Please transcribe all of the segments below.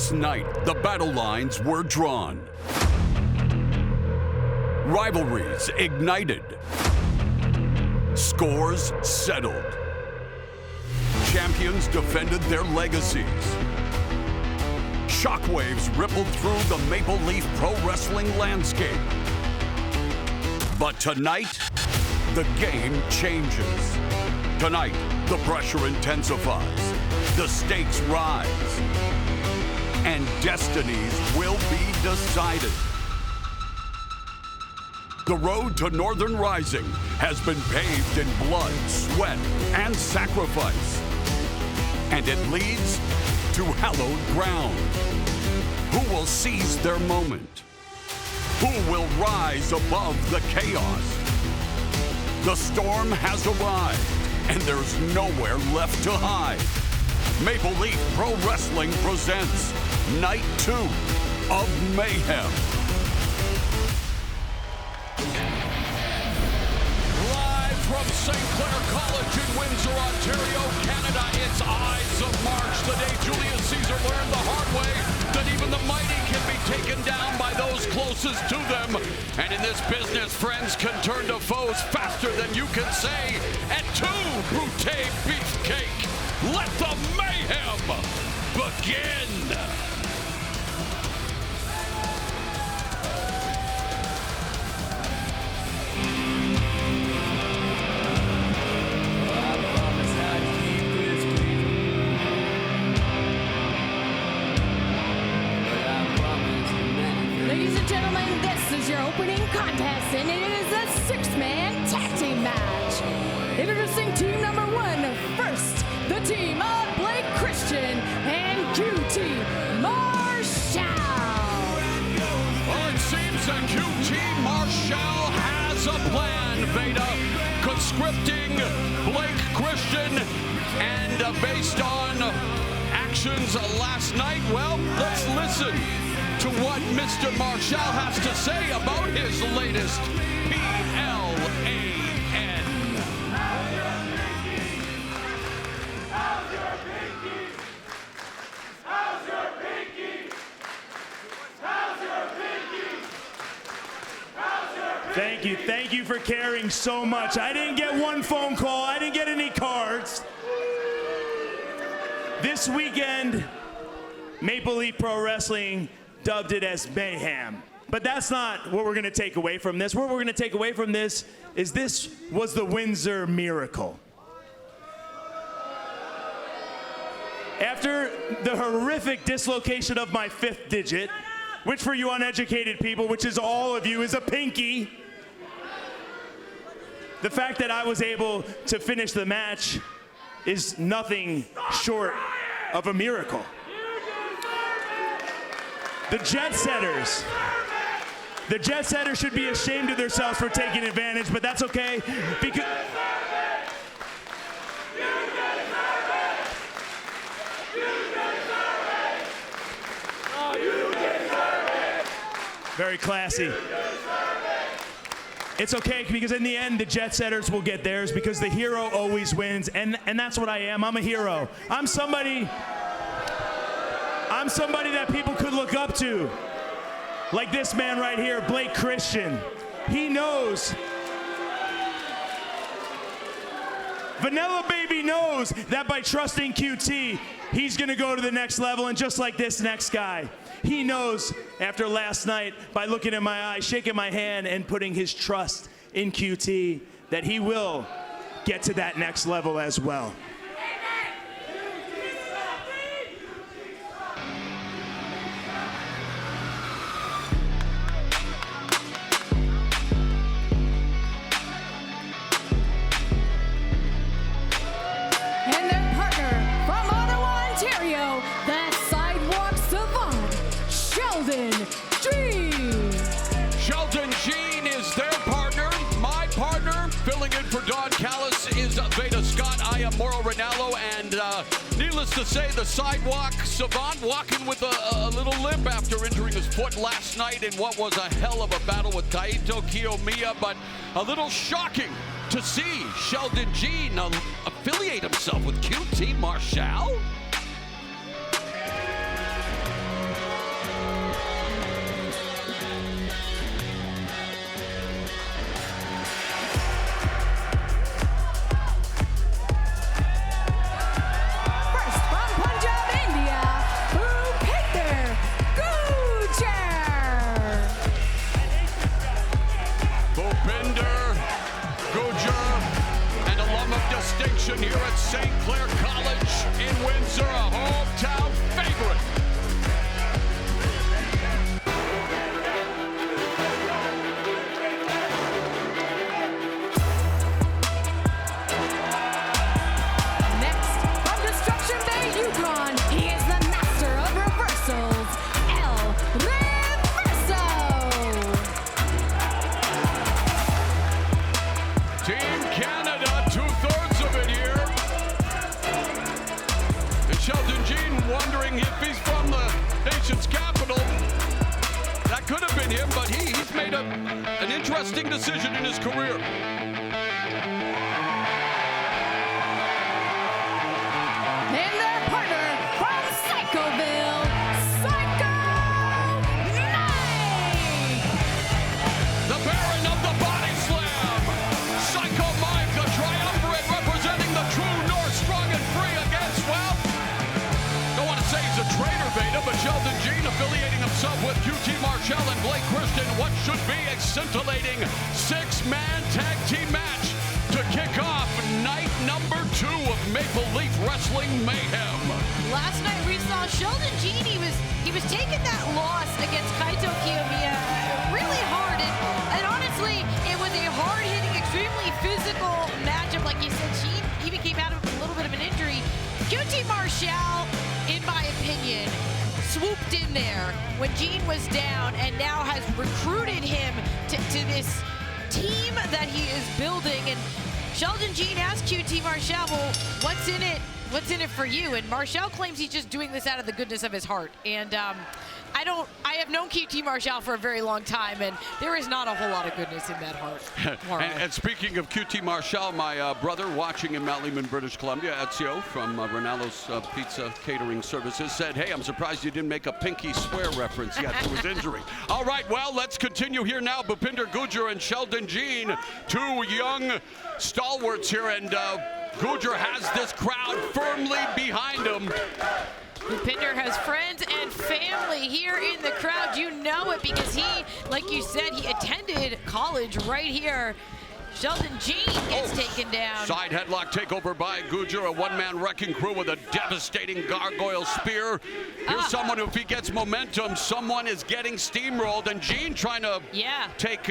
Last night, the battle lines were drawn. Rivalries ignited. Scores settled. Champions defended their legacies. Shockwaves rippled through the Maple Leaf Pro Wrestling landscape. But tonight, the game changes. Tonight, the pressure intensifies. The stakes rise. And destinies will be decided. The road to Northern Rising has been paved in blood, sweat, and sacrifice. And it leads to hallowed ground. Who will seize their moment? Who will rise above the chaos? The storm has arrived, and there's nowhere left to hide. Maple Leaf Pro Wrestling presents Night 2 of Mayhem. From St. Clair College in Windsor, Ontario, Canada, it's Ides of March, the day Julius Caesar learned the hard way that even the mighty can be taken down by those closest to them. And in this business, friends can turn to foes faster than you can say. At 2 Brute Beefcake, let the mayhem begin. Opening contest, and it is a 6-man tag team match. Introducing team number 1, first, the team of Blake Christian and QT Marshall. Well, it seems that QT Marshall has a plan, Veda, conscripting Blake Christian, and based on actions last night, well, let's listen to what Mr. Marshall has to say about his latest PLAN. How's your pinky? How's your pinky? How's your pinky? How's your pinky? Thank you for caring so much. I didn't get one phone call, I didn't get any cards. This weekend, Maple Leaf Pro Wrestling dubbed it as Mayhem. But that's not what we're gonna take away from this. What we're gonna take away from this is this was the Windsor Miracle. After the horrific dislocation of my 5th digit, which for you uneducated people, which is all of you, is a pinky, the fact that I was able to finish the match is nothing short of a miracle. The Jet Setters should be ashamed of themselves for taking advantage, but that's okay because very classy. It's okay because in the end, the Jet Setters will get theirs because the hero always wins, and that's what I am. I'm a hero. I'm somebody that people could look up to. Like this man right here, Blake Christian. He knows. Vanilla Baby knows that by trusting QT, he's gonna go to the next level, and just like this next guy, he knows after last night, by looking in my eyes, shaking my hand, and putting his trust in QT, that he will get to that next level as well. And needless to say, the sidewalk savant walking with a little limp after injuring his foot last night in what was a hell of a battle with Kaito, Kiyomiya, but a little shocking to see Sheldon Jean affiliate himself with QT Marshall. Team Canada, 2/3 of it here. And Sheldon Jean wondering if he's from the nation's capital. That could have been him, but he's made an interesting decision in his career. And their partner from Psychoville, Psycho Mike! The Baron of the Body Slam, Psycho Mike, the triumvirate representing the true North, strong and free against, well, don't want to say he's a traitor, Veda, but Sheldon Jean affiliating himself with QT Marshall and Blake Christian, what should be a scintillating six-man tag team match to kick off night number 2 of Maple Leaf Wrestling Mayhem. Last night we saw Sheldon Jean, he was taking that loss against Kaito Kiyomiya really hard, and honestly, it was a hard-hitting, extremely physical matchup. Like you said, Jean even came out of a little bit of an injury. QT Marshall, in my opinion, swooped in there when Jean was down and now has recruited him to this team that he is building. And Sheldon Jean asked QT Marshall, well, what's in it? What's in it for you? And Marshall claims he's just doing this out of the goodness of his heart. And I have known QT Marshall for a very long time, and there is not a whole lot of goodness in that heart. and speaking of QT Marshall, my brother watching in Mount Lehman, British Columbia, Ezio from Ronaldo's Pizza Catering Services said, hey, I'm surprised you didn't make a pinky swear reference yet to his injury. All right, well, let's continue here now. Bhupinder Gujjar and Sheldon Jean, 2 young stalwarts here, and Gujjar has this crowd firmly behind him. Bhupinder has friends and family here in the crowd. You know it because he, like you said, he attended college right here. Sheldon Jean gets taken down. Side headlock takeover by Gujjar, a one-man wrecking crew with a devastating gargoyle spear. Here's someone who, if he gets momentum, someone is getting steamrolled, and Jean trying to take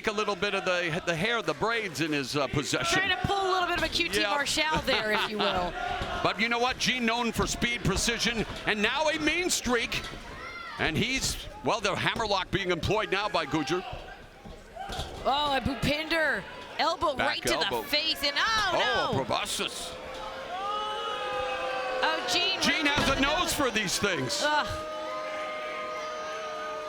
a little bit of the hair, the braids in his possession. Trying to pull a little bit of a QT Marshall there, if you will. But you know what? Jean known for speed, precision, and now a mean streak. And he's, well, the hammerlock being employed now by Gujjar. Oh, and Bhupinder, elbow Back right elbow. to the face, and no! Proboscis. Oh, Jean. Jean has a nose for these things.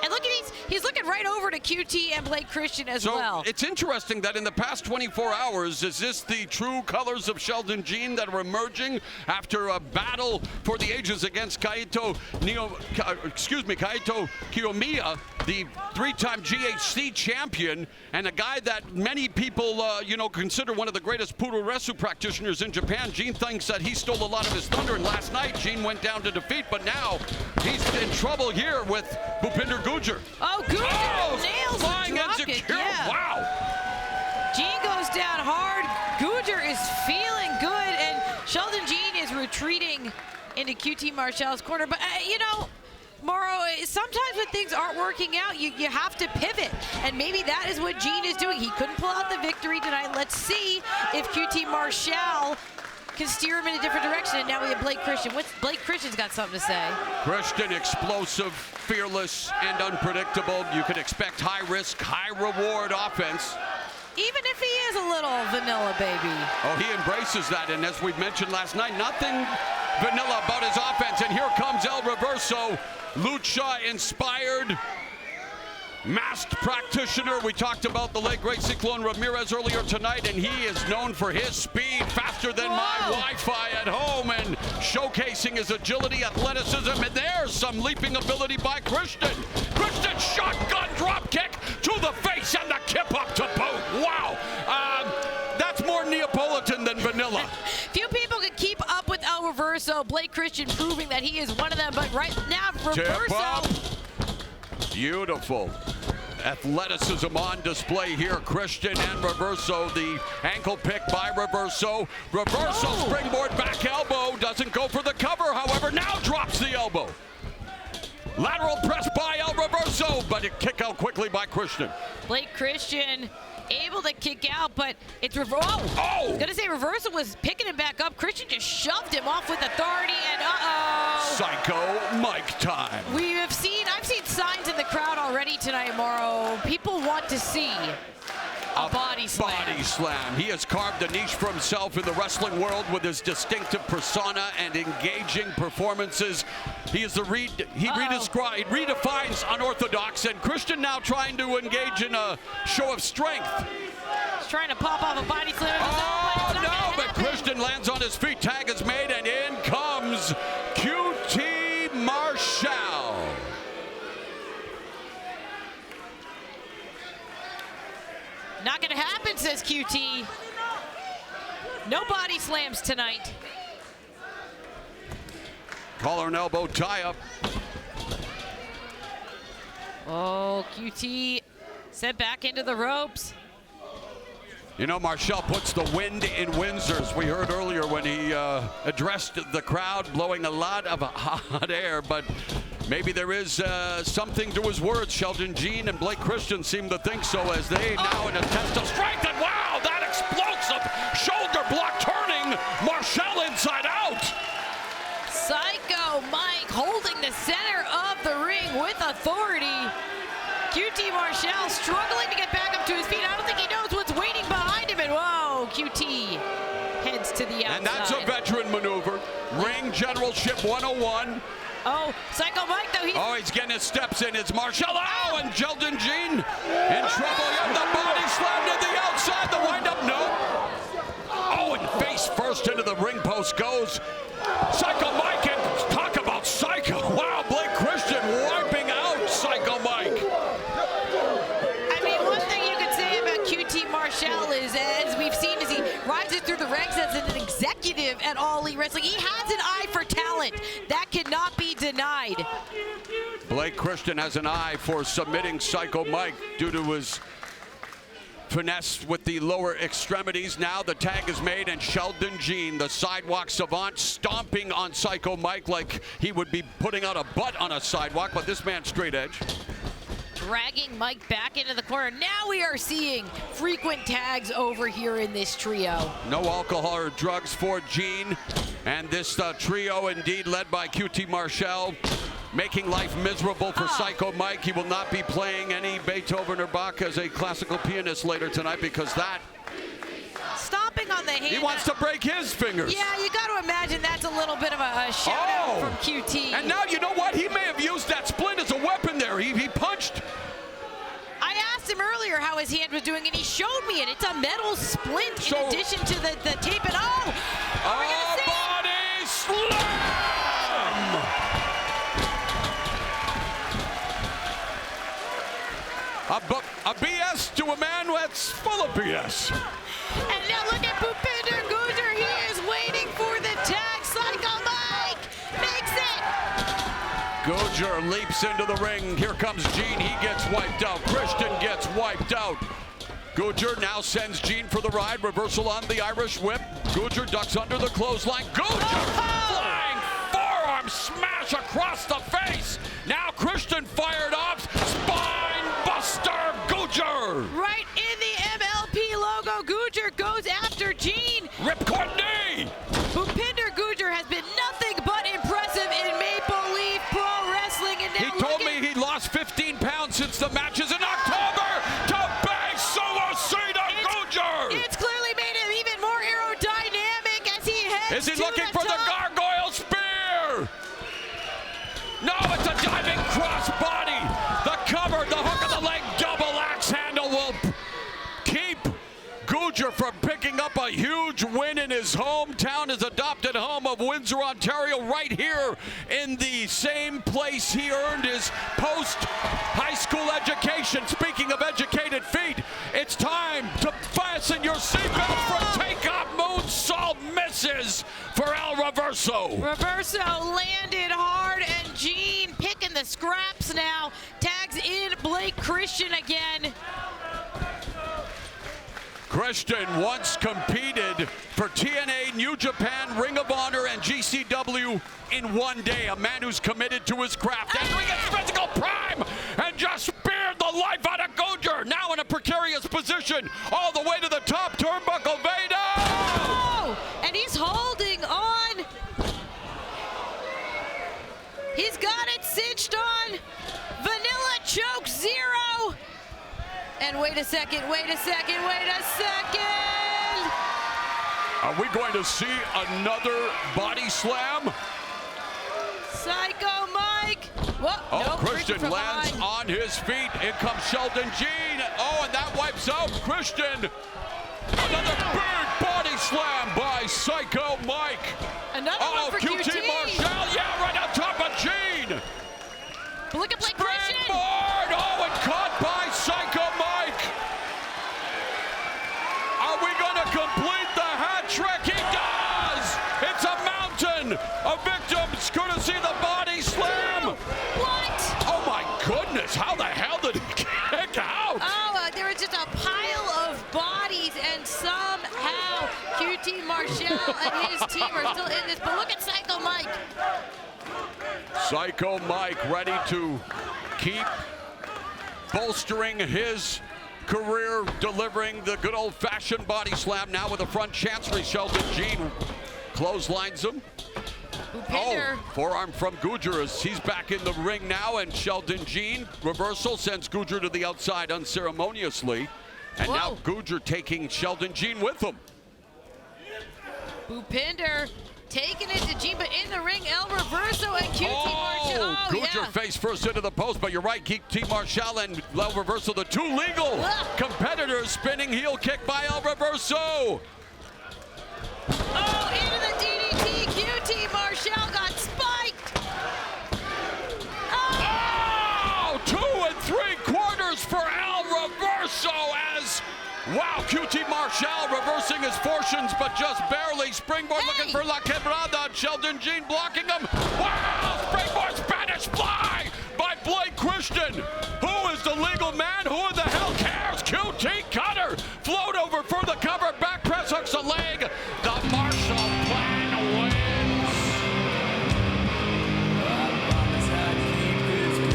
And look at he's looking right over to QT and Blake Christian as well. It's interesting that in the past 24 hours, is this the true colors of Sheldon Jean that are emerging after a battle for the ages against Kaito Kiyomiya, the 3-time GHC champion, and a guy that many people, consider one of the greatest Puroresu practitioners in Japan. Jean thinks that he stole a lot of his thunder, and last night Jean went down to defeat, but now he's in trouble here with Bhupinder Gujjar. Oh, Gujjar nails flying the dropkick, execute. Wow. Jean goes down hard. Gujjar is feeling good, and Sheldon Jean is retreating into QT Marshall's corner. But, Mauro, sometimes when things aren't working out, you have to pivot, and maybe that is what Jean is doing. He couldn't pull out the victory tonight. Let's see if QT Marshall can steer him in a different direction, and now we have Blake Christian. Blake Christian's got something to say. Christian, explosive, fearless, and unpredictable. You could expect high risk, high reward offense. Even if he is a little vanilla, baby. Oh, he embraces that, and as we mentioned last night, nothing vanilla about his offense. And here comes El Reverso, lucha-inspired, masked practitioner. We talked about the late great Cyclone Ramirez earlier tonight, and he is known for his speed, faster than my Wi-Fi at home, and showcasing his agility, athleticism, and there's some leaping ability by Christian. Christian shotgun drop kick to the face and the kip up to boot. Wow. That's more Neapolitan than vanilla. Few people can keep up with El Reverso. Blake Christian proving that he is one of them, but right now, Reverso. Beautiful. Athleticism on display here. Christian and Reverso. The ankle pick by Reverso. Reverso springboard back elbow. Doesn't go for the cover, however, now drops the elbow. Lateral press by El Reverso, but a kick out quickly by Christian. Blake Christian able to kick out, but it's Reverso. I was gonna say Reverso was picking him back up. Christian just shoved him off with authority, and Psycho Mike time. I've seen signs in the crowd already tonight, Mauro. People want to see a body slam. Body slam. He has carved a niche for himself in the wrestling world with his distinctive persona and engaging performances. He is redefines unorthodox, and Christian now trying to engage in a show of strength. He's trying to pop off a body slam. Oh, no, but Christian lands on his feet. Tag is made, and in comes QT Marshall. Not gonna happen, says QT. No body slams tonight. Collar and elbow tie up. Oh, QT sent back into the ropes. You know, Marshall puts the wind in Windsor, as we heard earlier when he addressed the crowd, blowing a lot of hot air, but maybe there is something to his words. Sheldon Jean and Blake Christian seem to think so, as they now in a test of strength, and wow, that explosive shoulder block turning Marshall inside out. Psycho Mike holding the center of the ring with authority. QT Marshall struggling to get back up to his feet. I don't think he knows what's waiting behind him. And whoa, QT heads to the outside. And that's a veteran maneuver. Ring Generalship 101. Oh, Psycho Mike, though, he's getting his steps in. It's Marshall. Oh, and Sheldon Jean in trouble. And the body slam to the outside. The wind-up, no. Oh, and face first into the ring post goes Psycho Mike. And talk about Psycho. Wow, Blake Christian wiping out Psycho Mike. I mean, one thing you could say about QT Marshall is, as we've seen, as he rises through the ranks as an executive at All Elite Wrestling, he has an eye for talent. That cannot be denied. Blake Christian has an eye for submitting Psycho Mike due to his finesse with the lower extremities. Now the tag is made, and Sheldon Jean, the sidewalk savant, stomping on Psycho Mike like he would be putting out a butt on a sidewalk, but this man straight edge. Dragging Mike back into the corner. Now we are seeing frequent tags over here in this trio. No alcohol or drugs for Jean, and this trio indeed led by QT Marshall, making life miserable for Psycho Mike. He will not be playing any Beethoven or Bach as a classical pianist later tonight, because that... Stomping on the hand. He wants to break his fingers. Yeah, you got to imagine that's a little bit of a shout out from QT. And now, you know what? He may have used that splint as a weapon there. He punched. I asked him earlier how his hand was doing, and he showed me it. It's a metal splint in addition to the tape. And body slam! A BS to a man that's full of BS. And now look at Bhupinder Gujjar. He is waiting for the tag. Psycho Mike makes it. Gujjar leaps into the ring. Here comes Jean. He gets wiped out. Christian gets wiped out. Gujjar now sends Jean for the ride. Reversal on the Irish whip. Gujjar ducks under the clothesline. Gujjar flying forearm smash across the face. Now Christian fired off. Spine buster Gujjar. Right in the MLP logo. Gujjar goes after Jean. Ripcord knee. Bhupinder Gujjar has been nothing but impressive in Maple Leaf Pro Wrestling. And now he told me he lost 15 pounds since the matches in October to bang Suicida Gujjar. It's clearly made him even more aerodynamic as he heads Is he looking for the gargoyle spear? No, it's a diving crossbody. The cover, the hook of the leg, double axe handle will keep Gujjar from picking up a huge win in his hometown, his adopted home of Windsor, Ontario, right here in the same place he earned his post-high school education. Speaking of educated feet, it's time to fasten your seatbelt for takeoff moonsault misses for El Reverso. Reverso landed hard, and Jean picking the scraps now. Tags in Blake Christian again. Christian once competed for TNA, New Japan, Ring of Honor, and GCW in one day. A man who's committed to his craft, entering his physical prime, and just speared the life out of Gujjar. Now in a precarious position, all the way to the top turnbuckle. Vader! Oh, and he's holding on. He's got it cinched on. Vanilla choke 0. man, wait a second. Are we going to see another body slam? Psycho Mike. Whoa, Oh, nope, Christian lands on his feet. In comes Sheldon Jean. Oh, and that wipes out Christian. Another big body slam by Psycho Mike. Another one for QT. Marshall, yeah, right on top of Jean. But look at Blake Christian. Springboard. Oh, and caught by Psycho Mike. Are we going to complete the hat trick? He does. It's a mountain of victims. Gonna see the body slam. What? Oh my goodness, how the hell did he kick out? Oh, there was just a pile of bodies, and somehow QT Marshall and his team are still in this. But look at Psycho Mike. Psycho Mike ready to keep bolstering his career, delivering the good old-fashioned body slam now with a front chancery. Sheldon Jean clotheslines him. Bhupinder. Oh, forearm from Gujar as he's back in the ring now, and Sheldon Jean reversal sends Gujar to the outside unceremoniously. And now Gujar taking Sheldon Jean with him. Bhupinder taking it to Jean, but in the ring, El Reverso and QT Marshall. Oh, Gujar face first into the post, but you're right, QT Marshall and El Reverso, the two legal competitors, spinning heel kick by El Reverso. Oh, into the DDT. QT Marshall got spiked. Oh, 2 3/4 for El Reverso as, wow, QT Marshall reversing his fortunes, but just barely. Springboard looking for La Quebrada. Sheldon Jean blocking him. Wow, springboard Spanish fly by Blake Christian. Who is the legal man? Who the hell cares? QT cutter. Float over for the cover. Back press hooks a leg. The Marshall plan wins.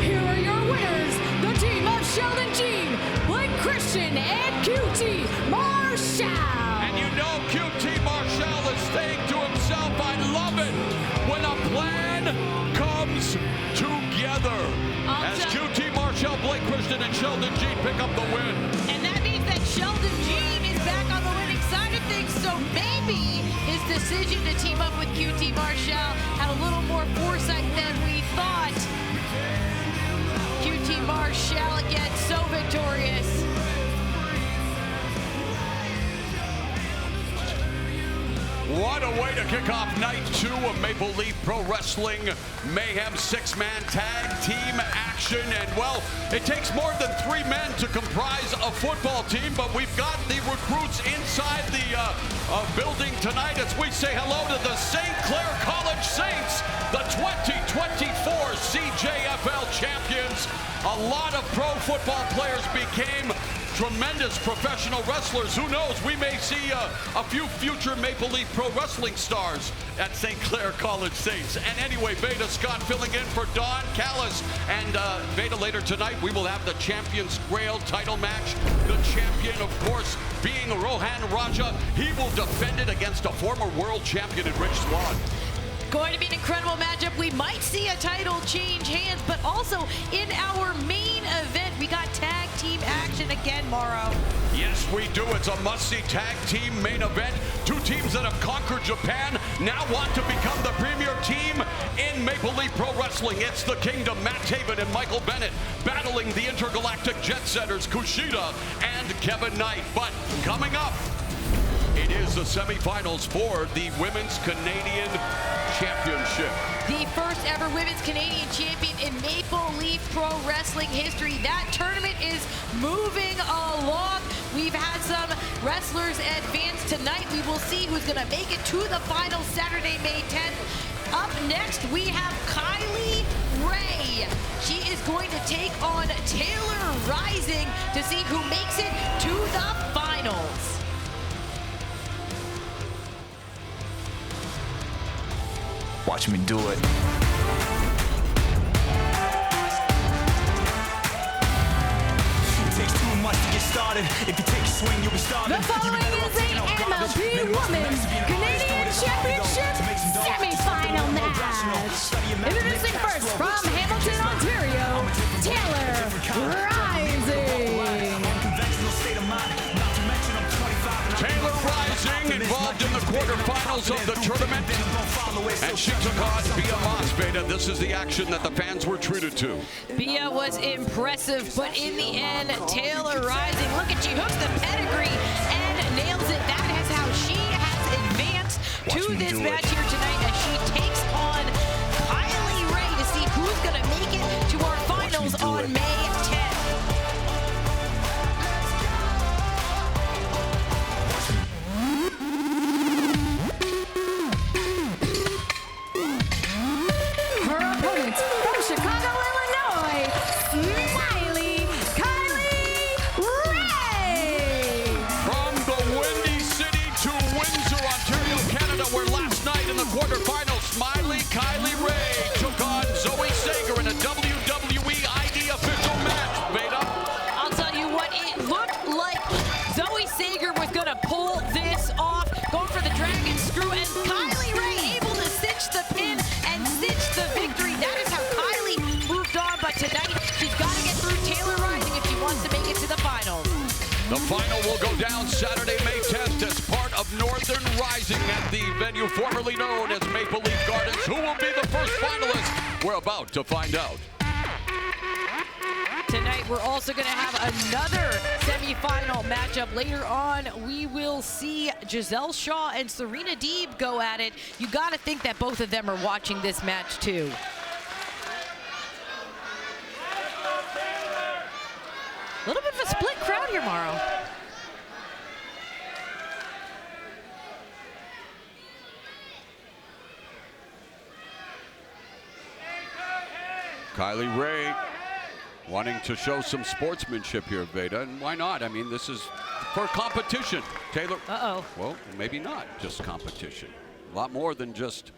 Here are your winners, the team of Sheldon Jean, Blake Christian, and QT Marshall. And you know QT Marshall is saying to himself, I love it when a plan comes together. As QT Marshall, Blake Christian, and Sheldon Jean pick up the win. And that means that Sheldon Jean is back on the winning side of things, so maybe his decision to team up with QT Marshall had a little more foresight than we thought. QT Marshall again, so victorious. What a way to kick off night 2 of Maple Leaf Pro Wrestling Mayhem 6-man tag team action. And well, it takes more than 3 men to comprise a football team, but we've got the recruits inside the building tonight as we say hello to the St. Clair College Saints, the 2024 CJFL champions. A lot of pro football players became tremendous professional wrestlers. Who knows? We may see a few future Maple Leaf Pro Wrestling stars at St. Clair College Saints. And anyway, Veda Scott filling in for Don Callis. And Veda, later tonight, we will have the Champions Grail title match. The champion, of course, being Rohan Raja. He will defend it against a former world champion in Rich Swann. Going to be an incredible matchup. We might see a title change hands, but also in our main event, we got tag team action again, Mauro. Yes, we do. It's a must-see tag team main event. 2 teams that have conquered Japan now want to become the premier team in Maple Leaf Pro Wrestling. It's the Kingdom, Matt Taven and Michael Bennett, battling the intergalactic jet setters Kushida and Kevin Knight. But coming up, it is the semifinals for the Women's Canadian Championship. The first ever Women's Canadian Champion in Maple Leaf Pro Wrestling history. That tournament is moving along. We've had some wrestlers advance tonight. We will see who's going to make it to the final Saturday, May 10th. Up next, we have Kylie Ray. She is going to take on Taylor Rising to see who makes it to the finals. Watch me do it. The following is a MLB Women's Canadian Championship semifinal match. Introducing first from Hamilton, Ontario, Taylor Rising. involved in the quarterfinals of the tournament, and she took on Bia Moss. Beta, this is the action that the fans were treated to. Bia was impressive, but in the end, Taylor Rising, look at, she hooks the pedigree and nails it. That is how she has advanced to this match here tonight, as she takes on Kylie Ray to see who's going to make it to our finals on May 10th. Her opponents from Chicago, Illinois, Kylie Ray. From the Windy City to Windsor, Ontario, Canada, where last night in the quarterfinals, Kylie Ray took on Zoe Sager in a WWE ID official match. Beta. I'll tell you what, it looked like Zoe Sager was going to pull this off, going for the dragon screw, and Kylie Ray able to cinch the pin and cinch the victory. That is how Kylie moved on, but tonight she's got to get through Taylor Rising if she wants to make it to the finals. The final will go down Saturday, May 10th as part of Northern Rising at the venue formerly known as Maple Leaf Gardens. Who will be the first finalist? We're about to find out. Tonight, we're also going to have another semifinal matchup. Later on, we will see Gisele Shaw and Serena Deeb go at it. You got to think that both of them are watching this match, too. A little bit of a split crowd here, Morrow. Kylie Ray wanting to show some sportsmanship here, Veda, and why not? I mean, this is for competition. Taylor. Uh-oh. Well, maybe not just competition. A lot more than just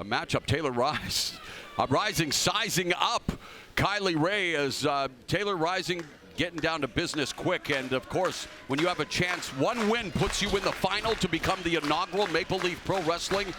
a matchup. Taylor Rising sizing up Kylie Ray as Taylor Rising getting down to business quick. And of course, when you have a chance, one win puts you in the final to become the inaugural Maple Leaf Pro Wrestling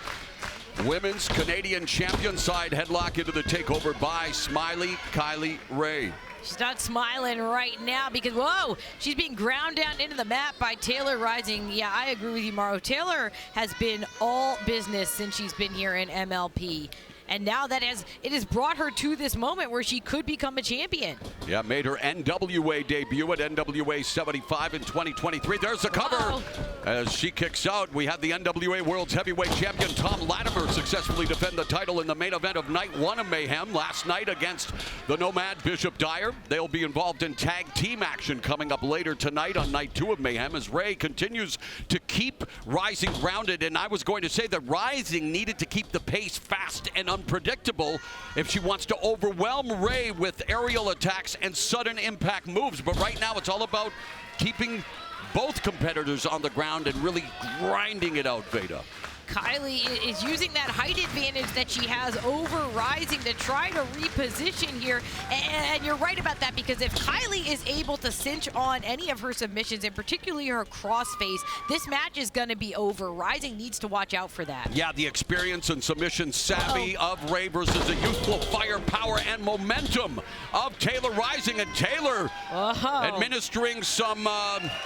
Women's Canadian Champion. Side headlock into the takeover by Smiley Kylie Ray. She's not smiling right now because, whoa, she's being ground down into the mat by Taylor Rising. Yeah, I agree with you, Morrow. Taylor has been all business since she's been here in MLP. And now that it has brought her to this moment where she could become a champion. Yeah, made her NWA debut at NWA 75 in 2023. There's the cover. Uh-oh. As she kicks out, we have the NWA World's Heavyweight Champion Thom Latimer successfully defend the title in the main event of Night 1 of Mayhem last night against the Nomad Bishop Dyer. They'll be involved in tag team action coming up later tonight on Night 2 of Mayhem as Ray continues to keep Rising grounded. And I was going to say that Rising needed to keep the pace fast and unpredictable if she wants to overwhelm Ray with aerial attacks and sudden impact moves. But right now it's all about keeping both competitors on the ground and really grinding it out, Veda. Kylie is using that height advantage that she has over Rising to try to reposition here. And you're right about that, because if Kylie is able to cinch on any of her submissions, and particularly her crossface, this match is going to be over. Rising needs to watch out for that. Yeah, the experience and submission savvy of Ray versus the youthful firepower and momentum of Taylor Rising. And Taylor administering some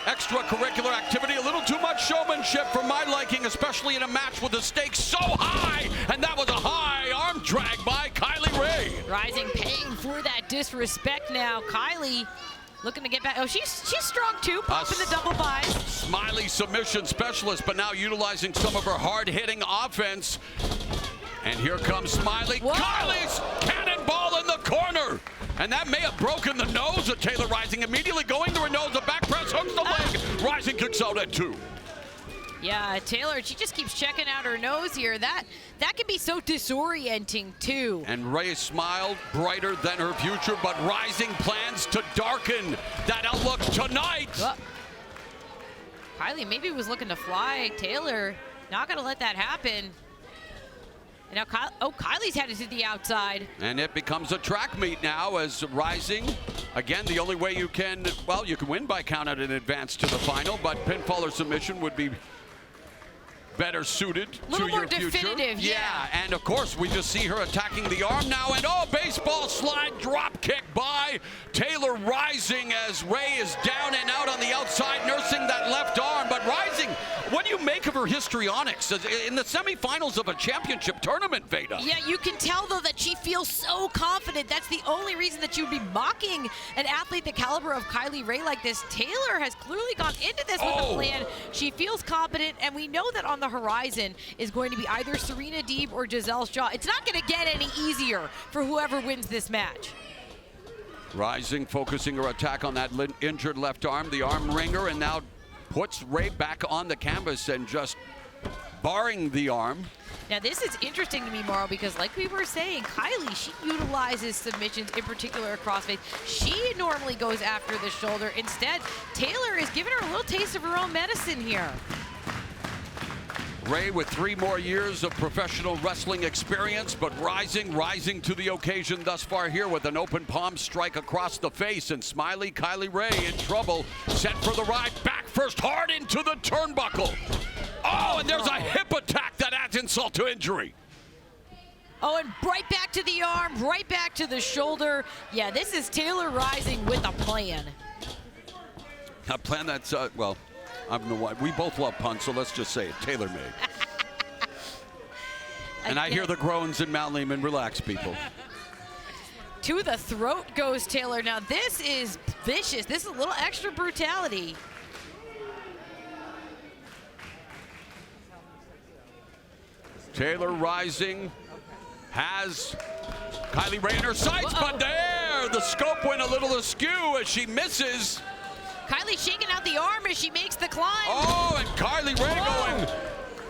extracurricular activity. A little too much showmanship for my liking, especially in a match with the stakes so high, and that was a high arm drag by Kylie Ray. Rising paying for that disrespect now. Kylie looking to get back. Oh, she's strong too, popping the double buys. Smiley submission specialist, but now utilizing some of her hard-hitting offense. And here comes Smiley. Whoa. Kylie's cannonball in the corner. And that may have broken the nose of Taylor Rising. Immediately going to her nose, the back press hooks the leg. Rising kicks out at 2. Yeah, Taylor, she just keeps checking out her nose here. That can be so disorienting, too. And Ray smiled, brighter than her future, but Rising plans to darken that outlook tonight. Kylie maybe was looking to fly. Taylor not going to let that happen. And now, Kylie's headed to the outside. And it becomes a track meet now as Rising, again, the only way you can, well, you can win by count out in advance to the final, but pinfall or submission would be better suited to your future. Definitive, yeah. And of course, we just see her attacking the arm now, and baseball slide drop kick by Taylor Rising as Ray is down and out on the outside, nursing that left arm. But Rising, what do you make of her her histrionics in the semifinals of a championship tournament, Veda. Yeah, you can tell, though, that she feels so confident. That's the only reason that you would be mocking an athlete the caliber of Kylie Rae like this. Taylor has clearly gone into this with a plan. She feels confident, and we know that on the horizon is going to be either Serena, Deeb, or Gisele Shaw. It's not going to get any easier for whoever wins this match. Rising, focusing her attack on that injured left arm, the arm wringer, and now puts Rae back on the canvas and just barring the arm. Now this is interesting to me, Mauro, because like we were saying, Kylie, she utilizes submissions, in particular across face. She normally goes after the shoulder. Instead, Taylor is giving her a little taste of her own medicine here. Rae with 3 more years of professional wrestling experience, but rising to the occasion thus far here with an open palm strike across the face, and smiley Kylie Rae in trouble, set for the ride, back first hard into the turnbuckle. Oh, and there's a hip attack that adds insult to injury. Oh, and right back to the arm, right back to the shoulder. Yeah, this is Taylor Rising with a plan. A plan that's, well, I don't know why. We both love puns, so let's just say it. Tailor-made. And I hear the groans in Mount Lehman. Relax, people. To the throat goes Taylor. Now this is vicious. This is a little extra brutality. Taylor Rising has Kylie Rae in her sights, but there, the scope went a little askew as she misses. Kylie shaking out the arm as she makes the climb. Oh, and Kylie Rae going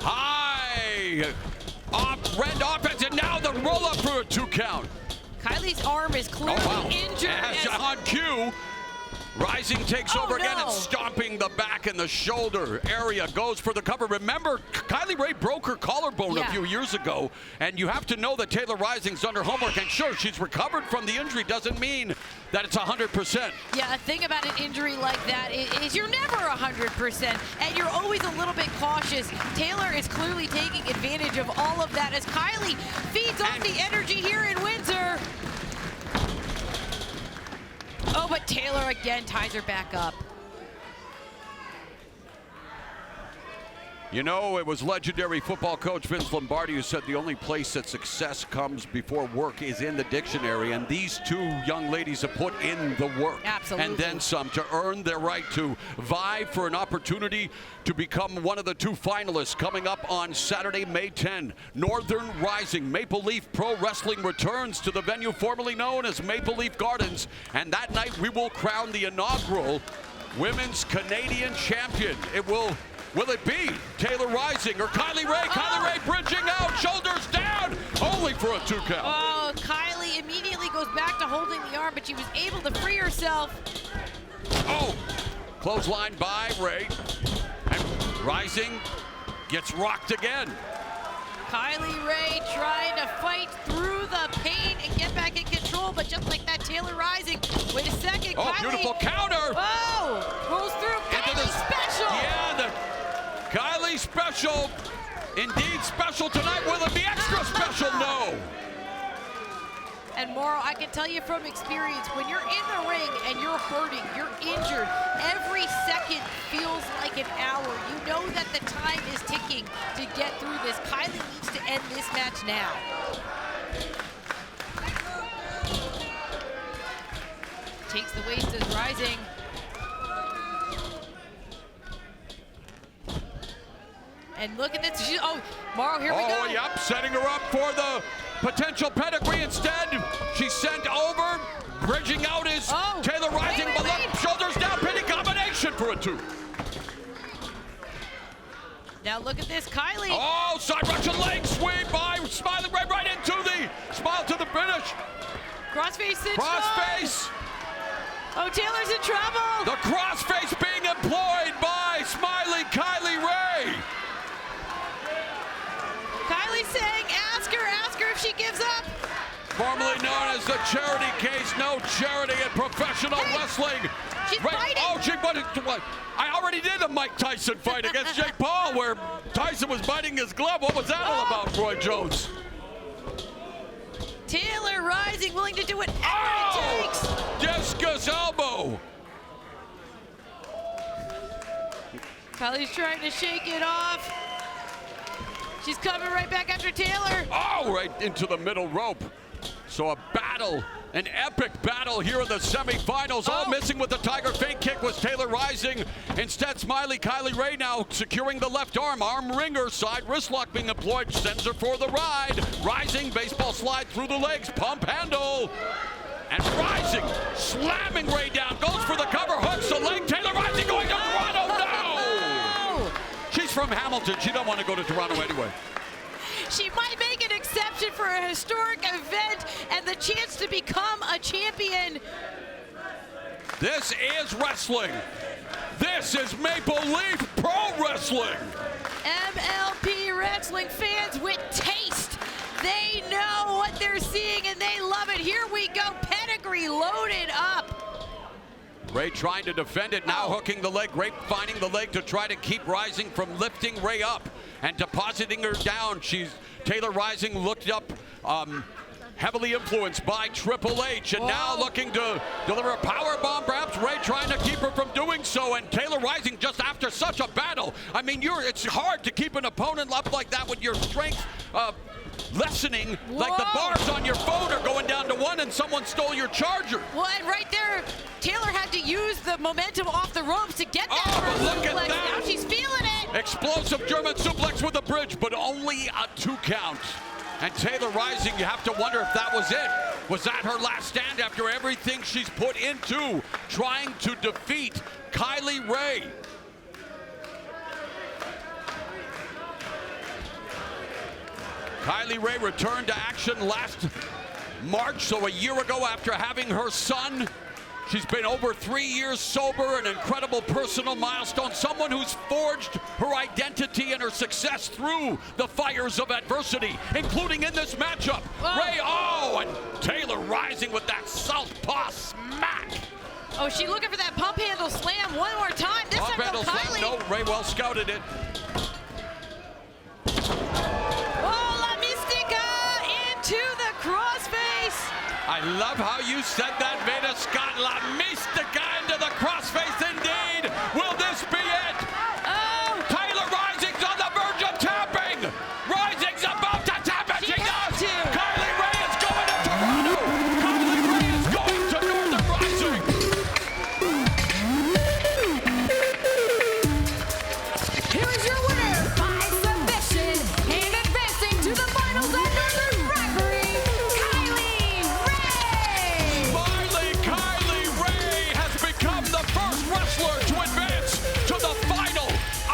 high. Red offense, and now the roll up for a 2 count. Kylie's arm is clearly injured. On cue, Rising takes over again and stomping the back and the shoulder area, goes for the cover. Remember, Kylie Rae broke her collarbone a few years ago, and you have to know that Taylor Rising's under homework, and sure, she's recovered from the injury, doesn't mean that it's 100%. Yeah, a thing about an injury like that is you're never 100%, and you're always a little bit cautious. Taylor is clearly taking advantage of all of that as Kylie feeds off the energy here in Windsor. Oh, but Taylor again ties her back up. You know, it was legendary football coach Vince Lombardi who said the only place that success comes before work is in the dictionary, and these 2 young ladies have put in the work. Absolutely. And then some to earn their right to vie for an opportunity to become one of the 2 finalists coming up on Saturday, May 10. Northern Rising Maple Leaf Pro Wrestling returns to the venue formerly known as Maple Leaf Gardens, and that night we will crown the inaugural Women's Canadian Champion. Will it be Taylor Rising or Kylie Rae? Kylie Rae bridging out, shoulders down, only for a 2 count. Oh, Kylie immediately goes back to holding the arm, but she was able to free herself. Oh, clothesline by Rae, and Rising gets rocked again. Kylie Rae trying to fight through the pain and get back in control, but just like that, Taylor Rising, wait a second, Oh, Kylie. beautiful counter. Oh, rolls through, Kylie special. Yeah, the Kylie special, indeed special tonight. Will it be extra special? No. And Mauro, I can tell you from experience, when you're in the ring and you're hurting, you're injured, every second feels like an hour. You know that the time is ticking to get through this. Kylie needs to end this match now. Takes the waist as Rising. And look at this. Oh, Mauro, here we go. Oh, yep, setting her up for the potential pedigree. Instead, she's sent over. Bridging out is Taylor Rising, but look, shoulders down, pinning combination for a 2. Now look at this, Kylie. Oh, side Russian leg sweep by Smiley Rae right into the smile to the finish. Crossface cinch. Crossface. Oh, Taylor's in trouble. The crossface being employed by Smiley Kylie Rae. Kylie saying, ask her if she gives up. Formerly known as the charity case, no charity in professional wrestling. She's fighting. Oh, I already did a Mike Tyson fight against Jake Paul where Tyson was biting his glove. What was that all about, Roy Jones? Taylor Rising, willing to do whatever it takes. Discus elbow. Kylie's trying to shake it off. She's coming right back after Taylor. Oh, right into the middle rope. So a battle, an epic battle here in the semifinals. All missing with the Tiger feint kick was Taylor Rising. Instead, smiley Kylie Rae now securing the left arm. Arm ringer, side wrist lock being employed, sends her for the ride. Rising, baseball slide through the legs, pump handle. And Rising slamming Rae down, goes for the cover, hooks the leg. Taylor Rising going to Toronto, no! She's from Hamilton, she don't want to go to Toronto anyway. She might make an exception for a historic event and the chance to become a champion. This is wrestling. This is Maple Leaf Pro Wrestling. MLP Wrestling fans with taste. They know what they're seeing and they love it. Here we go, pedigree loaded up. Rae trying to defend it, now hooking the leg. Rae finding the leg to try to keep Rising from lifting Rae up and depositing her down. Taylor Rising looked up, heavily influenced by Triple H, and now looking to deliver a power bomb. Perhaps Rae trying to keep her from doing so, and Taylor Rising just after such a battle. I mean, it's hard to keep an opponent up like that with your strength lessening. Like the bars on your phone are going down to 1 and someone stole your charger. Well, and right there, Taylor had to use the momentum off the ropes to get that first look at suplex. that. Now she's feeling it. Explosive German suplex with a bridge, but only a 2 count. And Taylor Rising, you have to wonder if that was it. Was that her last stand after everything she's put into trying to defeat Kylie Rae? Kylie Rae returned to action last March, so a year ago after having her son. She's been over 3 years sober, an incredible personal milestone, someone who's forged her identity and her success through the fires of adversity, including in this matchup. Rae, and Taylor Rising with that southpaw smack. Oh, she looking for that pump handle slam one more time. This Pump time handle Kylie. slam, no, Rae well scouted it. To the crossface. I love how you said that, Veda Scott. La Mystica into the crossface indeed. Will this be it? Taylor Rising's on the verge of tapping. Rising's about to tap it. She does. Kylie Rae is going to Toronto. Kylie Rae is going to Northern Rising. Here is your winner by submission and advancing to the finals at Northern Rivalry, Kylie Rae has become the first wrestler to advance to the final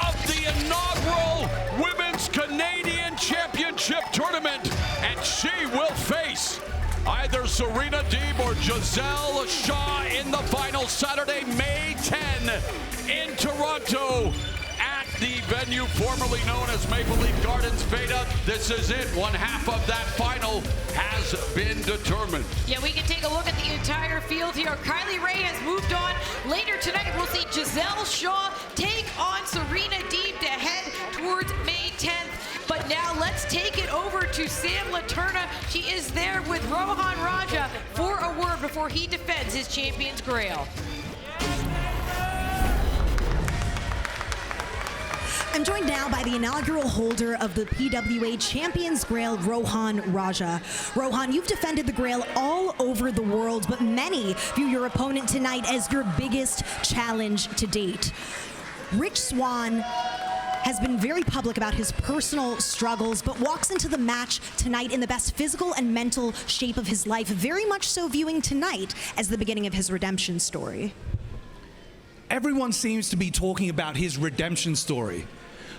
of the inaugural Women's Canadian Championship Tournament, and she will face either Serena, Deeb, or Gisele Shaw in the final Saturday, May 10 in Toronto at the venue formerly known as Maple Leaf Gardens. Veda, this is it. One half of that final has been determined. Yeah, we can take a look at the entire field here. Kylie Rae has moved on. Later tonight, we'll see Gisele Shaw take on Serena Deeb to head towards May 10th. But now let's take it over to Sam Latimer. She is there with Rohan Raja for a word before he defends his champion's Grail. I'm joined now by the inaugural holder of the PWA Champions Grail, Rohan Raja. Rohan, you've defended the Grail all over the world, but many view your opponent tonight as your biggest challenge to date. Rich Swann has been very public about his personal struggles, but walks into the match tonight in the best physical and mental shape of his life, very much so viewing tonight as the beginning of his redemption story. Everyone seems to be talking about his redemption story.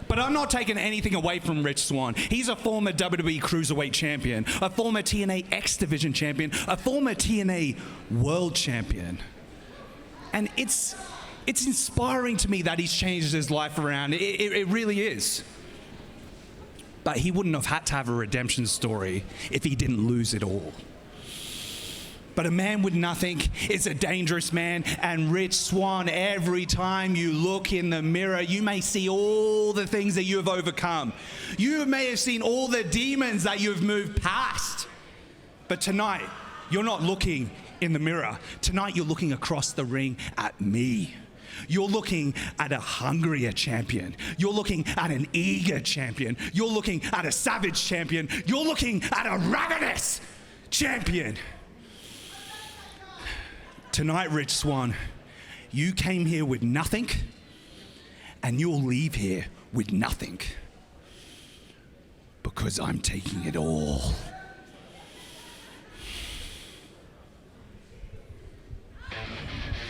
But I'm not taking anything away from Rich Swann. He's a former WWE Cruiserweight Champion, a former TNA X Division Champion, a former TNA World Champion. And it's inspiring to me that he's changed his life around. It really is. But he wouldn't have had to have a redemption story if he didn't lose it all. But a man with nothing is a dangerous man, and Rich Swann, every time you look in the mirror, you may see all the things that you have overcome. You may have seen all the demons that you have moved past. But tonight, you're not looking in the mirror. Tonight, you're looking across the ring at me. You're looking at a hungrier champion. You're looking at an eager champion. You're looking at a savage champion. You're looking at a ravenous champion. Tonight, Rich Swann, you came here with nothing, and you'll leave here with nothing. Because I'm taking it all.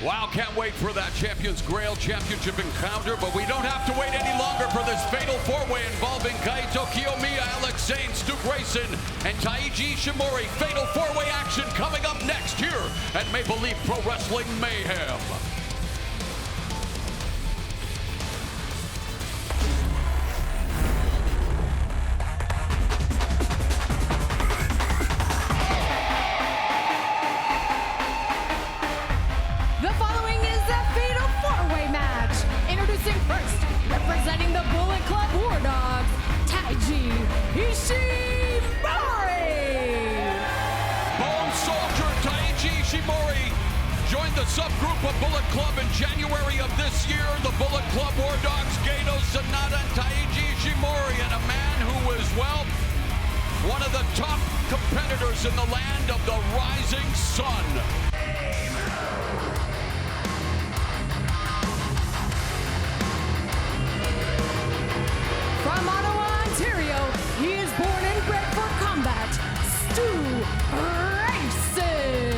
Wow, can't wait for that Champions Grail Championship encounter, but we don't have to wait any longer for this fatal four-way involving Kaito, Kiyomiya, Zayne, Stu Grayson, and Taiji Ishimori. Fatal four-way action coming up next here at Maple Leaf Pro Wrestling Mayhem. The following is a fatal four-way match. Introducing first, representing the Bullet Club War Dogs, Taiji Ishimori. Bone Soldier Taiji Ishimori joined the subgroup of Bullet Club in January of this year. The Bullet Club War Dogs, Kaito, Sonata, and Taiji Ishimori, and a man who is, well, one of the top competitors in the land of the rising sun. From Ottawa, Ontario, he is born and bred for combat, Stu Grayson.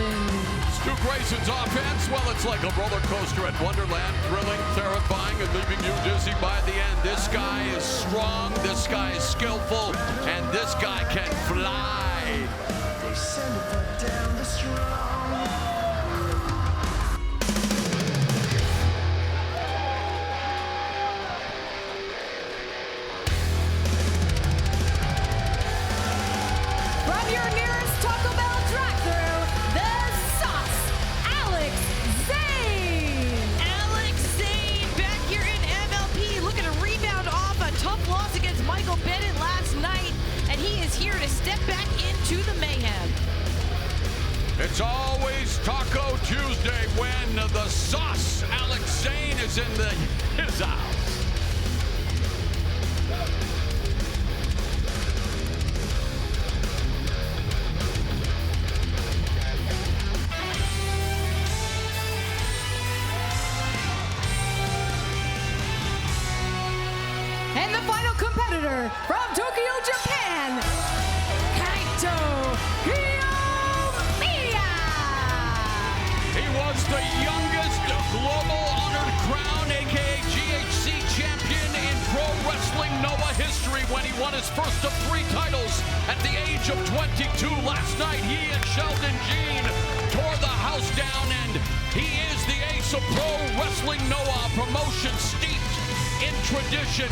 Stu Grayson's offense, well, it's like a roller coaster at Wonderland, thrilling, terrifying, and leaving you dizzy by the end. This guy is strong, this guy is skillful, and this guy can fly. They send it down the strong. From your nearest Taco Bell drive-thru, the sauce, Zayne back here in MLP, looking to rebound off a tough loss against Bennett last night, and he is here to step back into the Mayhem. It's always Taco Tuesday when the sauce, Zayne, is in his house. and the final competitor from Tokyo, Japan, Kaito Kiyomiya. He was the youngest global honored crown, aka GHC champion in pro wrestling Noah history when he won his first of 3 titles at the age of 22 last night. He and Sheldon Jean tore the house down, and he is the ace of pro wrestling Noah, a promotion steeped in tradition,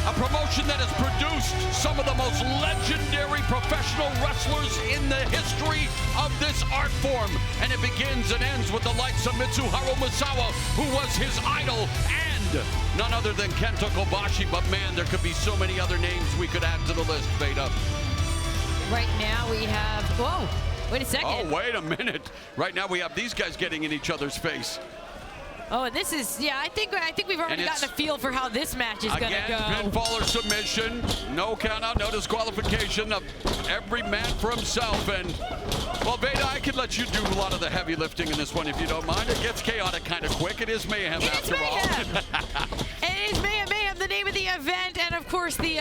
a promotion that has produced some of the most legendary professional wrestlers in the history of this art form. And it begins and ends with the likes of Mitsuharu Misawa, who was his idol, and none other than Kenta Kobashi. But man, there could be so many other names we could add to the list, Veda. Right now we have, whoa, wait a second. Oh, wait a minute. Right now we have these guys getting in each other's face. Oh, and this is, yeah, I think we've already gotten a feel for how this match is going to go. Pinfall or submission, no count out, no disqualification, of every man for himself. And, well, Veda, I could let you do a lot of the heavy lifting in this one if you don't mind. It gets chaotic kind of quick. It is Mayhem after all. It is Mayhem, the name of the event, and of course the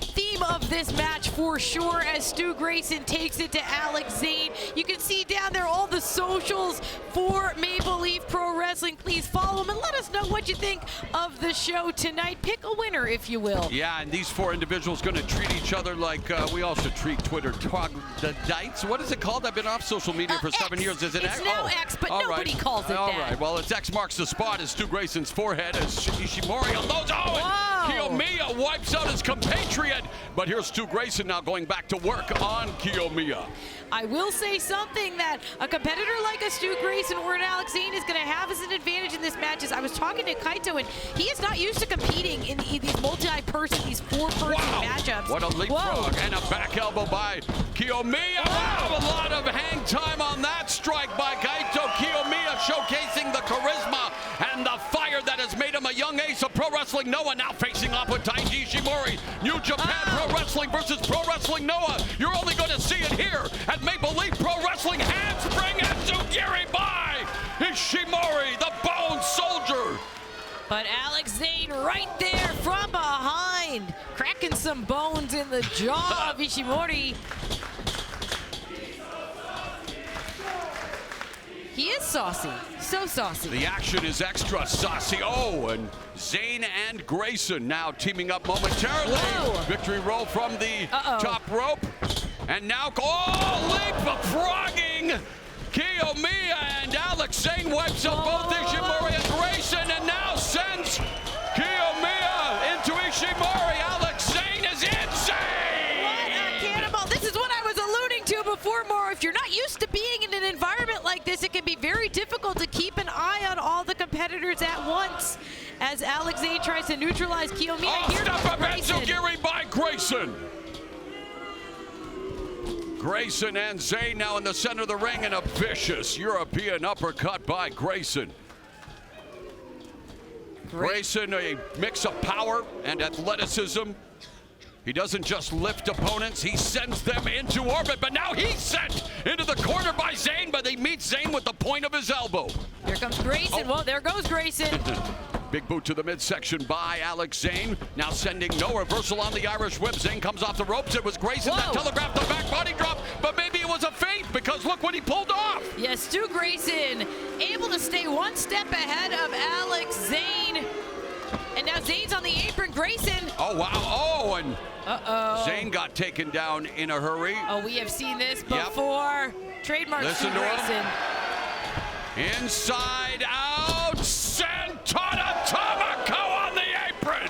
theme of this match for sure, as Stu Grayson takes it to Zayne. You can see down there all the socials for Maple Leaf Pro Wrestling. Please follow them and let us know what you think of the show tonight. Pick a winner, if you will. Yeah, and these 4 individuals going to treat each other like we also treat Twitter troglodytes. What is it called? I've been off social media for 7 years. Is it X? It's now X, but nobody calls it that. All right, well, it's X marks the spot as Stu Grayson's forehead as Ishimori on those. Oh, and Kiyomiya wipes out his compatriot. But here's Stu Grayson now going back to work on Kiyomiya. I will say something that a competitor like a Stu Grayson or an Zayne is going to have as an advantage in this match. Is I was talking to Kaito, and he is not used to competing in these multi-person, these 4-person matchups. What a leapfrog and a back elbow by Kiyomiya. Wow, a lot of hang time on that strike by Kaito. Kiyomiya showcasing the charisma and the fire voice of Pro Wrestling Noah, now facing off with Taiji Ishimori. New Japan Pro Wrestling versus Pro Wrestling Noah. You're only going to see it here at Maple Leaf Pro Wrestling. Handspring and Tsugiri by Ishimori, the Bone Soldier. But Alex Zayne right there from behind, cracking some bones in the jaw of Ishimori. He is saucy, so saucy. The action is extra saucy. Oh, and Zayne and Grayson now teaming up momentarily. Whoa. Victory roll from the top rope. And now, leapfrogging Kiyomiya, and Alex Zayne wipes up both Ishimori and Grayson, and now sends Kiyomiya into Ishimori. Alex Zayne is insane! What a cannonball. This is what I was alluding to before, Mauro. If you're not used to being in an environment like this, it can be very difficult to keep an eye on all the competitors at once. As Alex Zayne tries to neutralize Kiyomiya. Oh, step up and Tsugiri by Grayson. Grayson and Zayne now in the center of the ring, and a vicious European uppercut by Grayson. Grayson, a mix of power and athleticism. He doesn't just lift opponents, he sends them into orbit, but now he's sent into the corner by Zayne, but he meets Zayne with the point of his elbow. Here comes Grayson. Well, there goes Grayson. Big boot to the midsection by Alex Zayne. Now sending no reversal on the Irish whip. Zayne comes off the ropes. It was Grayson that telegraphed the back body drop, but maybe it was a feint because look what he pulled off. Yes, Stu Grayson able to stay one step ahead of Alex Zayne. And now Zayne's on the apron. Grayson. Oh, wow. Oh, and Zayne got taken down in a hurry. Oh, we have seen this before. Yep. Trademark Listen Stu Grayson. Inside out. Santana Tomoko on the apron.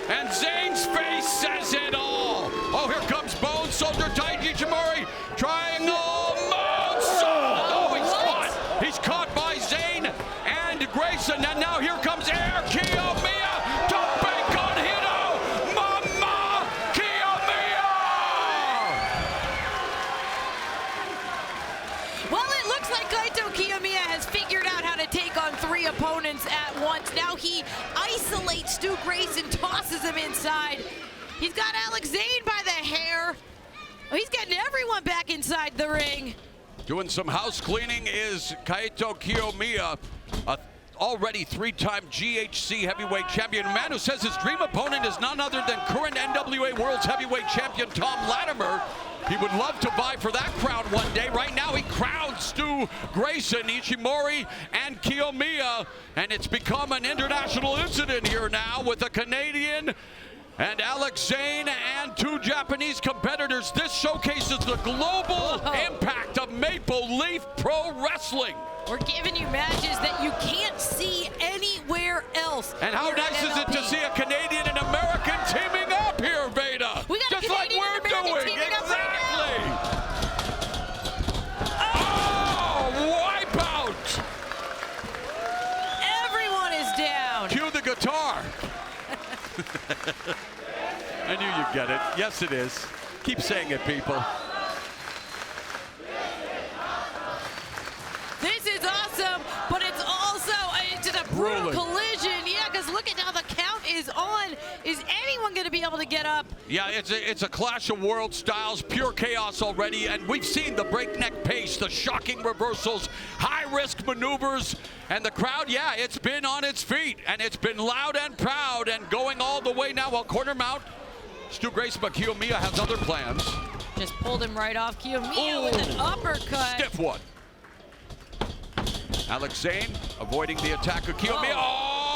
And Zayne's face says it all. Oh, here comes Bone Soldier Taiji Ishimori. Triangle moonsault. Oh, he's caught. He's caught by Zayne and Grayson. And now here comes Air Kiyomiya. Don't bank on Hito. Mama Kiyomiya. Well, it looks like Kaito Kiyomiya has figured out how to take on 3 opponents at once. Now he isolates Stu Grayson, tosses him inside. He's got Alex Zayne by the hair. Oh, he's getting everyone back inside the ring. Doing some house cleaning is Kaito Kiyomiya, already 3-time GHC heavyweight champion. A man who says his dream opponent is none other than current NWA World's heavyweight champion Thom Latimer. He would love to vie for that crown one day. Right now he crowns Stu Grayson, Ishimori, and Kiyomiya, and it's become an international incident here now with a Canadian and Alex Zayne and 2 Japanese competitors. This showcases the global impact of Maple Leaf Pro Wrestling. We're giving you matches that you can't see anywhere else. And how nice is it to see a Canadian and American teaming up here, Veda? We got just a like Canadian we're and American doing. teaming up right now. Oh, wipe out. Everyone is down. Cue the guitar. I knew you'd get it. Yes, it is. Keep saying it, people. This is awesome, but it's also just a brutal collision. Yeah, because look at how the count is on. Is anyone going to be able to get up? Yeah, it's a clash of world styles, pure chaos already, and we've seen the breakneck pace, the shocking reversals, high-risk maneuvers, and the crowd, yeah, it's been on its feet, and it's been loud and proud, and going all the way now. While corner mount, Stu Grayson, but Kiyomiya has other plans. Just pulled him right off. Kiyomiya with an uppercut. Stiff one. Alex Zayne avoiding the attack of Kiyomiya. Oh!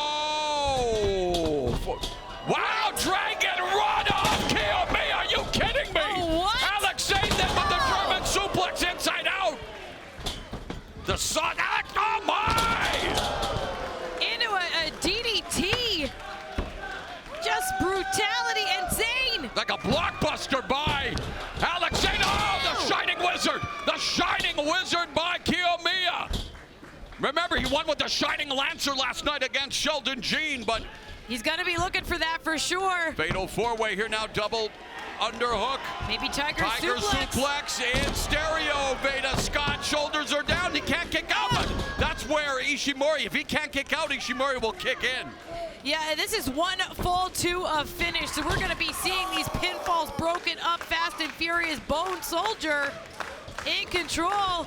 Wow, dragon run off Kiyomiya. Are you kidding me? What? Alex Zayne then with the German suplex inside out. The sun. Oh my! Into a DDT. Just brutality, and Zayne. Like a blockbuster by Alex Zayne. Oh, the Shining Wizard. The Shining Wizard by Kiyomiya. Remember, he won with the Shining Lancer last night against Sheldon Jean, but he's going to be looking for that for sure. fatal 4-way here now, double underhook. Maybe Tiger suplex in stereo. Veda Scott, shoulders are down. He can't kick out, but that's where Ishimori, if he can't kick out, Ishimori will kick in. Yeah, this is one fall two of finish, so we're gonna be seeing these pinfalls broken up fast and furious. Bone Soldier in control.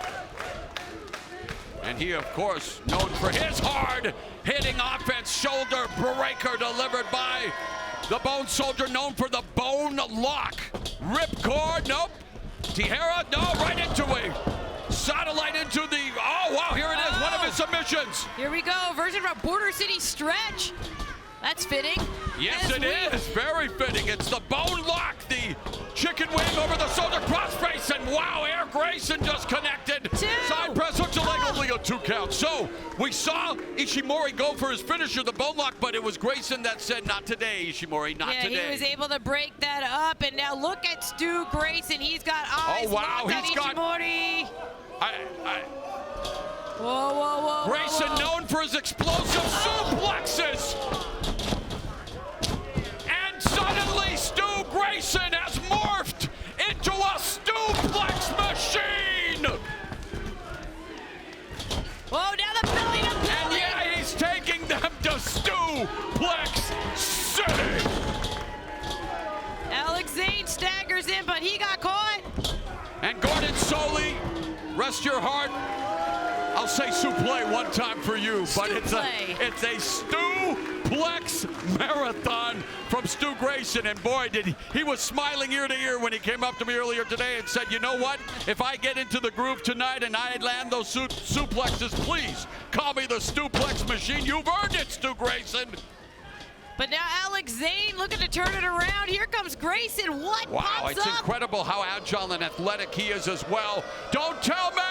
And he, of course, known for his hard-hitting offense. Shoulder breaker delivered by the Bone Soldier, known for the Bone Lock. Ripcord, nope. Tijera, no, right into a satellite into the, oh, wow, here it is, one of his submissions. Here we go, version of a Border City stretch. That's fitting. Yes, it is. Very fitting. It's the Bone Lock, the chicken wing over the shoulder crossface, and wow, Air Grayson just connected. Side press hooks a leg, only a 2 count. So we saw Ishimori go for his finisher, the Bone Lock, but it was Grayson that said, not today, Ishimori, not today. Yeah, he was able to break that up, and now look at Stu Grayson. He's got eyes locked on Ishimori. Whoa. Grayson known for his explosive suplexes. And suddenly Stu Grayson has morphed into a Stuplex machine. Whoa, now the belly to belly. And yeah, he's taking them to Stuplex City. Alex Zayne staggers in, but he got caught. And Gordon Soley, rest your heart. I'll say suplex one time for you, but it's a Stuplex marathon from Stu Grayson. And boy, he was smiling ear to ear when he came up to me earlier today and said, you know what? If I get into the groove tonight and I land those suplexes, please call me the Stuplex machine. You've earned it, Stu Grayson. But now Alex Zayne looking to turn it around. Here comes Grayson. What wow, it's incredible how agile and athletic he is as well. Don't tell me!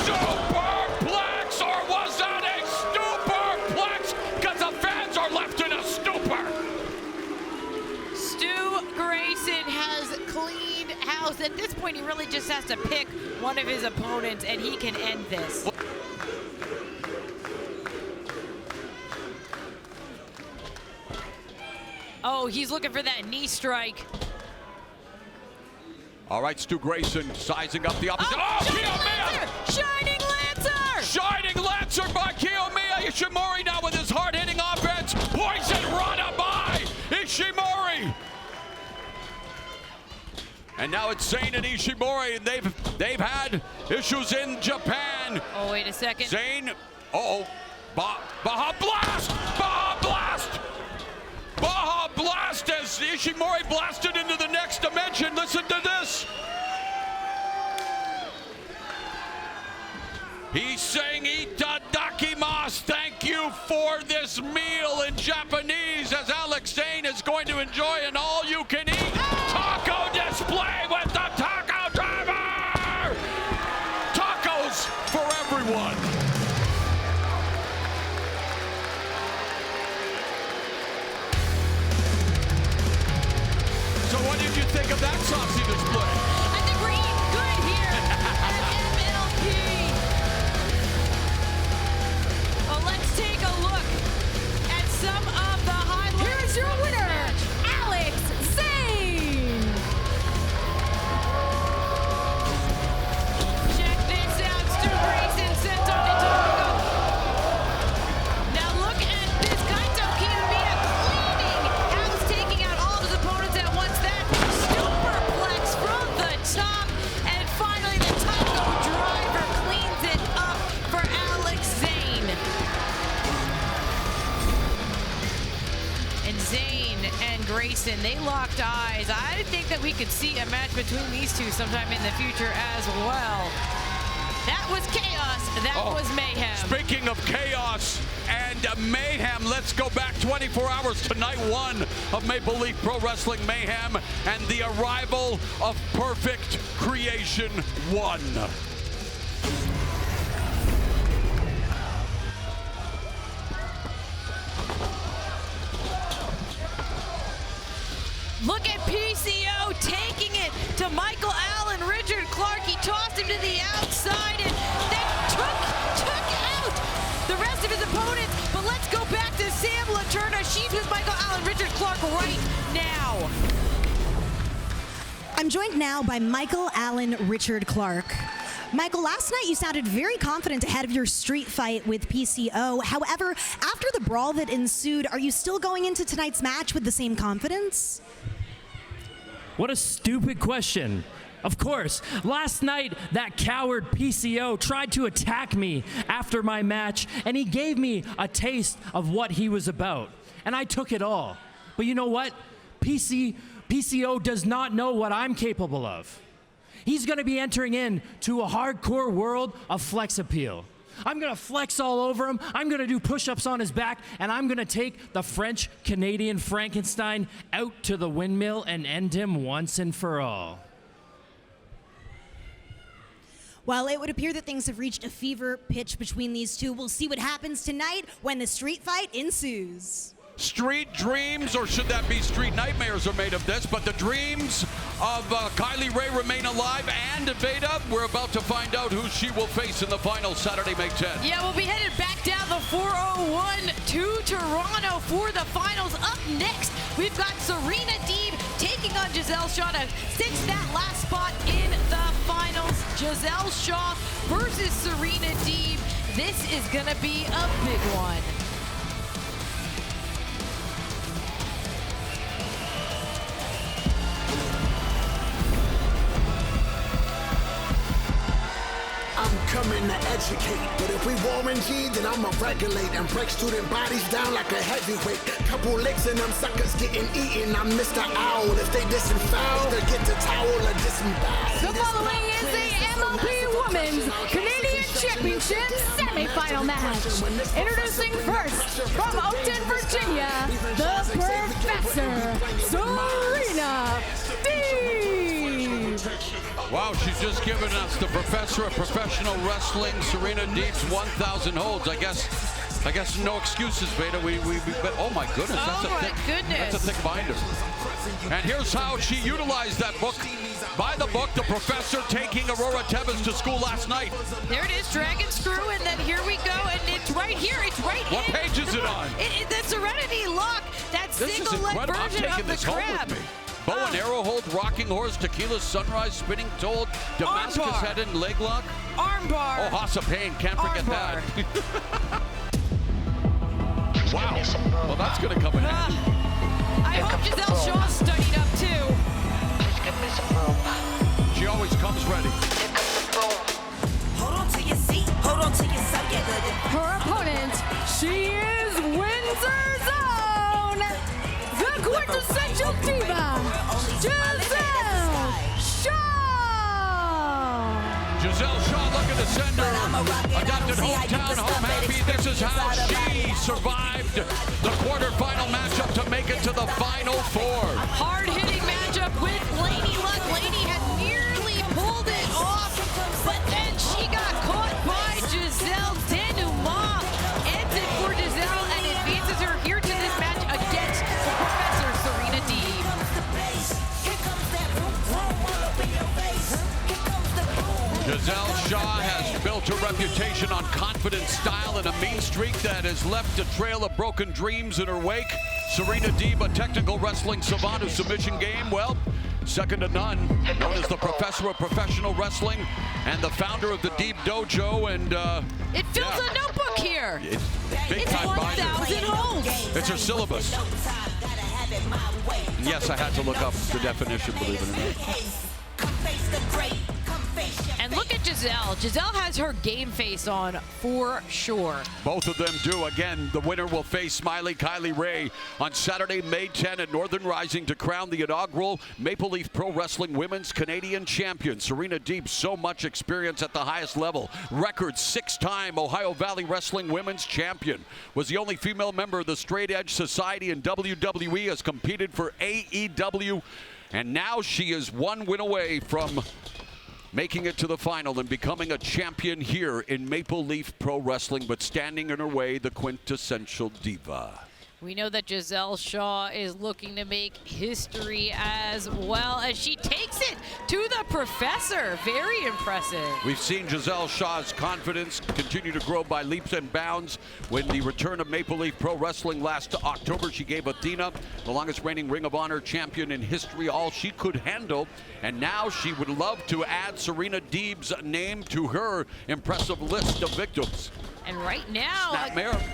Superplex! Or was that a Superplex? Because the fans are left in a stupor. Stu Grayson has cleaned house. At this point, he really just has to pick one of his opponents, and he can end this. Oh, he's looking for that knee strike. All right, Stu Grayson sizing up the opposite. Oh, Kiyomiya! Shining Lancer! Shining Lancer by Kiyomiya. Ishimori now with his hard-hitting offense. Poison Rana by Ishimori. And now it's Zayne and Ishimori, and they've had issues in Japan. Oh, wait a second. Zayne, Baja Blast! Baja Blast! Baja Blast as Ishimori blasted into the next dimension. Listen to this. He's saying itadakimasu, thank you for this meal in Japanese, as Alex Zayne is going to enjoy an all-you-can-eat taco display with the taco driver. Tacos for everyone. So what did you think of that saucy display? I think we're eating good here at MLP. Well, let's take a look at some of the highlights. Here's your winner, Alex Zayne. Check this out, Stu Grayson sent on the taco. Now look at this Kaito Kiyomiya cleaning house, taking out all of his opponents at once. That superplex from the top, and finally the taco driver cleans it up for Alex Zayne. And Zayne and Grayson, they locked eyes. I think that we could see a match between these two sometime in the future as well. That was chaos. That was mayhem. Speaking of chaos and mayhem, let's go back 24 hours to night 1 of Maple Leaf Pro Wrestling Mayhem and the arrival of Perfect Creation 1. Look at PCO taking it to Michael Allen, Richard Clark. He tossed him to the outside and then took out the rest of his opponents. But let's go back to Sam Laterna. She's with Michael Allen, Richard Clark right now. I'm joined now by Michael Allen, Richard Clark. Michael, last night you sounded very confident ahead of your street fight with PCO. However, after the brawl that ensued, are you still going into tonight's match with the same confidence? What a stupid question. Of course, last night that coward PCO tried to attack me after my match, and he gave me a taste of what he was about. And I took it all. But you know what? PCO does not know what I'm capable of. He's gonna be entering into a hardcore world of flex appeal. I'm gonna flex all over him, I'm gonna do push-ups on his back, and I'm gonna take the French-Canadian Frankenstein out to the windmill and end him once and for all. Well, it would appear that things have reached a fever pitch between these two. We'll see what happens tonight when the street fight ensues. Street dreams, or should that be street nightmares, are made of this, but the dreams of Kylie Ray remain alive and Beta. We're about to find out who she will face in the final Saturday, May 10th. Yeah, we'll be headed back down the 401 to Toronto for the finals. Up next, we've got Serena Deeb taking on Gisele Shaw to cinch that last spot in the finals. Gisele Shaw versus Serena Deeb. This is gonna be a big one. I'm coming to educate, but if we Warren G, then I'ma regulate and break student bodies down like a heavyweight. Couple licks and them suckers getting eaten. I'm Mr. Owl. If they disembowel, they get the towel or disembowel. The following is the MLP Women's Canadian Championship semifinal match. Introducing first, from Oakton, Virginia, the Professor, Serena Deeb. Wow, she's just given us the Professor of Professional Wrestling, Serena Deeb's 1,000 holds. I guess no excuses, Beta. Oh my goodness, that's a thick binder. And here's how she utilized that book. By the book, the Professor taking Aurora Tevez to school last night. There it is, Dragon Screw, and then here we go, and it's right here, it's right What in. page is it on? The Serenity Lock, that single leg version I'm taking of the this home crab. with me. Bow and arrow hold, rocking horse, tequila sunrise, spinning toad, Damascus head and leg lock. Armbar. Oh, Hossa Pain, can't forget that. Wow, well that's gonna come in handy. I hope Gisele Shaw studied up too. She always comes ready. Hold on to your seat, hold on to your seat. Her opponent, she is Windsor's own, the quintessential diva, Gisele Shaw. Gisele Shaw looking to send her adopted hometown home happy. This is how she survived the quarterfinal matchup to make it to the Final Four. Hard-hitting matchup with Lady Luck. Lady had nearly pulled it off, but then she got caught by Gisele Denouement. Ends it for Gisele and advances her here to this match against the Professor, Serena Deeb. Gisele Shaw has built her reputation on confident style and a mean streak that has left a trail of broken dreams in her wake. Serena Deeb, a technical wrestling savant whose submission game, well, second to none. Known as the Professor of Professional Wrestling and the founder of the Deeb Dojo. And It fills a notebook here. It's big It's time 1,000 binder. holds. It's her syllabus. And yes, I had to look up the definition, believe it or not. And look at Gisele. Gisele has her game face on for sure. Both of them do. Again, the winner will face Smiley Kylie Ray on Saturday, May 10 at Northern Rising to crown the inaugural Maple Leaf Pro Wrestling Women's Canadian Champion. Serena Deeb, so much experience at the highest level. Record 6-time Ohio Valley Wrestling Women's Champion. Was the only female member of the Straight Edge Society in WWE, has competed for AEW. And now she is one win away from making it to the final and becoming a champion here in Maple Leaf Pro Wrestling, but standing in her way, the quintessential diva. We know that Gisele Shaw is looking to make history as well as she takes it to the professor. Very impressive. We've seen Gisele Shaw's confidence continue to grow by leaps and bounds. When the return of Maple Leaf Pro Wrestling last October, she gave Athena, the longest reigning Ring of Honor champion in history, all she could handle. And now she would love to add Serena Deeb's name to her impressive list of victims. And right now,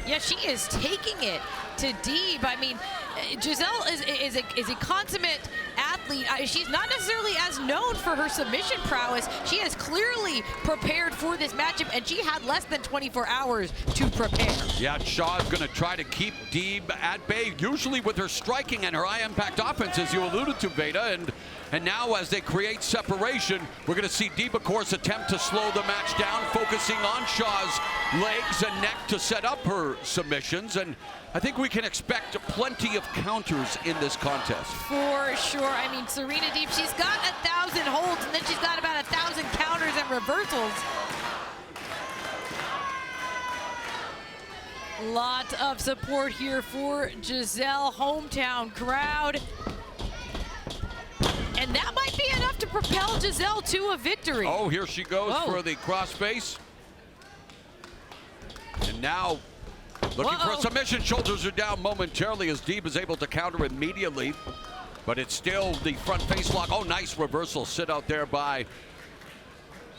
yeah, she is taking it to Deeb. I mean, Gisele is a consummate athlete. She's not necessarily as known for her submission prowess. She has clearly prepared for this matchup, and she had less than 24 hours to prepare. Yeah, Shaw is going to try to keep Deeb at bay, usually with her striking and her high-impact offense, as you alluded to, Veda. And now as they create separation, we're going to see Deeb, of course, attempt to slow the match down, focusing on Shaw's legs and neck to set up her submissions. And I think we can expect plenty of counters in this contest. For sure. I mean, Serena Deeb, she's got 1,000 holds, and then she's got about 1,000 counters and reversals. Lot of support here for Gisele, hometown crowd. And that might be enough to propel Gisele to a victory. Oh, here she goes for the crossface. And now looking for a submission. Shoulders are down momentarily as Deeb is able to counter immediately. But it's still the front face lock. Oh, nice reversal sit out there by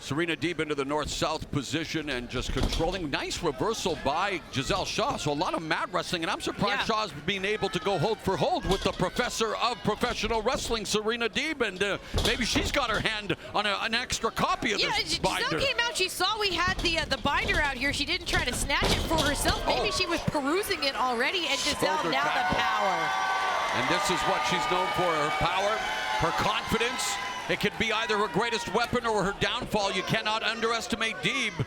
Serena Deeb into the north-south position and just controlling. Nice reversal by Gisele Shaw. So a lot of mat wrestling, and I'm surprised Shaw's being able to go hold for hold with the professor of professional wrestling, Serena Deeb, and maybe she's got her hand on an extra copy of this binder. Gisele came out, she saw we had the binder out here. She didn't try to snatch it for herself. Maybe she was perusing it already, and Gisele now the power. And this is what she's known for, her power, her confidence. It could be either her greatest weapon or her downfall. You cannot underestimate Deeb,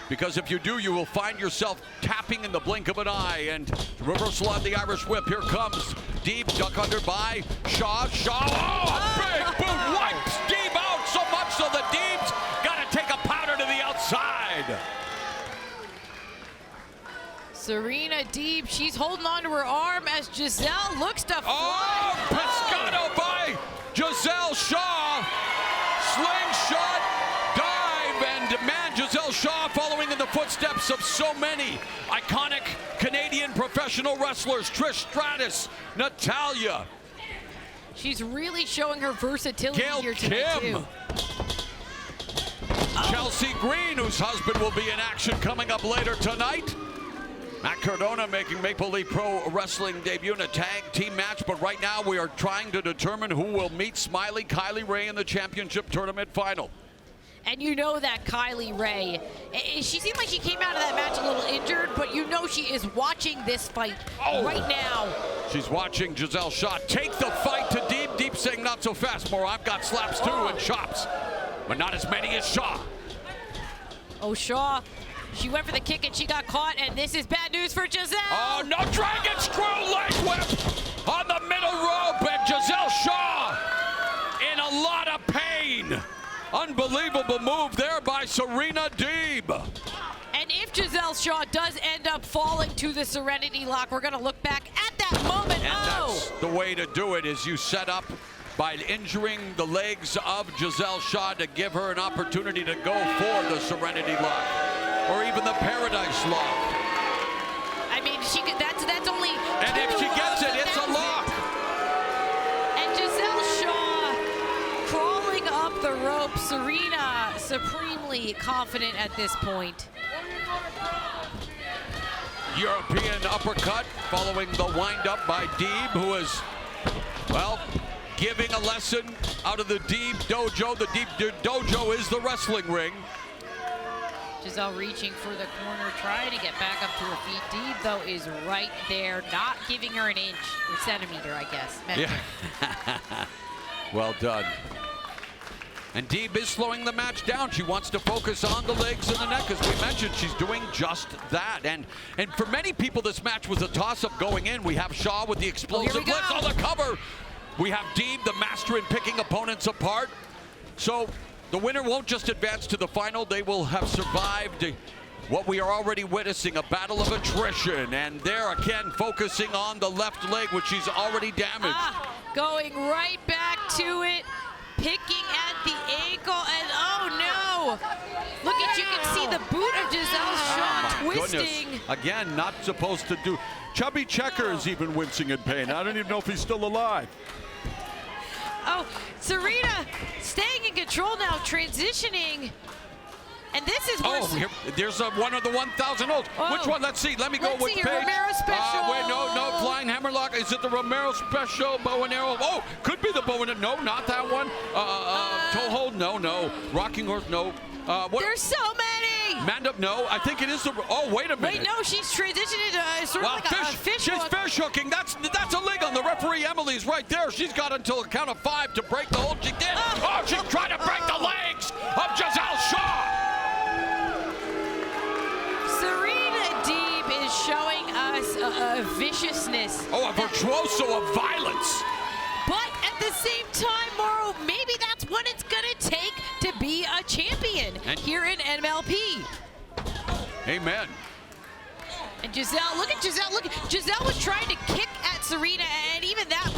because if you do, you will find yourself tapping in the blink of an eye. And reversal on the Irish whip. Here comes Deeb, duck under by Shaw. Oh, a big boot wipes Deeb out so much so that Deeb's got to take a powder to the outside. Serena Deeb, she's holding on to her arm as Gisele looks to fly. Oh, pescado by Gisele Shaw. Slingshot dive, and man, Gisele Shaw following in the footsteps of so many iconic Canadian professional wrestlers. Trish Stratus, Natalya. She's really showing her versatility here tonight, too. Chelsea Green, whose husband will be in action coming up later tonight. Matt Cardona making Maple Leaf Pro Wrestling debut in a tag team match, but right now we are trying to determine who will meet Smiley Kylie Rae in the championship tournament final. And you know that Kylie Rae, she seemed like she came out of that match a little injured, but you know she is watching this fight right now. She's watching Gisele Shaw take the fight to Deeb. Deeb saying not so fast, more. I've got slaps too and chops, but not as many as Shaw. Oh, Shaw. She went for the kick and she got caught, and this is bad news for Gisele. Oh, no, dragon screw leg whip on the middle rope, and Gisele Shaw in a lot of pain. Unbelievable move there by Serena Deeb. And if Gisele Shaw does end up falling to the Serenity Lock, we're gonna look back at that moment. And that's the way to do it, is you set up by injuring the legs of Gisele Shaw to give her an opportunity to go for the Serenity Lock. Or even the Paradise Lock. I mean, that's only. And if she gets it, it's a lock. And Gisele Shaw crawling up the rope. Serena supremely confident at this point. European uppercut following the wind-up by Deeb, who is, well, giving a lesson out of the Deeb dojo. The Deeb dojo is the wrestling ring. Gisele reaching for the corner, trying to get back up to her feet. Deeb, though, is right there, not giving her an inch, or centimeter, I guess. Yeah. Well done. And Deeb is slowing the match down. She wants to focus on the legs and the neck. As we mentioned, she's doing just that. And for many people, this match was a toss-up going in. We have Shaw with the explosive blitz on the cover. We have Deeb, the master in picking opponents apart. So the winner won't just advance to the final. They will have survived what we are already witnessing, a battle of attrition. And there again, focusing on the left leg, which she's already damaged. Going right back to it, picking at the ankle, and oh no! Look at, you can see the boot of Gisele Shaw twisting. Goodness. Again, not supposed to do. Chubby Checker's even wincing in pain. I don't even know if he's still alive. Oh, Serena staying in control now, transitioning. And this is worse. Oh, there's one of the 1,000 olds. Oh. Which one? Let's see. Let me go with Let's see, Paige. Romero special. Wait, no, flying hammerlock. Is it the Romero special bow and arrow? Oh, could be the bow and arrow. No, not that one. Toe hold? No. Rocking horse? No. There's so many. Manda? No. I think it is the. Oh, wait a minute. Wait, no, she's transitioned into sort of like a fish She's hook. fish hooking. That's illegal. The referee Emily's right there. She's got until a count of 5 to break the hold. She did. Oh, she's trying to break the legs of Gisele Shaw. Serena Deeb is showing us a viciousness. Oh, a virtuoso of violence. But at the same time, Mauro, maybe that's what it's going to take to be a champion here in MLP. Amen. And Gisele, look at Gisele. Look, Gisele was trying to kick at Serena, and even that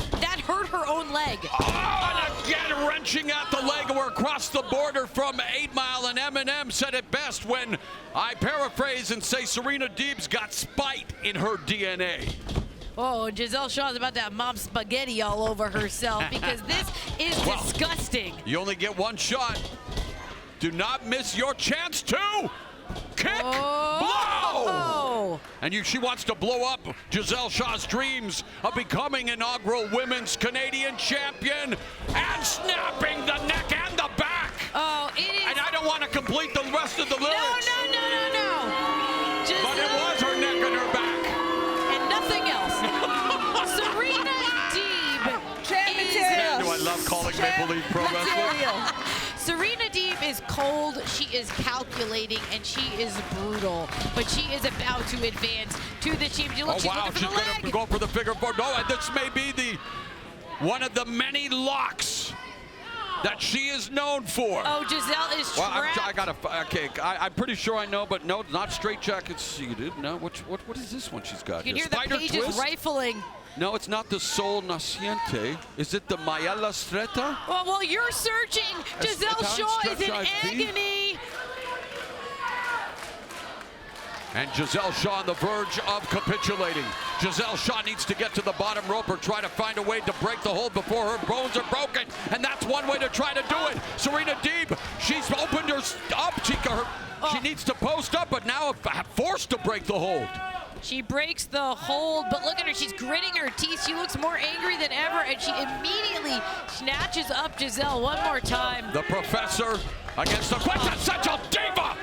hurt her own leg. Oh, and again wrenching at the leg. We're across the border from 8 Mile, and Eminem said it best when I paraphrase and say Serena Deeb's got spite in her DNA. Oh, Gisele Shaw's about to have mom spaghetti all over herself because this is disgusting. You only get one shot. Do not miss your chance to kick, blow. And she wants to blow up Gisele Shaw's dreams of becoming inaugural Women's Canadian Champion and snapping the neck and the back. Oh, it is. And I don't want to complete the rest of the lyrics. No. But it was her neck and her back. And nothing else. Serena Deeb Man, do I love calling Maple Leaf Pro Wrestling. Serena Deeb is cold, she is calculating, and she is brutal. But she is about to advance to the championship. Oh, wow, she's going to go for the figure four. No, this may be one of the many locks that she is known for. Oh, Gisele is trapped. I'm pretty sure I know, but no, not straight jacket seated. No, what is this one she's got? You can hear Spider the pages twist? rifling. No, it's not the Sol Naciente. Is it the Mayella Stretta? Well, you're searching. Gisele Shaw is in agony. And Gisele Shaw on the verge of capitulating. Gisele Shaw needs to get to the bottom rope or try to find a way to break the hold before her bones are broken. And that's one way to try to do it. Serena Deeb, she's opened her up. She needs to post up, but now forced to break the hold. She breaks the hold, but look at her. She's gritting her teeth. She looks more angry than ever, and she immediately snatches up Gisele one more time. The professor against the quintessential diva.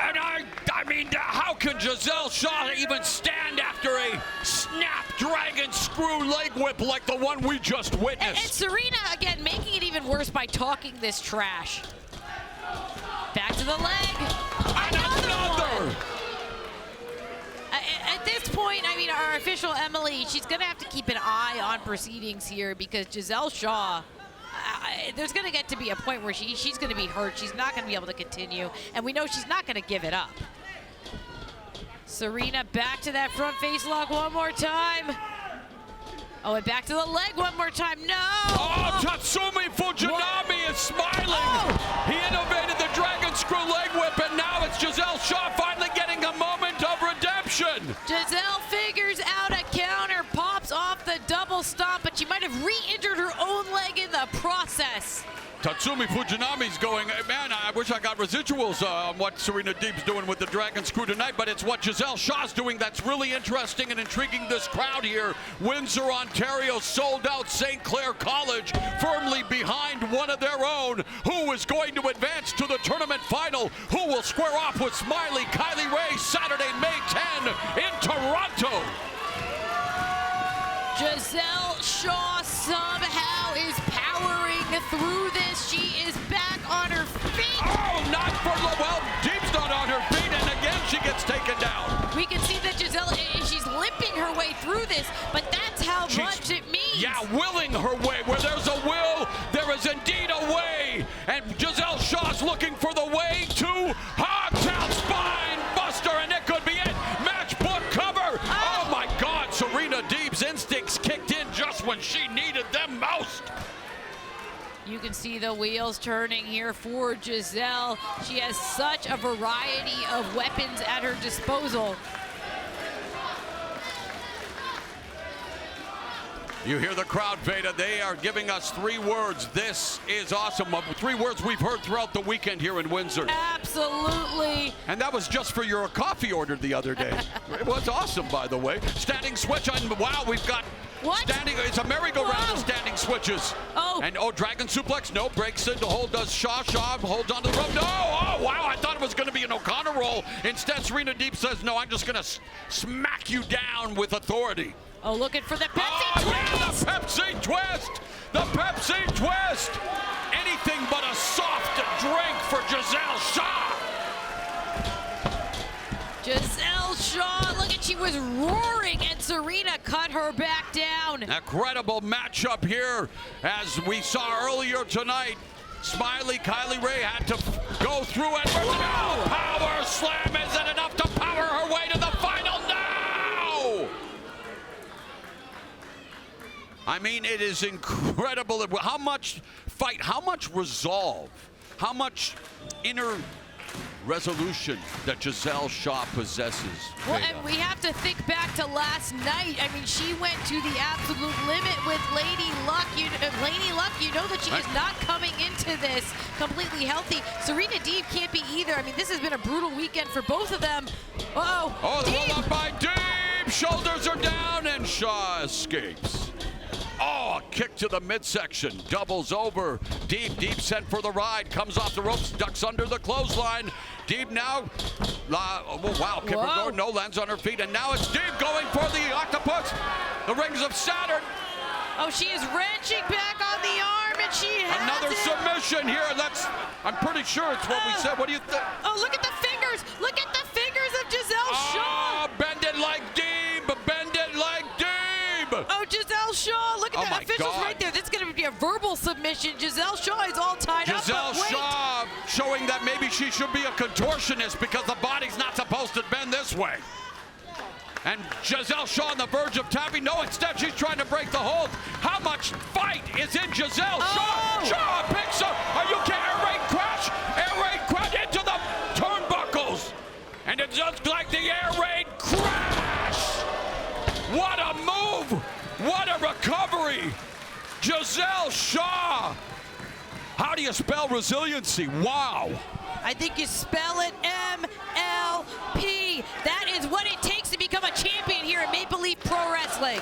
And I mean, how can Gisele Shaw even stand after a snap dragon screw leg whip like the one we just witnessed? And Serena, again, making it even worse by talking this trash. Back to the leg. Another. At this point, I mean, our official Emily, she's going to have to keep an eye on proceedings here because Gisele Shaw, there's going to get to be a point where she's going to be hurt. She's not going to be able to continue, and we know she's not going to give it up. Serena back to that front face lock one more time. Oh, and back to the leg one more time. No! Oh, Tatsumi Fujinami is smiling. He innovated the dragon screw leg whip, and now it's Gisele Shaw finally getting a moment of redemption. Gisele figures out a counter, pops off the double stomp, but she might have re-injured her own leg in the process. Tatsumi Fujinami's going, man, I wish I got residuals on what Serena Deeb's doing with the dragon screw tonight, but it's what Gisele Shaw's doing that's really interesting and intriguing this crowd here. Windsor, Ontario, sold out St. Clair College, firmly behind one of their own, who is going to advance to the tournament final, who will square off with Smiley Kylie Ray Saturday, May 10 in Toronto. Gisele Shaw somehow is powering through this. She is back on her feet. Oh, not for Deeb's not on her feet, and again she gets taken down. We can see that Gisele, she's limping her way through this, but that's how much it means. Yeah, willing her way. Where there's a will, there is indeed a way. And Gisele Shaw's looking for the way to Hogtown Spine Buster. just when she needed them most. You can see the wheels turning here for Gisele. She has such a variety of weapons at her disposal. You hear the crowd, Veda. They are giving us 3 words. This is awesome. 3 words we've heard throughout the weekend here in Windsor. Absolutely. And that was just for your coffee order the other day. It was awesome, by the way. Standing switch on, wow, we've got standing, it's a merry-go-round of standing switches. Oh. And, dragon suplex, no, breaks into hold, does Shaw holds onto the rope, no, oh, wow, I thought it was gonna be an O'Connor roll. Instead, Serena Deeb says, no, I'm just gonna smack you down with authority. Oh, looking for the Pepsi twist! Yeah, the Pepsi twist! The Pepsi twist! Anything but a soft drink for Gisele Shaw! Gisele Shaw, look at, she was roaring and Serena cut her back down. Incredible matchup here as we saw earlier tonight. Smiley Kylie Ray had to go through and no! Power slam isn't enough to power her way to the final now! I mean, it is incredible how much fight, how much resolve, how much inner resolution that Gisele Shaw possesses. Well, and we have to think back to last night. I mean, she went to the absolute limit with Lady Luck. You know that she is not coming into this completely healthy. Serena Deeb can't be either. I mean, this has been a brutal weekend for both of them. Uh-oh. Oh, the hold up by Deeb. Shoulders are down, and Shaw escapes. Oh, a kick to the midsection, doubles over. Deeb sent for the ride, comes off the ropes, ducks under the clothesline. Deeb now, oh, wow, Kipper Gordon, no, lands on her feet, and now it's Deeb going for the octopus, the rings of Saturn. Oh, she is wrenching back on the arm, and she has another submission here. I'm pretty sure it's what we said. What do you think? Oh, look at the fingers. Look at the fingers of Gisele Shaw. Bend it like Deeb, bend it like Deeb. Oh, Gisele Shaw, look at that. Officials God. right there. That's going to be a verbal submission. Gisele Shaw is all tied up. Gisele Shaw showing that maybe she should be a contortionist because the body's not supposed to bend this way. And Gisele Shaw on the verge of tapping. No, instead she's trying to break the hold. How much fight is in Gisele Shaw? Shaw picks up. Are you kidding? Air raid crash into the turnbuckles. And it just like the air raid crash. What a move. What a recovery. Gisele Shaw. How do you spell resiliency? Wow. I think you spell it MLP. That is what it takes to become a champion here at Maple Leaf Pro Wrestling.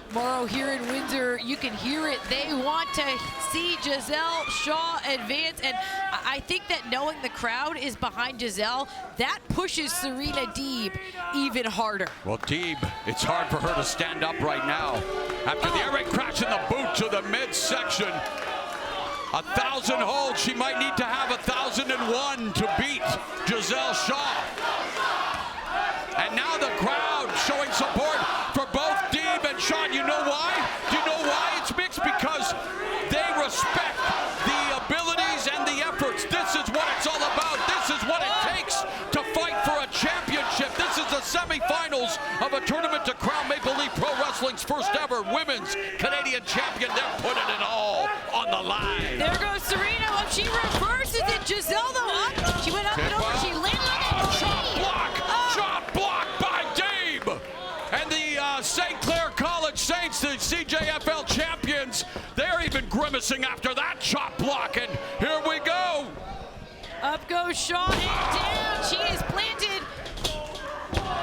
Tomorrow here in Windsor, you can hear it. They want to see Gisele Shaw advance, and I think that knowing the crowd is behind Gisele, that pushes Serena Deeb even harder. Well, Deeb, it's hard for her to stand up right now. After the air raid crash in the boot to the midsection, 1,000 holds. She might need to have 1,001 to beat Gisele Shaw. And now the crowd showing support for both Deeb and Shaw. You know why? Do you know why it's mixed? Because they respect the abilities and the efforts. This is what it's all about. This is what it takes to fight for a championship. This is the semifinals of a tournament to crown Maple Leaf Pro Wrestling's first ever women's Canadian champion. They're putting it all on the line. There goes Serena. Oh, she reverses it. Gisele, though, up. She went up and over. She landed on that chop block. Chop block by Deeb. And the St. Clair College Saints, the CJFL champions, they're even grimacing after that chop block. And here we go. Up goes Shaw and down. She is planted.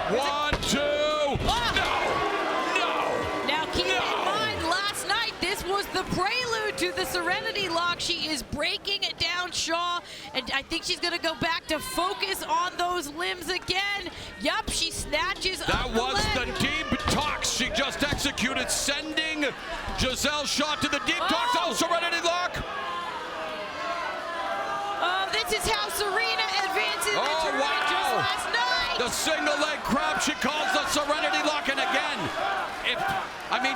1, 2. No. Now keep in mind, last night this was the prelude to the Serenity Lock. She is breaking it down, Shaw, and I think she's going to go back to focus on those limbs again. Yup, she snatches that up the was leg. the Deeb Tox she just executed, sending Gisele Shaw to the Deeb Tox. Oh, Serenity Lock. Oh, this is how Serena advances the tournament just last night. The single leg crab, she calls the Serenity Lock, and again,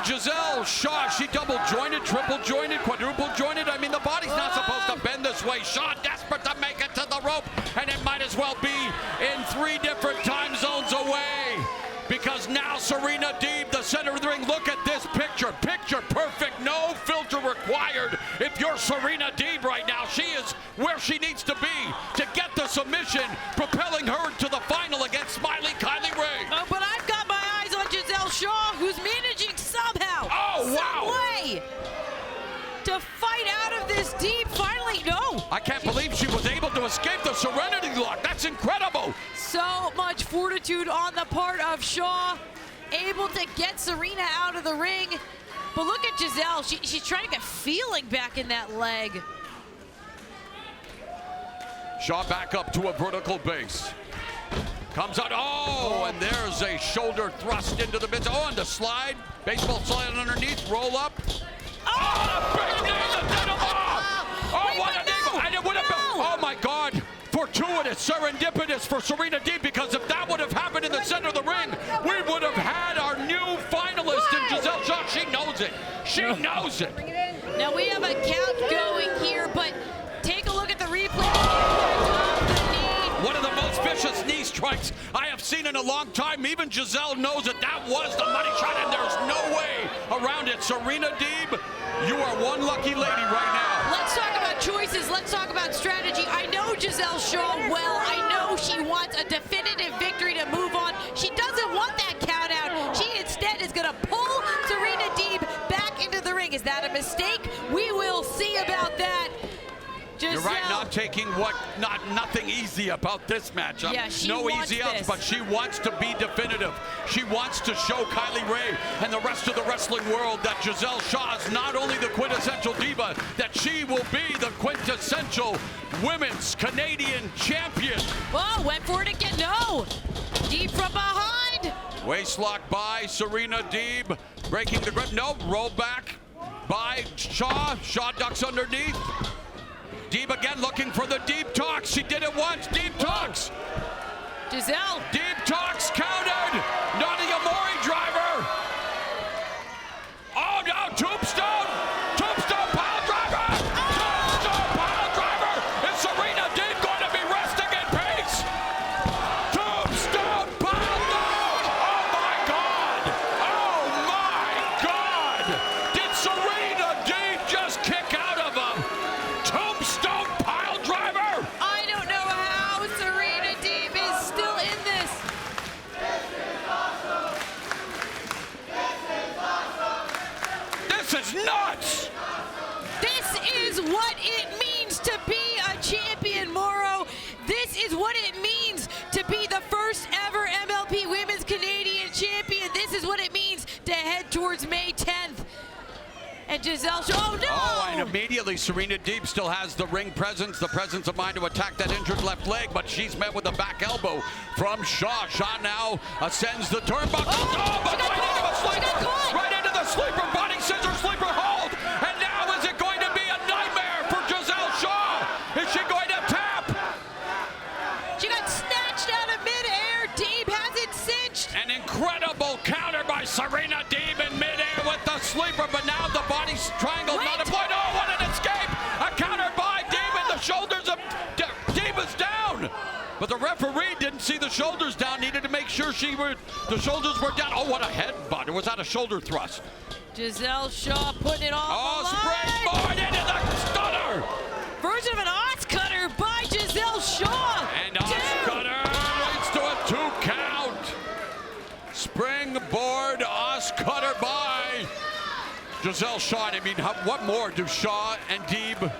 Gisele Shaw, she double jointed, triple jointed, quadruple jointed. I mean, the body's not supposed to bend this way. Shaw desperate to make it to the rope. and it might as well be in 3 different time zones away. Because now Serena Deeb, the center of the ring, look at this picture. Picture perfect, no filter required. If you're Serena Deeb right now, she is where she needs to be to get the submission, propelling her to the final against Smiley Kylie Ray. Oh, but I've got my eyes on Gisele Shaw, who's managing somehow, some way, to fight out of this Deeb. Finally, no. I can't believe she was able to escape the Serenity Lock. That's incredible. So much fortitude on the part of Shaw, able to get Serena out of the ring. But look at Gisele, she's trying to get feeling back in that leg. Shaw back up to a vertical base. Comes out, and there's a shoulder thrust into the midst. And the slide, baseball slide underneath, roll up. Big knee to the dead of what a knee. And it would have been, oh my God. Fortuitous, serendipitous for Serena Deeb, because if that would have happened in the center of the ring, we would have had our new finalist in Gisele Shaw. She knows it. She knows it. Now we have a count going here, but take a look at the replay. One of the most vicious knee strikes I have seen in a long time. Even Gisele knows that that was the money shot, and there's no way around it. Serena Deeb, you are one lucky lady right now. Let's talk about choices. Let's talk about strategy. I know Gisele Shaw well. I know she wants a definitive victory to move on. She doesn't want that count out. She instead is going to pull Serena Deeb back into the ring. Is that a mistake? We will see about that. Gisele. You're right, not taking nothing easy about this matchup. Yeah, she no wants easy outs, this. but she wants to be definitive. She wants to show Kylie Ray and the rest of the wrestling world that Gisele Shaw is not only the quintessential diva, that she will be the quintessential women's Canadian champion. Oh, went for it again. No. Deeb from behind. Waistlock by Serena Deeb, breaking the grip. No, roll back by Shaw. Shaw ducks underneath. Deeb again looking for the deep talks. She did it once. Deep talks. Gisele. Deep talks countered. Not a Ishimori driver. Oh no, Tombstone. Tombstone pile driver. Tombstone pile driver. Is Serena Deeb going to be resting in peace? Tombstone pile driver. Oh my God. Oh my God. Did Serena Deeb just kick out of him? Tombstone pile driver! I don't know how Serena Deeb is still in this. This is nuts! This is what it means to be a champion, Morrow. This is what it means to be the first ever MLP Women's Canadian Champion. This is what it means to head towards May 10th. And Gisele Shaw, oh no! Oh, and immediately Serena Deeb still has the ring presence, the presence of mind to attack that injured left leg, but she's met with a back elbow from Shaw. Shaw now ascends the turnbuckle. But right into a sleeper! Right into the sleeper, body scissor, sleeper hold! And now is it going to be a nightmare for Gisele Shaw? Is she going to tap? She got snatched out of midair. Deeb has it cinched. An incredible counter by Serena Deeb in midair with the sleeper, but now the body's triangle not employed. Oh, what an escape! A counter by Deeb, and the shoulders of Deeb is down. But the referee didn't see the shoulders down, needed to make sure the shoulders were down. Oh, what a headbutt. It was that a shoulder thrust. Gisele Shaw putting it on the line. Springboard into the stunner. Version of an Oz cutter by Gisele Shaw. And Oz cutter leads to a 2 count. Springboard Oz cutter by Gisele Shaw. I mean, what more do Shaw and Deeb?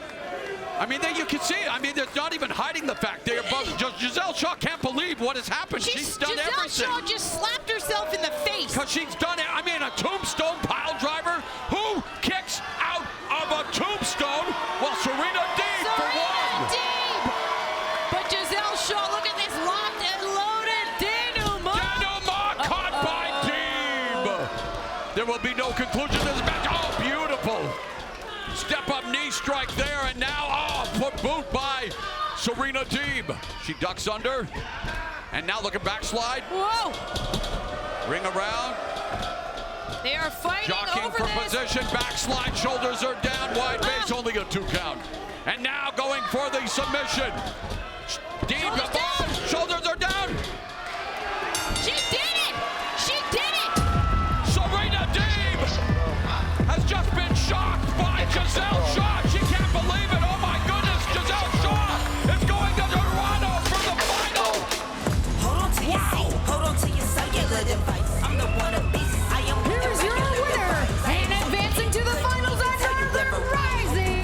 I mean, you can see it. I mean, there's not even hiding the fact. They're both, Gisele Shaw can't believe what has happened. She's done everything. Gisele Shaw just slapped herself in the face. Because she's done it. I mean, a tombstone pile driver. Who kicks out of a tombstone? Well, Serena Deeb for one. Deeb. But Gisele Shaw, look at this locked and loaded denouement. Caught by Deeb. There will be no conclusion to this match. Oh, beautiful. Step up knee strike there, and now, foot boot by Serena Deeb. She ducks under, and now looking backslide. Whoa. Ring around. They are fighting Jockeying over for this. position, backslide, shoulders are down, wide base, only a 2 count. And now going for the submission. Deeb, shoulders are down. She did it! She did it! Serena Deeb has just been shocked by Gisele Shaw. She can't believe it. Oh my goodness, Gisele Shaw is going to Toronto for the final. Hold on to your seat. Hold on to your cellular device. I'm the one of beast. I am Here's your winner, and advancing to the finals at Northern Rising,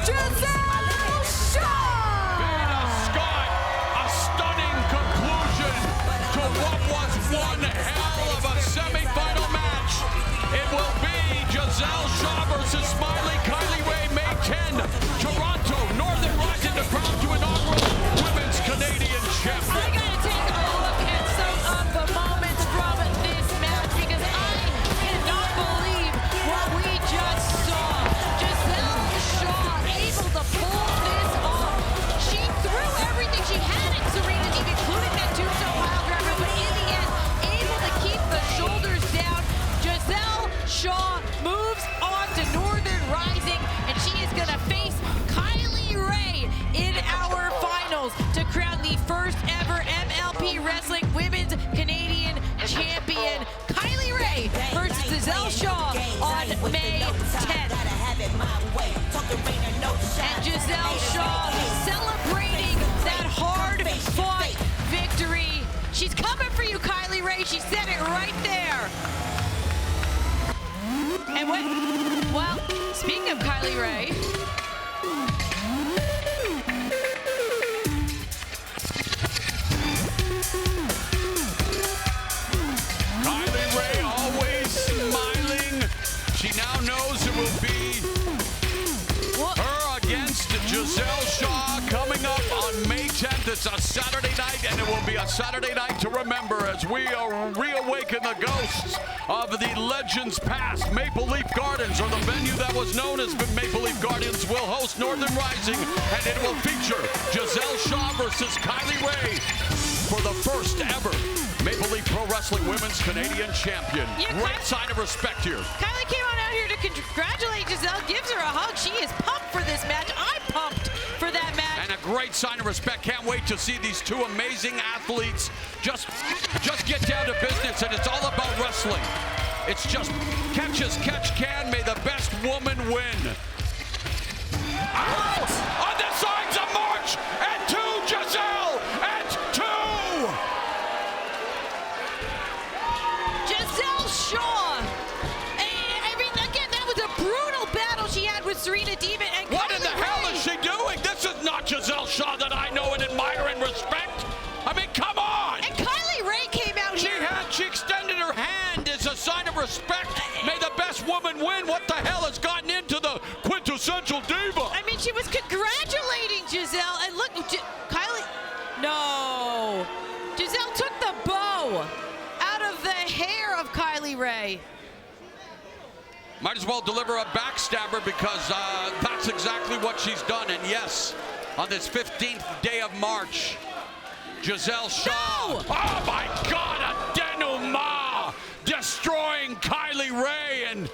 Gisele Shaw! A stunning conclusion to what was one hell of a semifinal match. It will be Gisele Shaw versus Smiley Kylie Ray, May 10, Toronto, Northern Rising to crown to inaugural Women's Canadian I Champion. gotta take a look at some of the moments from this match because I cannot believe what we just saw. Gisele Shaw able to pull this off. She threw everything she had at Serena Deeb, including that tombstone pile driver, but in the end, able to keep the shoulders down. Gisele Shaw moves on to Northern Rising, and she is gonna face Kylie Ray in our finals to crown the first ever MLP Wrestling Women's Canadian Champion. Kylie Ray versus Gisele Shaw on May 10th. And Gisele Shaw celebrating that hard-fought victory. She's coming for you, Kylie Ray. She said it right there. And well, speaking of Kylie Ray, Kylie Ray always smiling. She now knows it will be her against Gisele Shaw coming up on May 10th. It's a Saturday night, and it will be a Saturday night to remember as we reawaken the ghosts of the legends past. Maple Leaf Gardens, or the venue that was known as Maple Leaf Gardens, will host Northern Rising, and it will feature Gisele Shaw versus Kylie Ray for the first ever Maple Leaf Pro Wrestling Women's Canadian Champion. Great sign of respect here. Kylie came on out here to congratulate Gisele, gives her a hug. She is pumped for this match. I'm pumped for that match. And a great sign of respect. Can't wait to see these two amazing athletes just get down to business, and it's all about wrestling. It's just catch as catch can. May the best woman win. Out on the sides of March, and two, Gisele, and two. Gisele Shaw. I mean, again, that was a brutal battle she had with Serena Deeb. And What in the Kylie hell Ray. is she doing? This is not Gisele Shaw that I know and admire and respect. I mean, come on. And Kylie Ray came out here. She extended her hand as a sign of respect. May the best woman win. What the hell has gotten into the quintessential diva? I mean, she was congratulating Gisele, and look, Kylie, no. Gisele took the bow out of the hair of Kylie Ray. Might as well deliver a backstabber because that's exactly what she's done. And yes, on this 15th day of March, Gisele Shaw. No! Oh my God, a denouement destroying Kylie Ray. And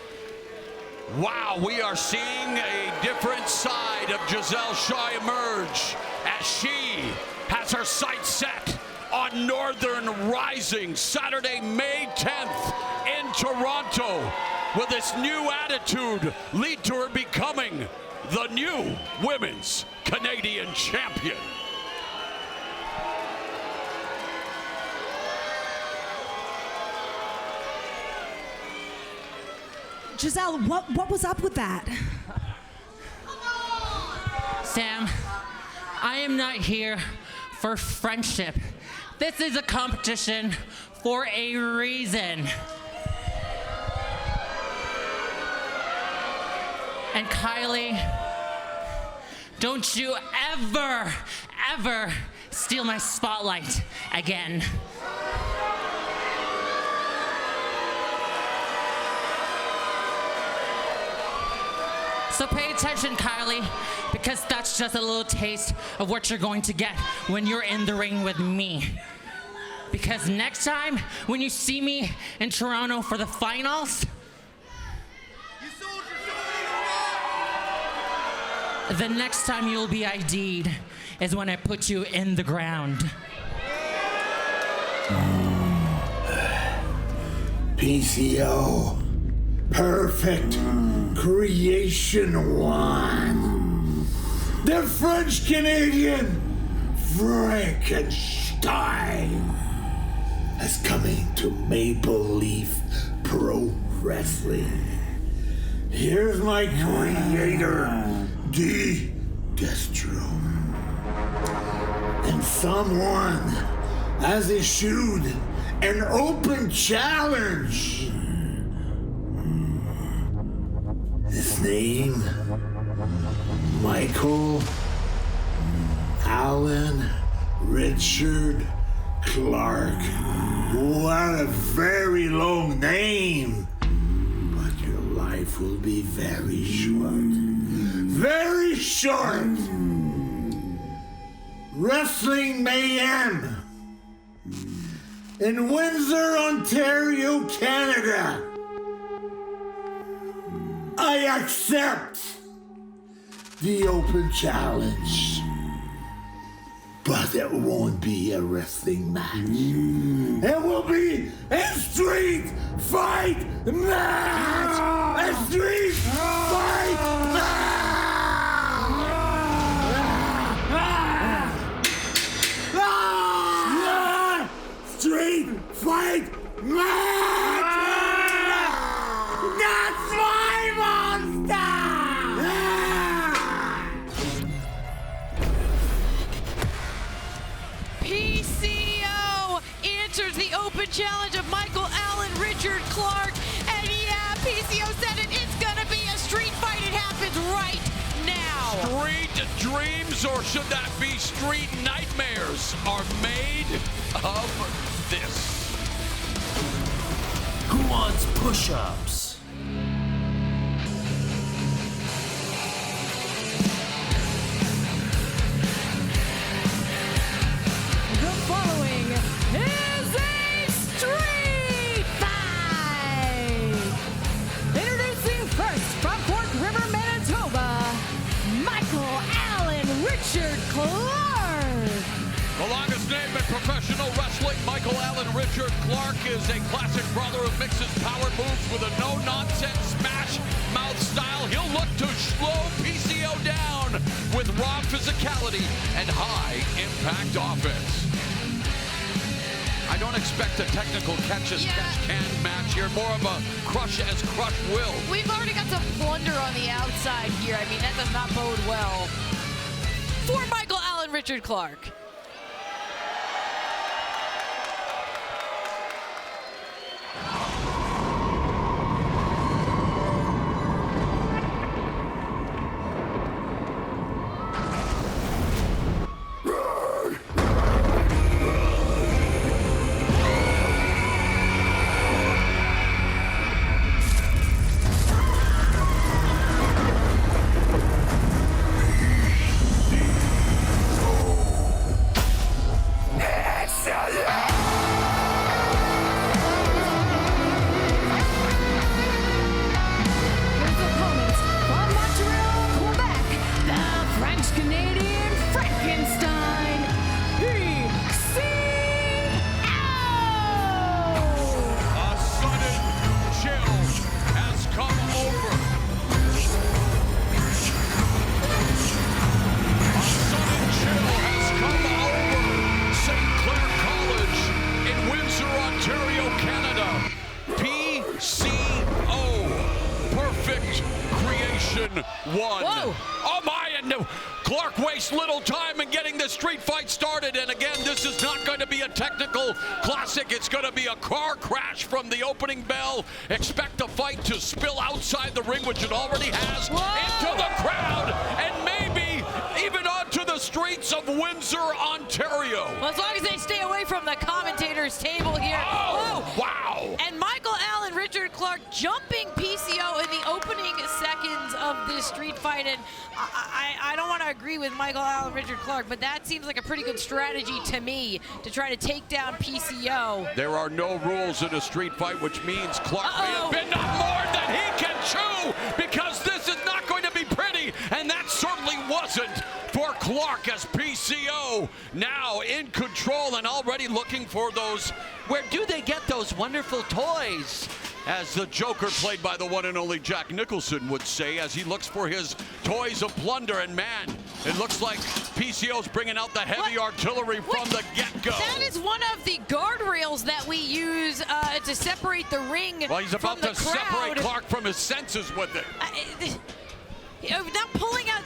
wow, we are seeing a different side of Gisele Shaw emerge as she has her sights set on Northern Rising Saturday, May 10th in Toronto. Will this new attitude lead to her becoming the new Women's Canadian Champion? Gisele, what was up with that? Sam, I am not here for friendship. This is a competition for a reason. And Kylie, don't you ever steal my spotlight again. So pay attention, Kylie, because that's just a little taste of what you're going to get when you're in the ring with me. Because next time, when you see me in Toronto for the finals, the next time you'll be ID'd is when I put you in the ground. PCO. Perfect Creation 1. The French-Canadian Frankenstein is coming to Maple Leaf Pro Wrestling. Here's my creator, D. Destro. And someone has issued an open challenge. His name, Michael Allen Richard Clark. What a very long name. But your life will be very short. Very short. Wrestling Mayhem in Windsor, Ontario, Canada. I accept the open challenge. But it won't be a wrestling match. It will be a street fight match! A street fight match! Street fight match! That's my monster! PCO answers the open challenge of Michael Allen Richard Clark. And yeah, PCO said it. It's gonna be a street fight. It happens right now. Street dreams, or should that be street nightmares, are made of this. Who wants push-ups? The following is a street fight. Introducing first from Fort River, Manitoba, Michael Allen Richard Clark. The longest name in professional wrestling, Michael Allen Richard Clark, is a classic brother who mixes power moves with a no-nonsense smash mouth style. He'll look to slow PCO down with raw physicality and high-impact offense. I don't expect a technical catch-as-catch-can match here, more of a crush-as-crush will. We've already got some plunder on the outside here. I mean, that does not bode well for Michael Allen Richard Clark. One. Whoa. Oh my, and Clark wastes little time in getting the street fight started. And again, this is not going to be a technical classic. It's going to be a car crash from the opening bell. Expect the fight to spill outside the ring, which it already has, into the crowd, and maybe even onto the streets of Windsor, Ontario. Well, as long as they stay away from the commentator's table here. Oh, wow. And Michael Allen Richard Clark jumping PCO in the opening seconds of this street fight. And I don't want to agree with Michael Allen Richard Clark, but that seems like a pretty good strategy to me to try to take down PCO. There are no rules in a street fight, which means Clark may have been not more than he can chew, because this is not going to be pretty, and that certainly wasn't for Clark as PCO now in control and already looking for those. Where do they get those wonderful toys? As the Joker, played by the one and only Jack Nicholson, would say, as he looks for his toys of plunder. And man, it looks like PCO's bringing out the heavy artillery from the get-go. That is one of the guardrails that we use to separate the ring. Well, he's about from to the crowd. separate Clark from his senses with it. Not pulling out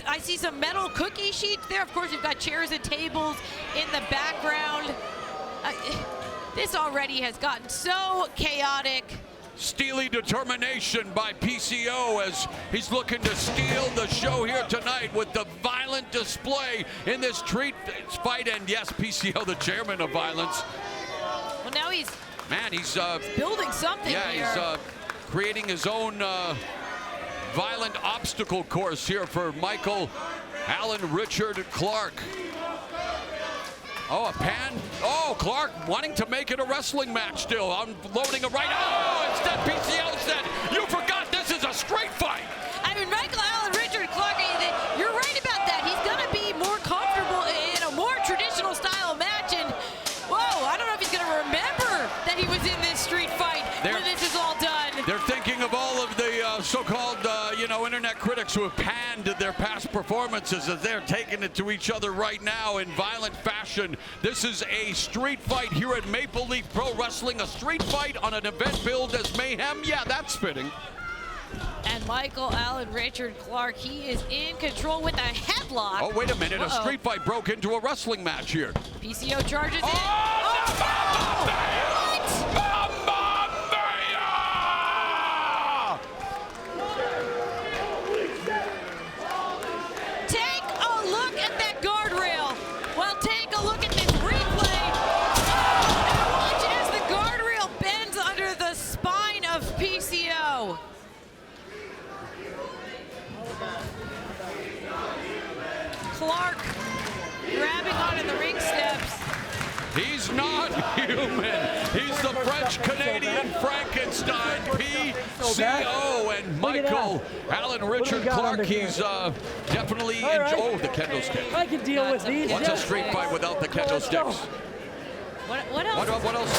I see some metal cookie sheets there. Of course, you've got chairs and tables in the background. This already has gotten so chaotic. Steely determination by PCO as he's looking to steal the show here tonight with the violent display in this street fight. And yes, PCO, the chairman of violence. Well, now he's building something here. He's creating his own violent obstacle course here for Michael Allen Richard Clark. Oh, a pan. Oh, Clark wanting to make it a wrestling match still. Unloading a right. Oh, instead PCO said, you forgot this is a street fight. I mean, Michael Allen Richard Clark, you're right about that. He's going to be more comfortable in a more traditional style match. And, whoa, I don't know if he's going to remember that he was in this street fight when this is all done. They're thinking of all of the so-called, internet critics who have panned their past performances as they're taking it to each other right now in violent fashion. This is a street fight here at Maple Leaf Pro Wrestling, a street fight on an event billed as Mayhem. Yeah, that's fitting. And Michael Allen Richard Clark, he is in control with a headlock. Oh, wait a minute. A street fight broke into a wrestling match here. PCO charges in. Take a look at that guardrail. Well, take a look at this replay. And watch as the guardrail bends under the spine of PCO. Clark grabbing onto the ring steps. He's not human. He's the French-Canadian Frankenstein, PCO, and Michael Allen Richard Clark. He's definitely oh, the kendo stick. I can deal with these. What's a street fight without the kendo sticks? What else? What else?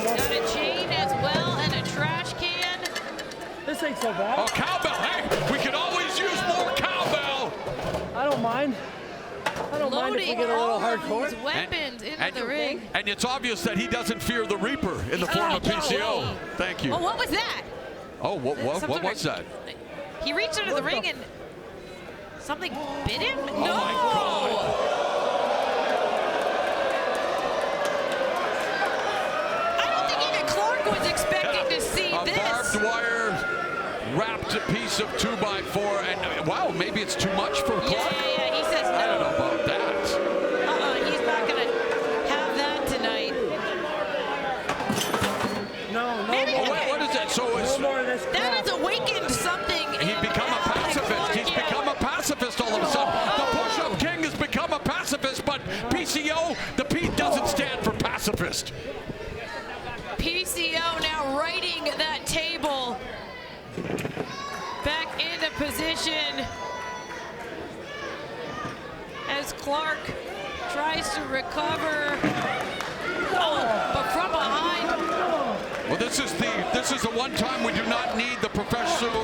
Got a chain as well and a trash can. This ain't so bad. Oh, cowbell. Hey, we could always use more cowbell. I don't mind. I don't mind if we get a little hardcore. These weapons into the ring. And it's obvious that he doesn't fear the Reaper in the form of PCO. Thank you. Oh, what was that? Oh, what was that? He reached under the ring and something bit him? Oh, my God. Was expecting to see this. Barbed wire wrapped piece of 2x4, and wow, maybe it's too much for Clark. Yeah, he says no. I don't know about that. He's not gonna have that tonight. No, maybe. What is that? So no more of this crap. That has awakened something. He's become a pacifist. He's become a pacifist all of a sudden. The push-up king has become a pacifist, but PCO, the P doesn't stand for pacifist. PCO now righting that table. Back into position as Clark tries to recover. Oh, but from behind. Well, this is the one time we do not need the professional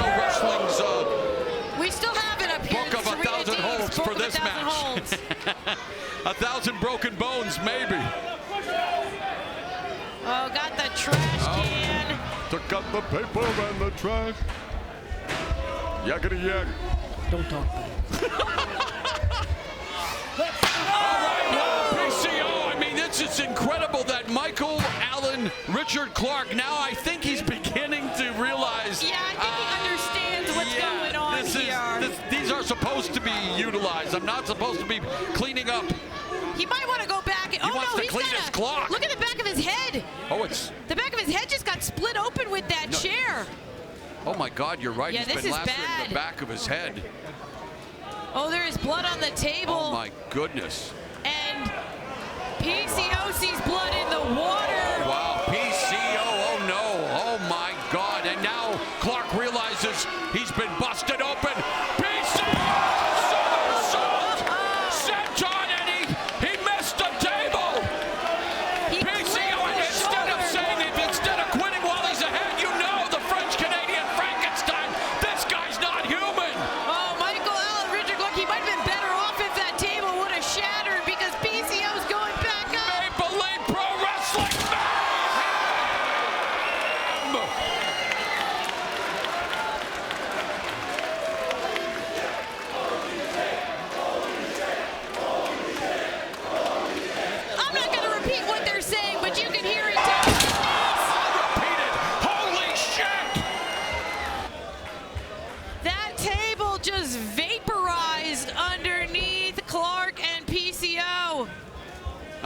wrestling's we still have it up here. book of 1,000 holds for this match. 1,000 broken bones, maybe. Oh, got the trash can. Took out the paper and the trash. Yakety yak. Don't talk. All right, well, PCO, I mean, this is incredible that Michael Allen Richard Clark, now I think he's beginning to realize. Yeah, I think he understands what's going on here. These are supposed to be utilized. I'm not supposed to be cleaning up. He might want to go back. He wants to clean his clock. Look at the back of his head. Oh, it's... The back of his head just got split open with that chair. Oh, my God, you're right. Yeah, He's been lacerating the back of his head. Oh, there is blood on the table. Oh, my goodness. And PCO sees blood in the water. Wow, PCO, oh, no. Oh, my God. And now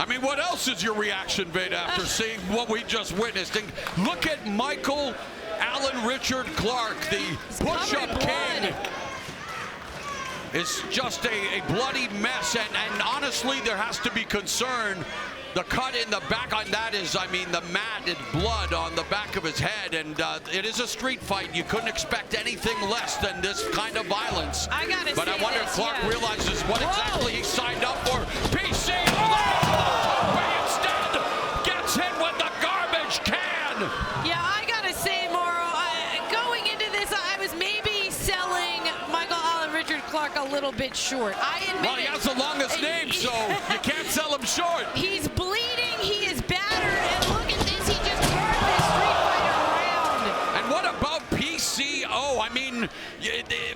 I mean, what else is your reaction, Vade, after seeing what we just witnessed? And look at Michael Allen Richard Clark, the push-up king. It's just a bloody mess, and honestly, there has to be concern. The cut in the back on that is, I mean, the matted blood on the back of his head, and it is a street fight. You couldn't expect anything less than this kind of violence. I gotta but say I wonder this, if Clark realizes what exactly he signed up for. PC instead gets hit with the garbage can. Yeah, I gotta say, Mauro, going into this, I was maybe selling Michael Allen Richard Clark a little bit short. I admit Well, he has the longest name, so you can't sell him short. He's bleeding, he is battered, and look at this, he just turned this street fighter around. And what about PCO? I mean,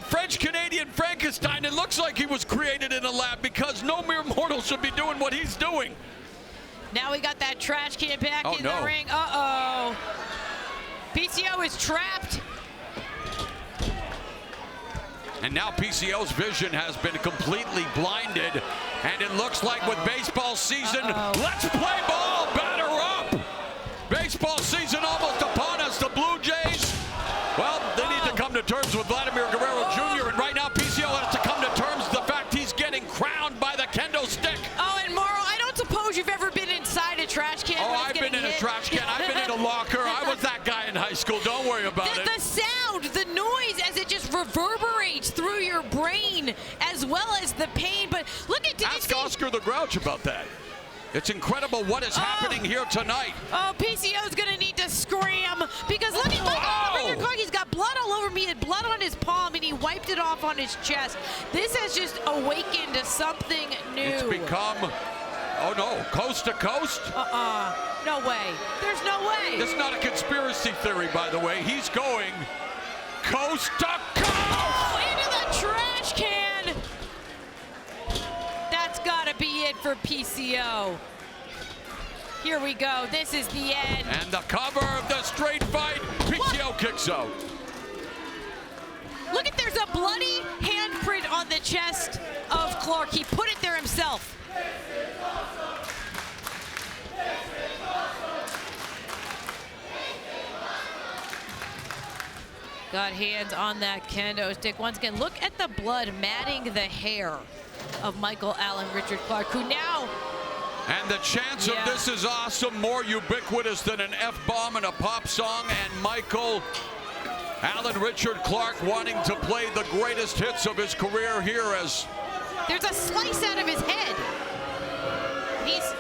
French-Canadian Frankenstein, it looks like he was created in a lab because no mere mortal should be doing what he's doing. Now we got that trash can back in no. the ring. Uh-oh. PCO is trapped. And now PCO's vision has been completely blinded. And it looks like with baseball season, let's play ball, batter up. Baseball season almost upon us. The Blue Jays, well, they need to come to terms with Vladimir Guerrero Jr. And right now PCO has to come to terms with the fact he's getting crowned by the kendo stick. Oh, and Mauro, I don't suppose you've ever been inside a trash can. Oh, I've been in a trash can. I've been in a locker. I was that guy in high school. Don't worry about it. The sound, the noise as it just reverberates through your brain as well as the pain. But look at Ask Oscar the Grouch about that. It's incredible what is happening here tonight. Oh, PCO's going to need to scram because look at Richard Clark. He's got blood all over me. He had blood on his palm, and he wiped it off on his chest. This has just awakened to something new. It's become, oh no, coast to coast? No way. There's no way. This is not a conspiracy theory, by the way. He's going coast to coast! Oh, into the trash can! That's got to be it for PCO. Here we go. This is the end. And the cover of the straight fight, PCO kicks out. Look at, there's a bloody handprint on the chest of Clark. He put it there himself. Got hands on that kendo stick. Once again, look at the blood matting the hair of Michael Allen Richard Clark, who now... And the chance of this is awesome, more ubiquitous than an F-bomb in a pop song, and Michael Allen Richard Clark wanting to play the greatest hits of his career here as... There's a slice out of his head. He's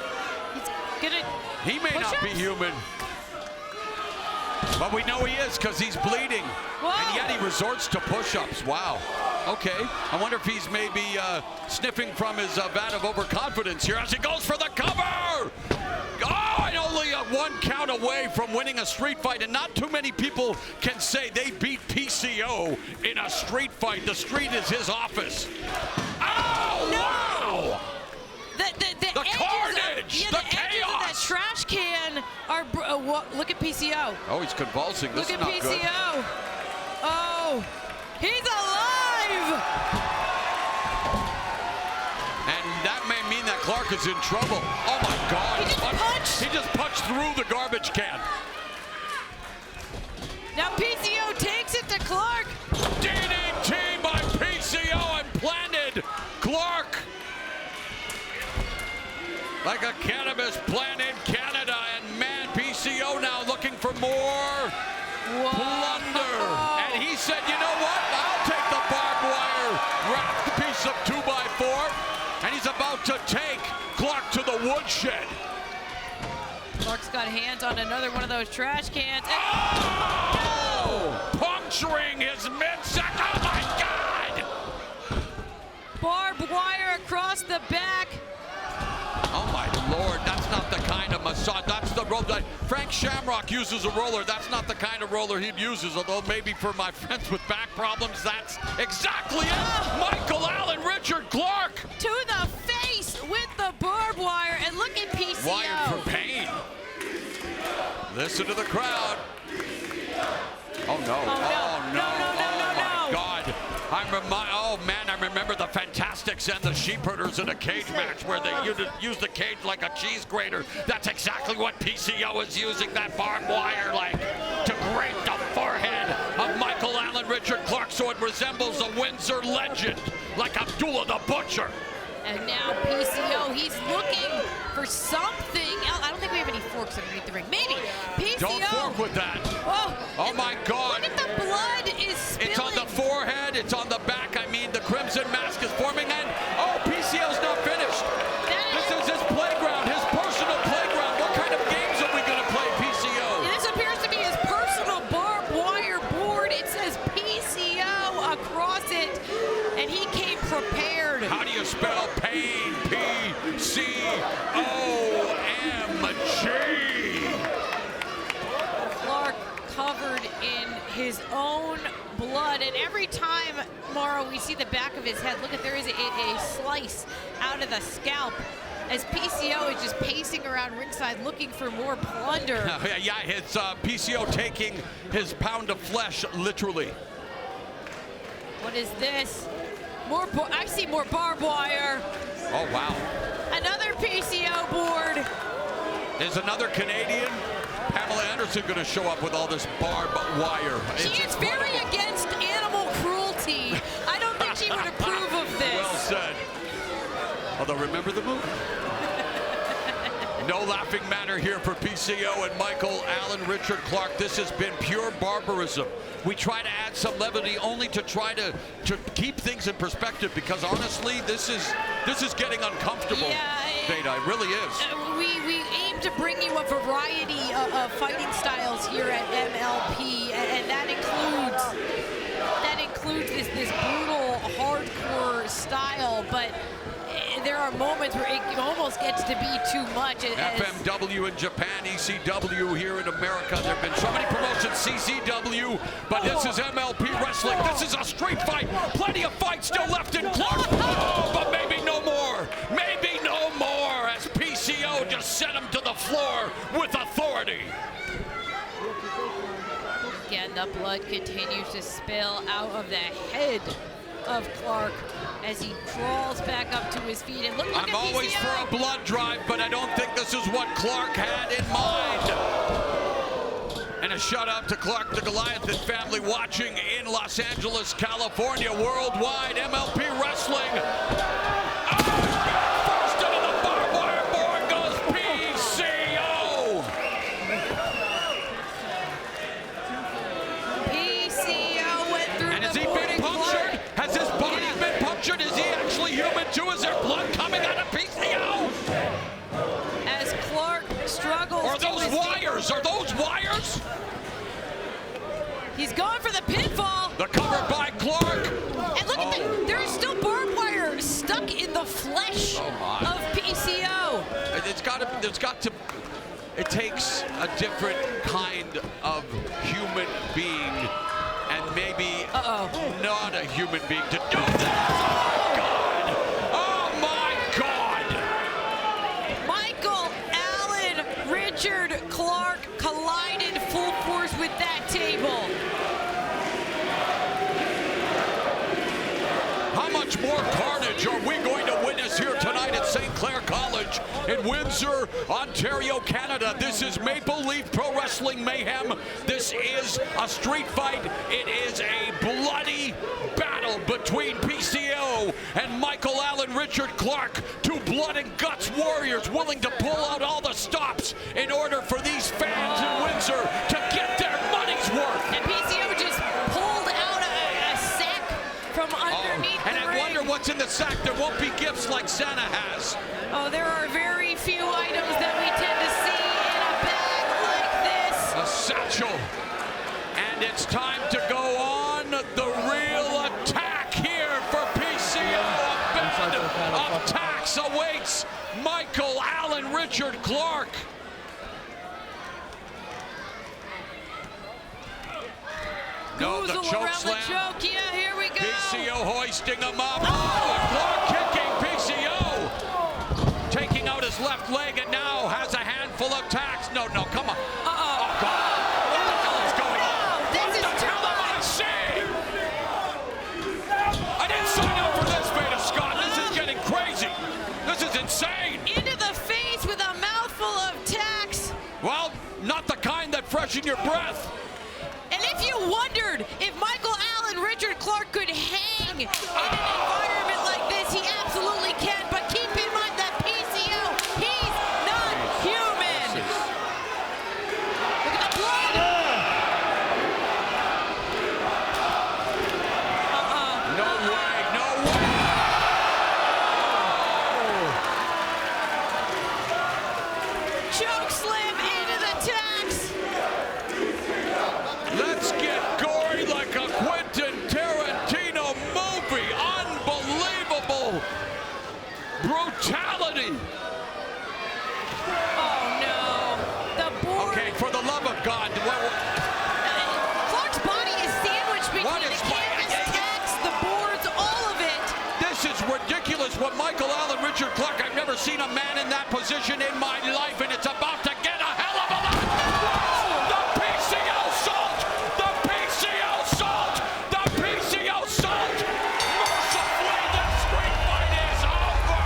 gonna... He may not be human. But we know he is because he's bleeding. Whoa. And yet he resorts to push-ups. Wow. Okay. I wonder if he's maybe sniffing from his vat of overconfidence here as he goes for the cover. Oh, and only one count away from winning a street fight. And not too many people can say they beat PCO in a street fight. The street is his office. Oh, no. Wow. The carnage, the chaos. Of that trash can are, look at PCO. Oh, he's convulsing. This look is at not PCO. Good. Oh, he's alive. And that may mean that Clark is in trouble. Oh my God. He just punched through the garbage can. Now PCO takes it to Clark. DDT by PCO and planted Clark like a cannabis plant in Canada. And man, PCO now looking for more plunder. And he said, you know what? I'll take the barbed wire wrapped piece of 2x4. And he's about to take Clark to the woodshed. Clark's got hands on another one of those trash cans. Oh! Puncturing his midsection. Oh my God! Barbed wire across the back. Oh my Lord, that's not the kind of massage. That's the roller. Frank Shamrock uses a roller. That's not the kind of roller he uses, although maybe for my friends with back problems, that's exactly it. Michael Allen Richard Clark. To the face with the barbed wire, and look at PCO. Wired for pain. Listen to the crowd. Oh no. Oh no. Oh my God. Oh man, I remember the fantastic Mystics and the Sheepherders in a cage match where they use the cage like a cheese grater. That's exactly what PCO is using that barbed wire like to grate the forehead of Michael Allen Richard Clark so it resembles a Windsor legend like Abdullah the Butcher. And now PCO, he's looking for something else. I don't think we have any forks underneath the ring. Maybe. PCO. Don't fork with that. Whoa. Oh my God. Look at the blood is spilling. It's on the forehead. It's on the back. I mean, the crimson mask is forming. And, oh, PCO's not finished. This is his playground, his personal playground. What kind of games are we going to play, PCO? This appears to be his personal barbed wire board. It says PCO across it. And he came prepared. How do you spell pain? P-C-O-M-G. Clark covered in his own blood, and every time, Mauro, we see the back of his head, look at, there is a slice out of the scalp as PCO is just pacing around ringside looking for more plunder. Yeah, his PCO taking his pound of flesh, literally. What is this? More, I see more barbed wire. Oh, wow. Another PCO board. Is another Canadian, Pamela Anderson, going to show up with all this barbed wire? She is very against animal cruelty. I don't think she would approve of this. Well said. Although, remember the movie? No laughing matter here for PCO and Michael Allen Richard Clark. This has been pure barbarism. We try to add some levity only to try to keep things in perspective, because honestly, this is getting uncomfortable. Yeah, Beta, it really is. We aim to bring you a variety of fighting styles here at MLP, and that includes this brutal, hardcore style, but there are moments where it almost gets to be too much. FMW in Japan, ECW here in America. There have been so many promotions, CCW, but this is MLP Wrestling. This is a street fight. Plenty of fights still left in Clark. Oh, but maybe no more. Maybe no more, as PCO just sent him to the floor with authority. Again, the blood continues to spill out of the head of Clark as he crawls back up to his feet. And look I'm at always PCO. for a blood drive, but I don't think this is what Clark had in mind. And a shout out to Clark the Goliath and family watching in Los Angeles, California, worldwide, MLP Wrestling. First into the barbed wire board goes PCO. PCO went through and the has he been punctured? Has his body been punctured? Is he actually human too? Is there blood coming out of PCO? As Clark struggles. Are those wires? Are those wires? He's going for the pinfall. The cover by Clark. And look at that. There's still barbed wire stuck in the flesh of PCO. It takes a different kind of human being and maybe not a human being to do this. Oh my God. Michael Allen Richard Clark collided full force with that table. How much more carnage are we going to witness here tonight at St. Clair College in Windsor, Ontario, Canada? This is Maple Leaf Pro Wrestling Mayhem. This is a street fight. It is a bloody battle between PCO and Michael Allen Richard Clark, two blood and guts warriors willing to pull out all the stops in order for these fans in Windsor to get their money's worth. And PCO just pulled out a sack from underneath and the I ring. wonder what's in the sack. There won't be gifts like Santa has. Oh, there are very few items that we tend to see in a bag like this. A satchel. And it's time to go on the real attack here for PCO. A bed of attacks awaits Michael Allen Richard Clark. No, the choke slam. Choke. Yeah, here we go. PCO hoisting him up. Oh, Clark kicking PCO. Taking out his left leg and now has a handful of tacks. No, come on. Oh, God. What the hell is going on? This is too much. I didn't sign up for this, Beta Scott. This is insane. Into the face with a mouthful of tacks. Well, not the kind that freshen your breath. And if you wondered if Michael Allen Richard Clark could hang in an environment like this, he absolutely can. But keep in mind that PCO, he's not human. Look at the blood. No way, no way. Choke slam into the tacks. Let's get gory like a Quentin Tarantino movie. Unbelievable brutality. Oh no. The board. Okay, for the love of God. Clark's body is sandwiched between the canvas, tacks, the boards, all of it. This is ridiculous. What Michael Allen Richard Clark, I've never seen a man in that position in my life, and it's about to get a hell of a lot. The PCO salt! The PCO salt! The PCO salt! Mercifully, the street fight is over!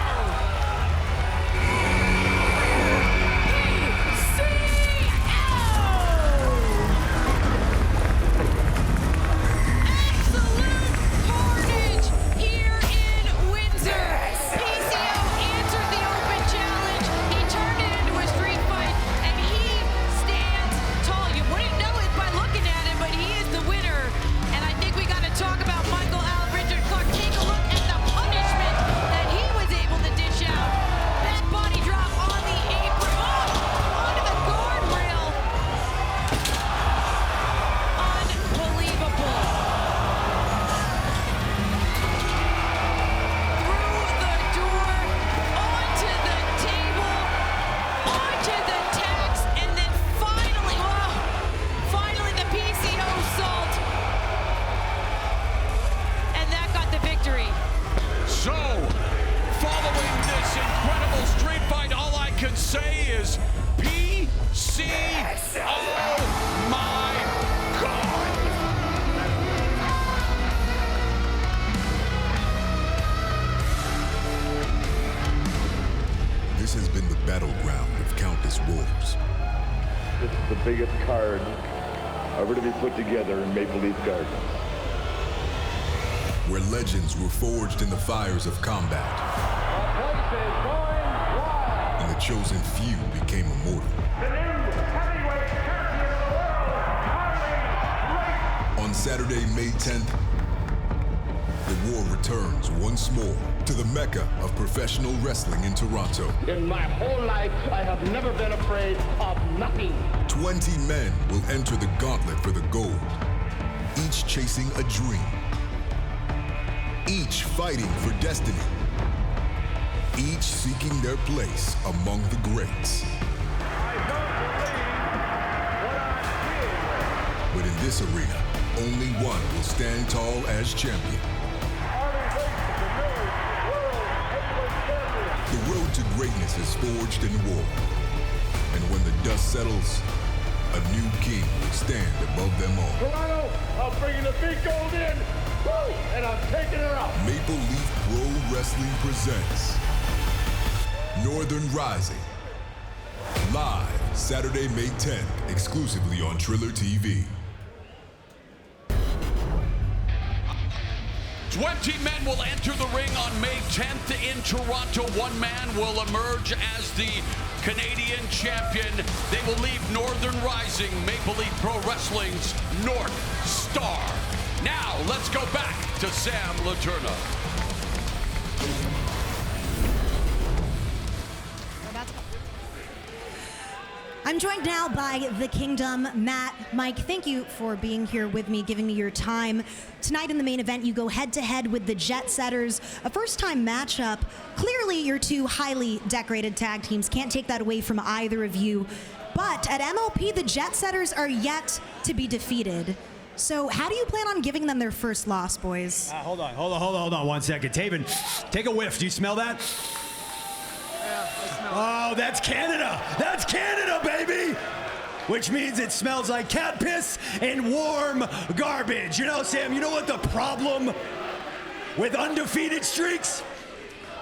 Absolute carnage here in Windsor. PCO answered the open challenge. He turned it into a street fight, and he stands tall. You wouldn't know it by looking at him, but he is the winner. And I think we got to talk about Michael Allen Richard Clark. Take a look at the punishment that he was able to dish out. That body drop on the apron, onto the guardrail. Unbelievable. Through the door, onto the table, onto the tacks, and then finally, finally the PCO salt. And that got the victory. So, following this incredible street fight, all I can say is PCO. Oh my God! This has been the battleground of countless wars. This is the biggest card ever to be put together in Maple Leaf Gardens. Where legends were forged in the fires of combat. And the chosen few became immortal. On Saturday, May 10th, the war returns once more to the Mecca of professional wrestling in Toronto. In my whole life, I have never been afraid of nothing. 20 men will enter the gauntlet for the gold, each chasing a dream, each fighting for destiny, each seeking their place among the greats. But in this arena, only one will stand tall as champion. The road to greatness is forged in war. And when the dust settles, a new king will stand above them all. Toronto, I'm bringing the big gold in, woo, and I'm taking her out. Maple Leaf Pro Wrestling presents Northern Rising. Live Saturday, May 10th, exclusively on Triller TV. 20 men will enter the ring on May 10th in Toronto. One man will emerge as the Canadian champion. They will leave Northern Rising, Maple Leaf Pro Wrestling's North Star. Now, let's go back to Sam Laterna. I'm joined now by the Kingdom, Matt, Mike. Thank you for being here with me, giving me your time. Tonight in the main event, you go head-to-head with the Jet Setters, a first-time matchup. Clearly, you're two highly decorated tag teams. Can't take that away from either of you. But at MLP, the Jet Setters are yet to be defeated. So how do you plan on giving them their first loss, boys? Hold on 1 second. Taven, take a whiff. Do you smell that? Oh, that's Canada. That's Canada, baby. Which means it smells like cat piss and warm garbage. You know, Sam, you know what the problem with undefeated streaks?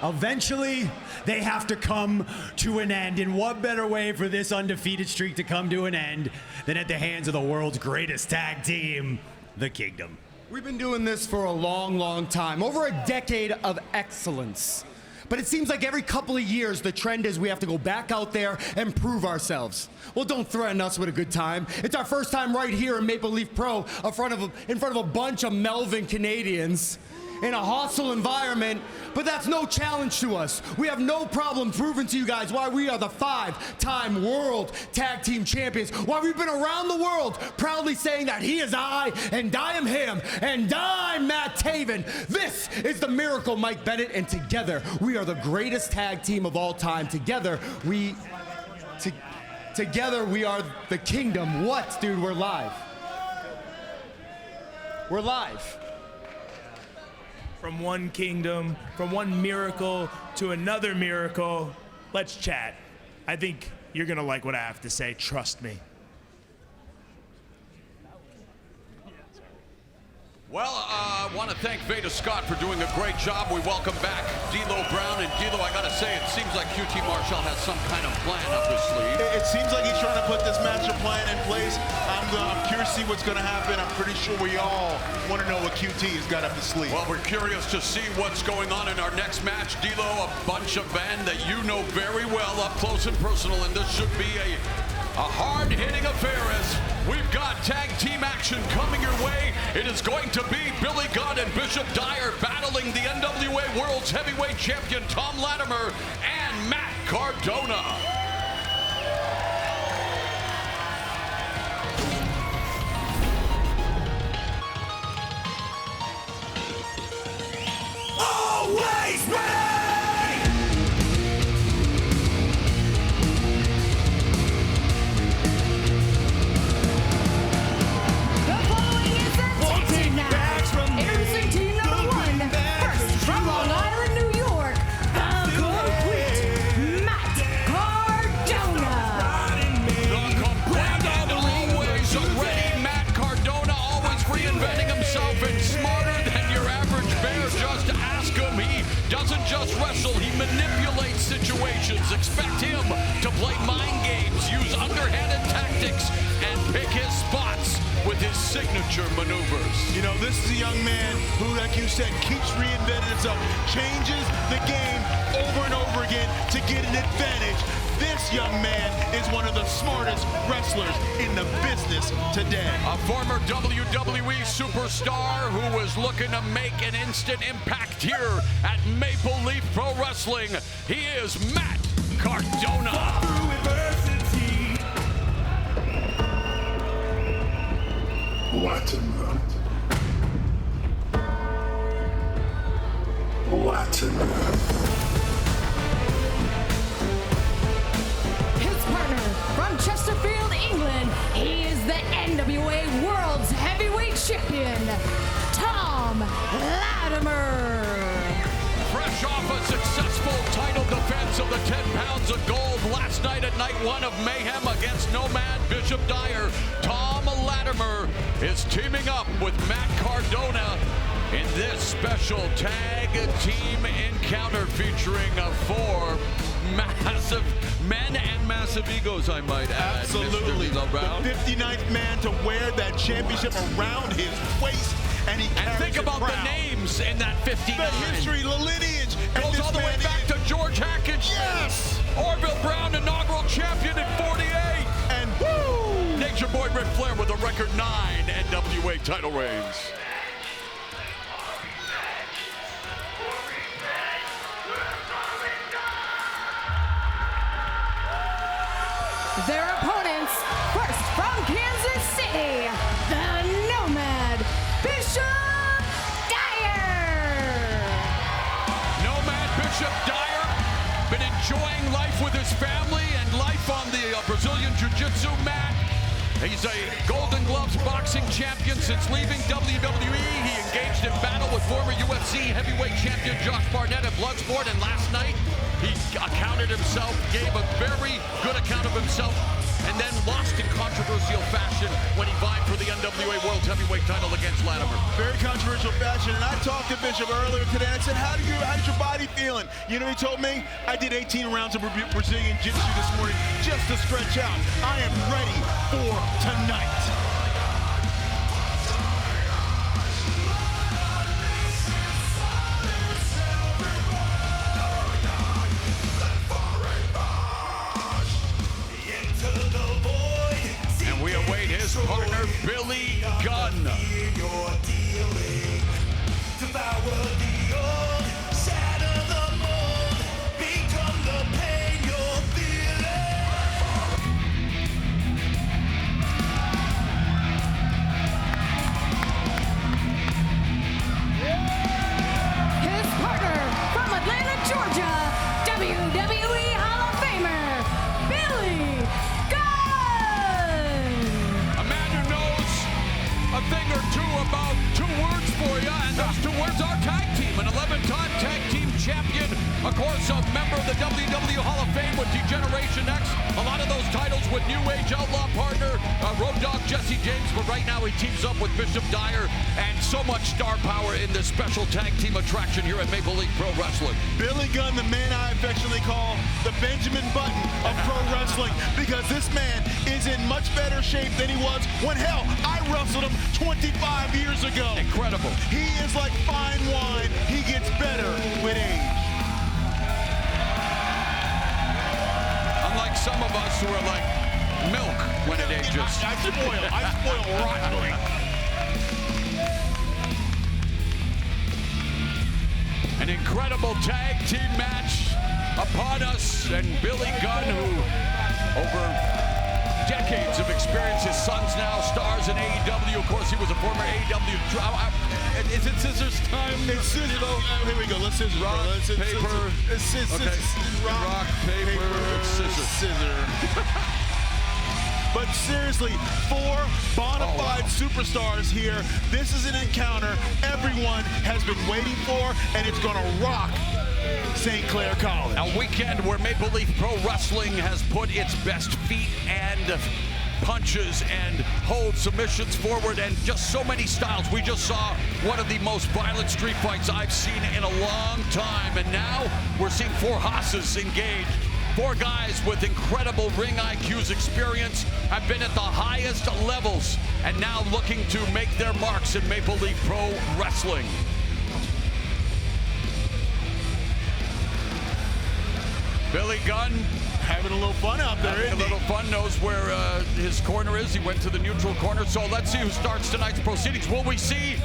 Eventually, they have to come to an end. And what better way for this undefeated streak to come to an end than at the hands of the world's greatest tag team, the Kingdom. We've been doing this for a long, long time, over a decade of excellence. But it seems like every couple of years, the trend is we have to go back out there and prove ourselves. Well, don't threaten us with a good time. It's our first time right here in Maple Leaf Pro in front of a bunch of Melvin Canadians in a hostile environment, but that's no challenge to us. We have no problem proving to you guys why we are the 5-time world tag team champions, why we've been around the world proudly saying that he is I, and I am him, and I'm Matt Taven. This is the Miracle Mike Bennett, and together we are the greatest tag team of all time. Together we are the Kingdom. What, dude? We're live. We're live. From one kingdom, from one miracle to another miracle. Let's chat. I think you're gonna like what I have to say, trust me. Well, I want to thank Veda Scott for doing a great job. We welcome back D'Lo Brown. And D'Lo, I got to say, it seems like QT Marshall has some kind of plan up his sleeve. It seems like he's trying to put this master plan in place. I'm curious to see what's going to happen. I'm pretty sure we all want to know what QT has got up his sleeve. Well, we're curious to see what's going on in our next match. D'Lo, a bunch of men that you know very well up close and personal, and this should be a hard-hitting affair as we've got tag team action coming your way. It is going to be Billy Gunn and Bishop Dyer battling the NWA World's Heavyweight Champion Thom Latimer and Matt Cardona. Always ready! Introducing team number 1, first from Long Island, New York, the complete Matt Cardona. The complete and always ready Matt Cardona, always reinventing himself and smarter than your average bear. Just ask him. He doesn't just wrestle, he manipulates situations. Expect him to play mind games, use underhanded tactics, and pick his spots with his signature maneuvers. You know, this is a young man who, like you said, keeps reinventing himself, changes the game over and over again to get an advantage. This young man is one of the smartest wrestlers in the business today. A former WWE superstar who was looking to make an instant impact here at Maple Leaf Pro Wrestling. He is Matt Cardona. Latimer. His partner from Chesterfield, England, he is the NWA World's Heavyweight Champion, Thom Latimer. Fresh off a successful title defense of the 10 pounds of gold last night at night 1 of Mayhem against Nomad Bishop Dyer, Thom Latimer is teaming up with Matt Cardona in this special tag team encounter featuring 4 massive men and massive egos, I might add. Absolutely. The 59th man to wear that championship around his waist. And think about the names in that 59. The history, the lineage. Goes all the way back to George Hackett. Yes! Orville Brown, inaugural champion in 48. And woo! Nature Boy Ric Flair with a record 9 NWA title reigns. Their opponents, first from Kansas City, the Nomad, Bishop Dyer. Nomad Bishop Dyer, been enjoying life with his family and life on the Brazilian Jiu-Jitsu mat. He's a Golden Gloves boxing champion since leaving WWE. He engaged in battle with former UFC heavyweight champion Josh Barnett at Bloodsport, and last night he gave a very good account of himself and then lost in controversial fashion when he vied for the NWA World Heavyweight title against Latimer. Very controversial fashion, and I talked to Bishop earlier today, and I said, how's your body feeling? You know, he told me, I did 18 rounds of Brazilian Jiu-Jitsu this morning just to stretch out. I am ready for tonight. And we await his partner, Billy Gunn. WWE Hall of Famer, Billy Gunn! A man who knows a thing or two about 2 words for you, and those 2 words are tag team. An 11-time tag team champion, of course, a member of the WWE Hall of Fame with D-Generation X. A lot of those titles with New Age Outlaw partner, Road Dogg Jesse James, but right now he teams up with Bishop Dyer, and so much star power in this special tag team attraction here at Maple Leaf Pro Wrestling. Billy Gunn, the man I affectionately call the Benjamin Button of pro wrestling, because this man is in much better shape than he was when, hell, I wrestled him 25 years ago. Incredible. He is like fine wine. He gets better with age. Unlike some of us who are like milk when it ages. I spoil rottenly. An incredible tag team match upon us, and Billy Gunn, who over decades of experience, his son's now stars in AEW. Of course, he was a former AEW. Is it scissors time? It's scissors. Here we go. Let's scissors. Rock, paper. It's scissors. Okay. Rock, paper, it's scissors. But seriously, 4 bona fide superstars here. This is an encounter everyone has been waiting for, and it's going to rock St. Clair College. A weekend where Maple Leaf Pro Wrestling has put its best feet and punches and hold submissions forward, and just so many styles. We just saw one of the most violent street fights I've seen in a long time, and now we're seeing 4 hosses engaged. 4 guys with incredible ring IQs, experience, have been at the highest levels, and now looking to make their marks in Maple Leaf Pro Wrestling. Billy Gunn having a little fun out there, having a little fun, knows where his corner is. He went to the neutral corner, so let's see who starts tonight's proceedings. Will we see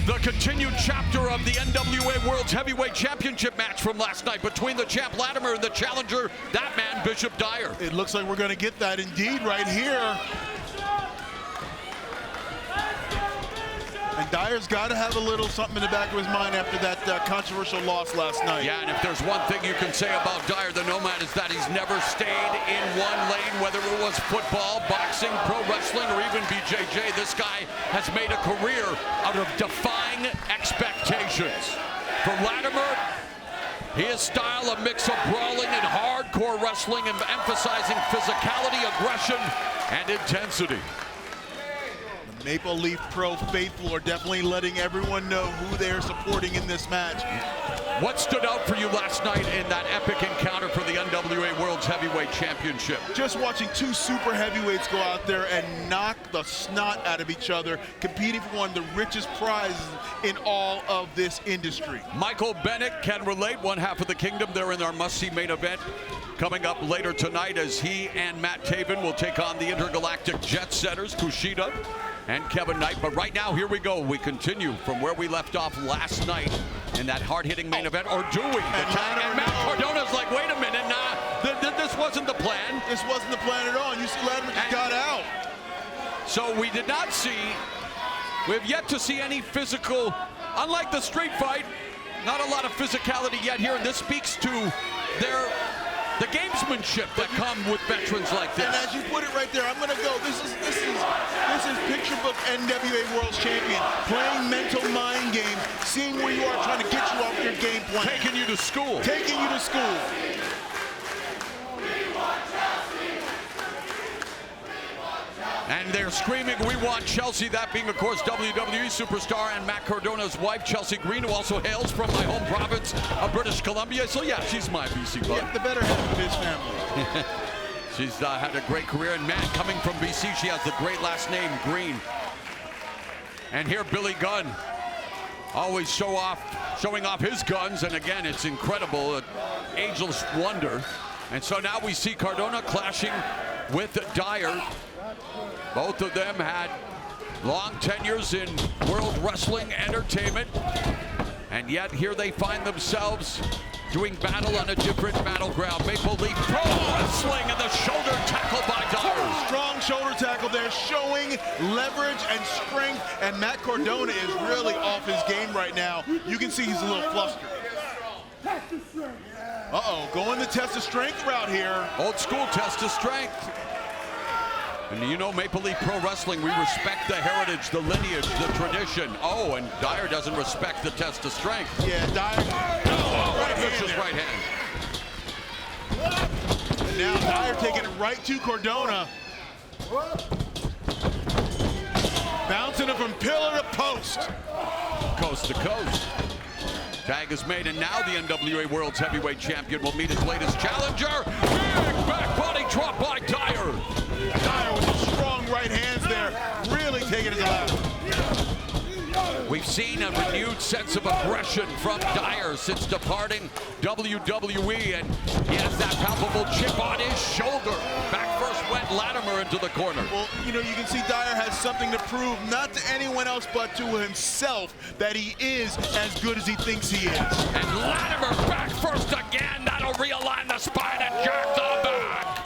the continued chapter of the NWA World's Heavyweight Championship match from last night between the champ Latimer and the challenger, that man, Bishop Dyer? It looks like we're going to get that indeed right here. And Dyer's got to have a little something in the back of his mind after that controversial loss last night. Yeah, and if there's one thing you can say about Dyer, the Nomad, is that he's never stayed in one lane, whether it was football, boxing, pro wrestling, or even BJJ. This guy has made a career out of defying expectations. For Latimer, his style, a mix of brawling and hardcore wrestling, and emphasizing physicality, aggression, and intensity. Maple Leaf Pro faithful are definitely letting everyone know who they're supporting in this match. What stood out for you last night in that epic encounter for the NWA World's Heavyweight Championship? Just watching 2 super heavyweights go out there and knock the snot out of each other, competing for one of the richest prizes in all of this industry. Michael Bennett can relate, one half of the kingdom. They're in our must-see main event coming up later tonight, as he and Matt Taven will take on the intergalactic jet setters, KUSHIDA and Kevin Knight. But right now, here we go. We continue from where we left off last night in that hard-hitting main event, or do we? And Matt Cardona's like, wait a minute, nah, this wasn't the plan. This wasn't the plan at all. You see Latimer just got out. So we did not see, we have yet to see any physical, unlike the street fight, not a lot of physicality yet here, and this speaks to the gamesmanship that come with veterans like this. And as you put it right there, I'm going to go. This is picture book NWA World Champion, playing mental mind game, seeing where you are, trying to get you off your game plan. Taking you to school. Taking you to school. And they're screaming, "We want Chelsea," that being, of course, WWE superstar and Matt Cardona's wife, Chelsea Green, who also hails from my home province of British Columbia. So, yeah, she's my BC bud. Yeah, the better half of his family. She's had a great career, and man, coming from BC, she has the great last name, Green. And here, Billy Gunn, always showing off his guns, and again, it's incredible, an ageless wonder. And so now we see Cardona clashing with Dyer. Both of them had long tenures in World Wrestling Entertainment, and yet here they find themselves doing battle on a different battleground. Maple Leaf Pro Wrestling, and the shoulder tackle by Dyer. Strong shoulder tackle there, showing leverage and strength, and Matt Cardona is really off his game right now. You can see he's a little flustered. Uh-oh, going the test of strength route here. Old school test of strength. And you know, Maple Leaf Pro Wrestling, we respect the heritage, the lineage, the tradition. Oh, and Dyer doesn't respect the test of strength. Yeah, Dyer. Oh, vicious right hand. And now Dyer taking it right to Cardona. Bouncing it from pillar to post. Coast to coast. Tag is made, and now the NWA World's Heavyweight Champion will meet his latest challenger. Big back body drop by Dyer. Dyer with the strong right hands there, really taking it to left. We've seen a renewed sense of aggression from Dyer since departing WWE, and he has that palpable chip on his shoulder. Back first went Latimer into the corner. Well, you know, you can see Dyer has something to prove, not to anyone else, but to himself, that he is as good as he thinks he is. And Latimer back first again. That'll realign the spine and jerk the back.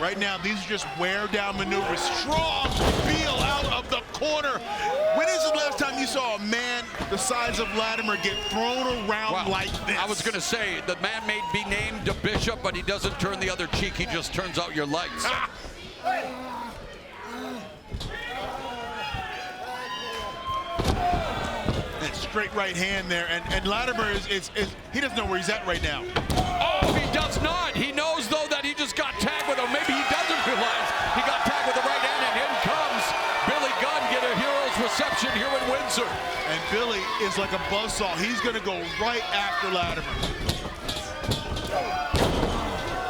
Right now, these are just wear-down maneuvers. Strong feel out of the corner. When is the last time you saw a man the size of Latimer get thrown around like this? I was going to say, the man may be named a bishop, but he doesn't turn the other cheek. He just turns out your lights. That straight right hand there, and Latimer is he doesn't know where he's at right now. Oh, he does not. He knows, though, that he just got tagged with, or maybe he doesn't realize he got tagged with the right hand, and in comes Billy Gunn, get a hero's reception here in Windsor. And Billy is like a buzzsaw. He's going to go right after Latimer.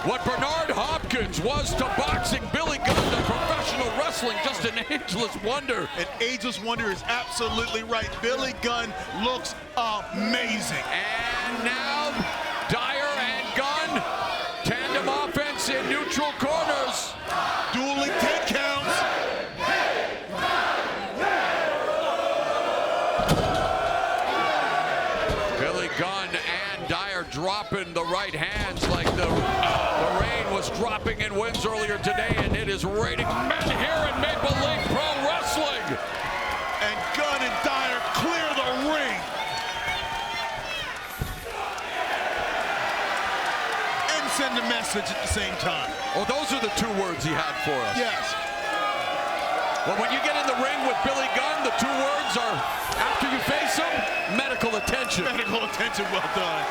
What Bernard Hopkins was to boxing, Billy Gunn to professional wrestling, just an ageless wonder. An ageless wonder is absolutely right. Billy Gunn looks amazing. And now Dyer and Gunn, tandem offense in neutral corners. Dueling 10 counts. Billy Gunn and Dyer dropping the right hands like the rain was dropping in winds earlier today, and it is raining men here in Maple Leaf Pro Wrestling. And Gunn and Dyer clear the ring. And send a message at the same time. Oh, those are the two words he had for us. Yes. Well, when you get in the ring with Billy Gunn, the two words are, after you face him, medical attention. Medical attention, well done.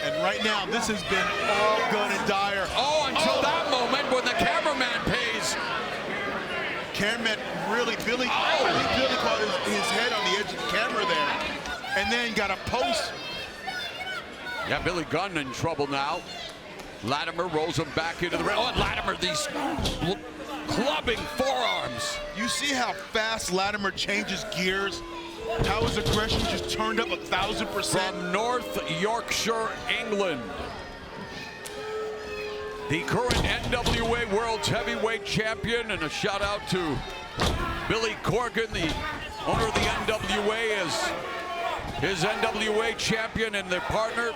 And right now, this has been all Gunn and Dyer. Oh, until that moment when the cameraman pays. Cameraman really, Billy caught his head on the edge of the camera there. And then got a post. Yeah, Billy Gunn in trouble now. Latimer rolls him back into the ring. Oh, and Latimer, these clubbing forearms. You see how fast Latimer changes gears? How his aggression just turned up 1,000%. From North Yorkshire, England, the current NWA World's Heavyweight Champion, and a shout out to Billy Corgan, the owner of the NWA, as his NWA champion and their partner.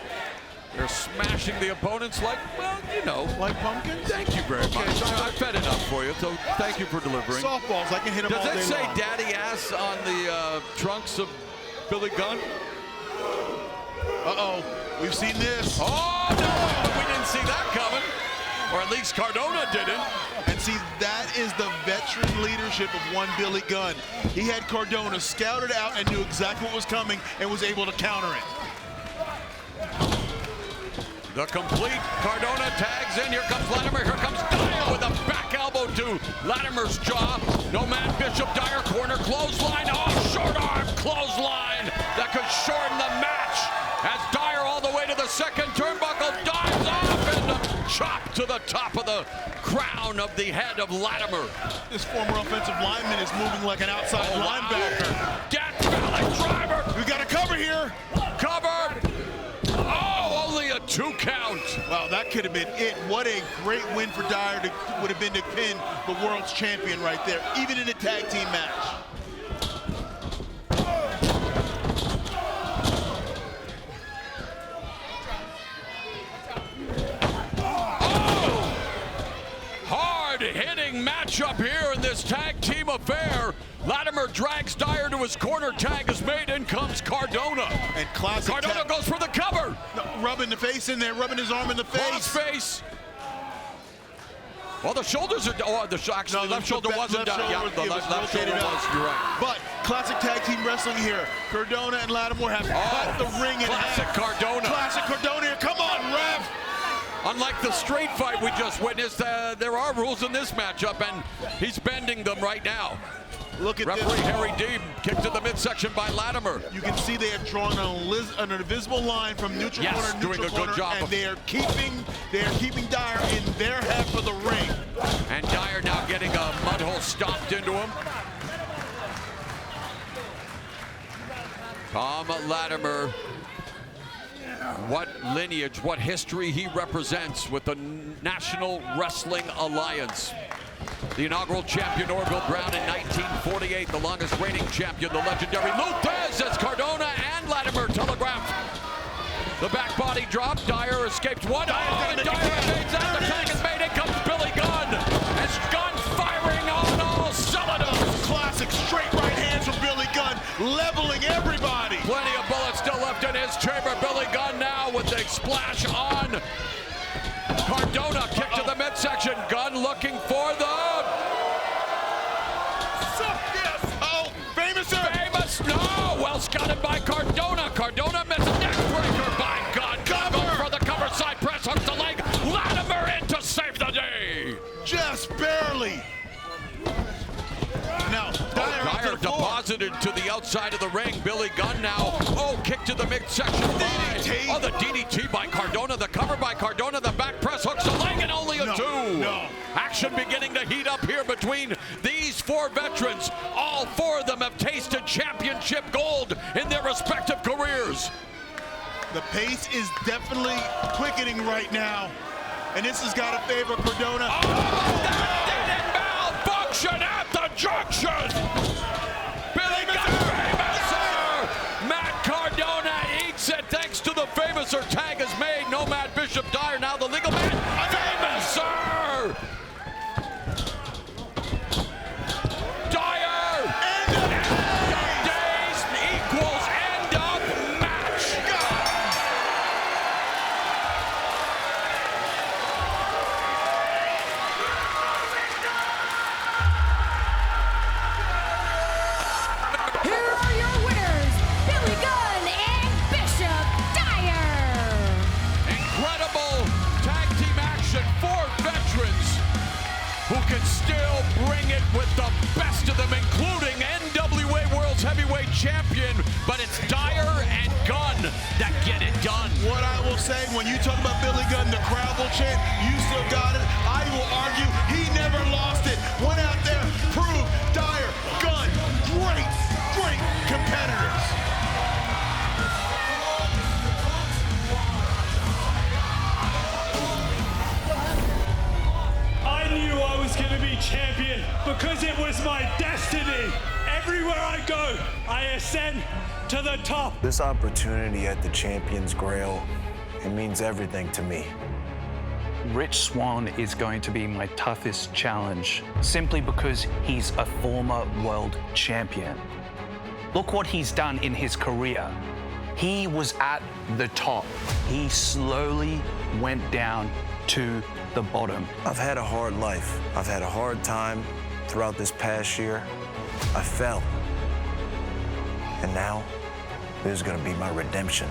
They're smashing the opponents like, well, you know. Like pumpkins? Thank you very much. I fed enough for you, so thank you for delivering. Softballs, I can hit them all day long. Does it say daddy ass on the trunks of Billy Gunn? Uh-oh, we've seen this. Oh, no, we didn't see that coming. Or at least Cardona didn't. And see, that is the veteran leadership of one Billy Gunn. He had Cardona scouted out and knew exactly what was coming and was able to counter it. The complete Cardona tags in. Here comes Latimer. Here comes Dyer with a back elbow to Latimer's jaw. Nomad Bishop, Dyer corner clothesline. Oh, short arm clothesline that could shorten the match. As Dyer all the way to the second turnbuckle dives off and a chop to the top of the crown of the head of Latimer. This former offensive lineman is moving like an outside linebacker. Death Valley driver. We got a cover here. Covered. Oh, only a 2 count. Wow, that could have been it. What a great win for Dyer would have been to pin the world's champion right there, even in a tag team match. Hard-hitting matchup here in this tag team affair. Latimer drags Dyer to his corner. Tag is made. In comes Cardona. And classic Cardona goes for the cover. No, rubbing the face in there, rubbing his arm in the face. Cross face. Well, the shoulders are. Oh, actually, no, left shoulder wasn't down. Yeah, the left shoulder was. You're right. But classic tag team wrestling here. Cardona and Latimer have cut the ring in classic half. Cardona. Classic Cardona here. Come on, ref. Unlike the street fight we just witnessed, there are rules in this matchup, and he's bending them right now. Look at Referee this. Harry Deeb kicked to the midsection by Latimer. You can see they have drawn an invisible line from neutral corner to neutral doing a corner, good job. and they are keeping Dyer in their half of the ring. And Dyer now getting a mud hole stomped into him. Thom Latimer. What lineage, what history he represents with the National Wrestling Alliance. The inaugural champion Orville Brown in 1948, the longest reigning champion, the legendary Luthez, as Cardona and Latimer telegraphed. The back body drop, Dyer escaped one, and Dyer evades that, the tag is made, in comes Billy Gunn. As Gunn firing on all cylinders. Classic straight right hands from Billy Gunn, leveling everybody. Plenty of bullets still left in his chamber. Billy Gunn now with the splash on Cardona. Kick to the midsection. Gunn looking for the... Yes. Oh, Famouser. Famous. No. Well scouted by Cardona. Cardona misses. Neckbreaker by Gunn. Cover for the cover. Side press. Hooks the leg. Latimer in to save the day. Just barely. Now, Dyer deposited to the outside of the ring. Billy Gunn now. Oh, kick to the midsection. DDT. Oh, the DDT by Cardona. The cover by Cardona. The back press hooks the leg, and only a 2. No. Action beginning to heat up here between these 4 veterans. All 4 of them have tasted championship gold in their respective careers. The pace is definitely quickening right now, and this has got to favor Cardona. Oh, that didn't malfunction at the junction. Billy Gunn, Famouser. Matt Cardona eats it thanks to the Famouser. Tag is made. Nomad Bishop Dyer now the legal man. Famouser. Dyer. End of days equals end of match. Here are your winners, Billy Gunn and Bishop Dyer. Incredible tag team action. 4 veterans who can still bring it with the best of them, including NWA World's Heavyweight Champion. But it's Dyer and Gunn that get it done. What I will say, when you talk about Billy Gunn, the crowd will chant, you still got it. I will argue, he never lost it. Went out there, proved Dyer, Gunn, great competitors. I knew I was going to be champion because it was my destiny. Everywhere I go, I ascend to the top. This opportunity at the Champions Grail, it means everything to me. Rich Swann is going to be my toughest challenge simply because he's a former world champion. Look what he's done in his career. He was at the top. He slowly went down to the bottom. I've had a hard life. I've had a hard time throughout this past year. I fell. And now, this is gonna be my redemption.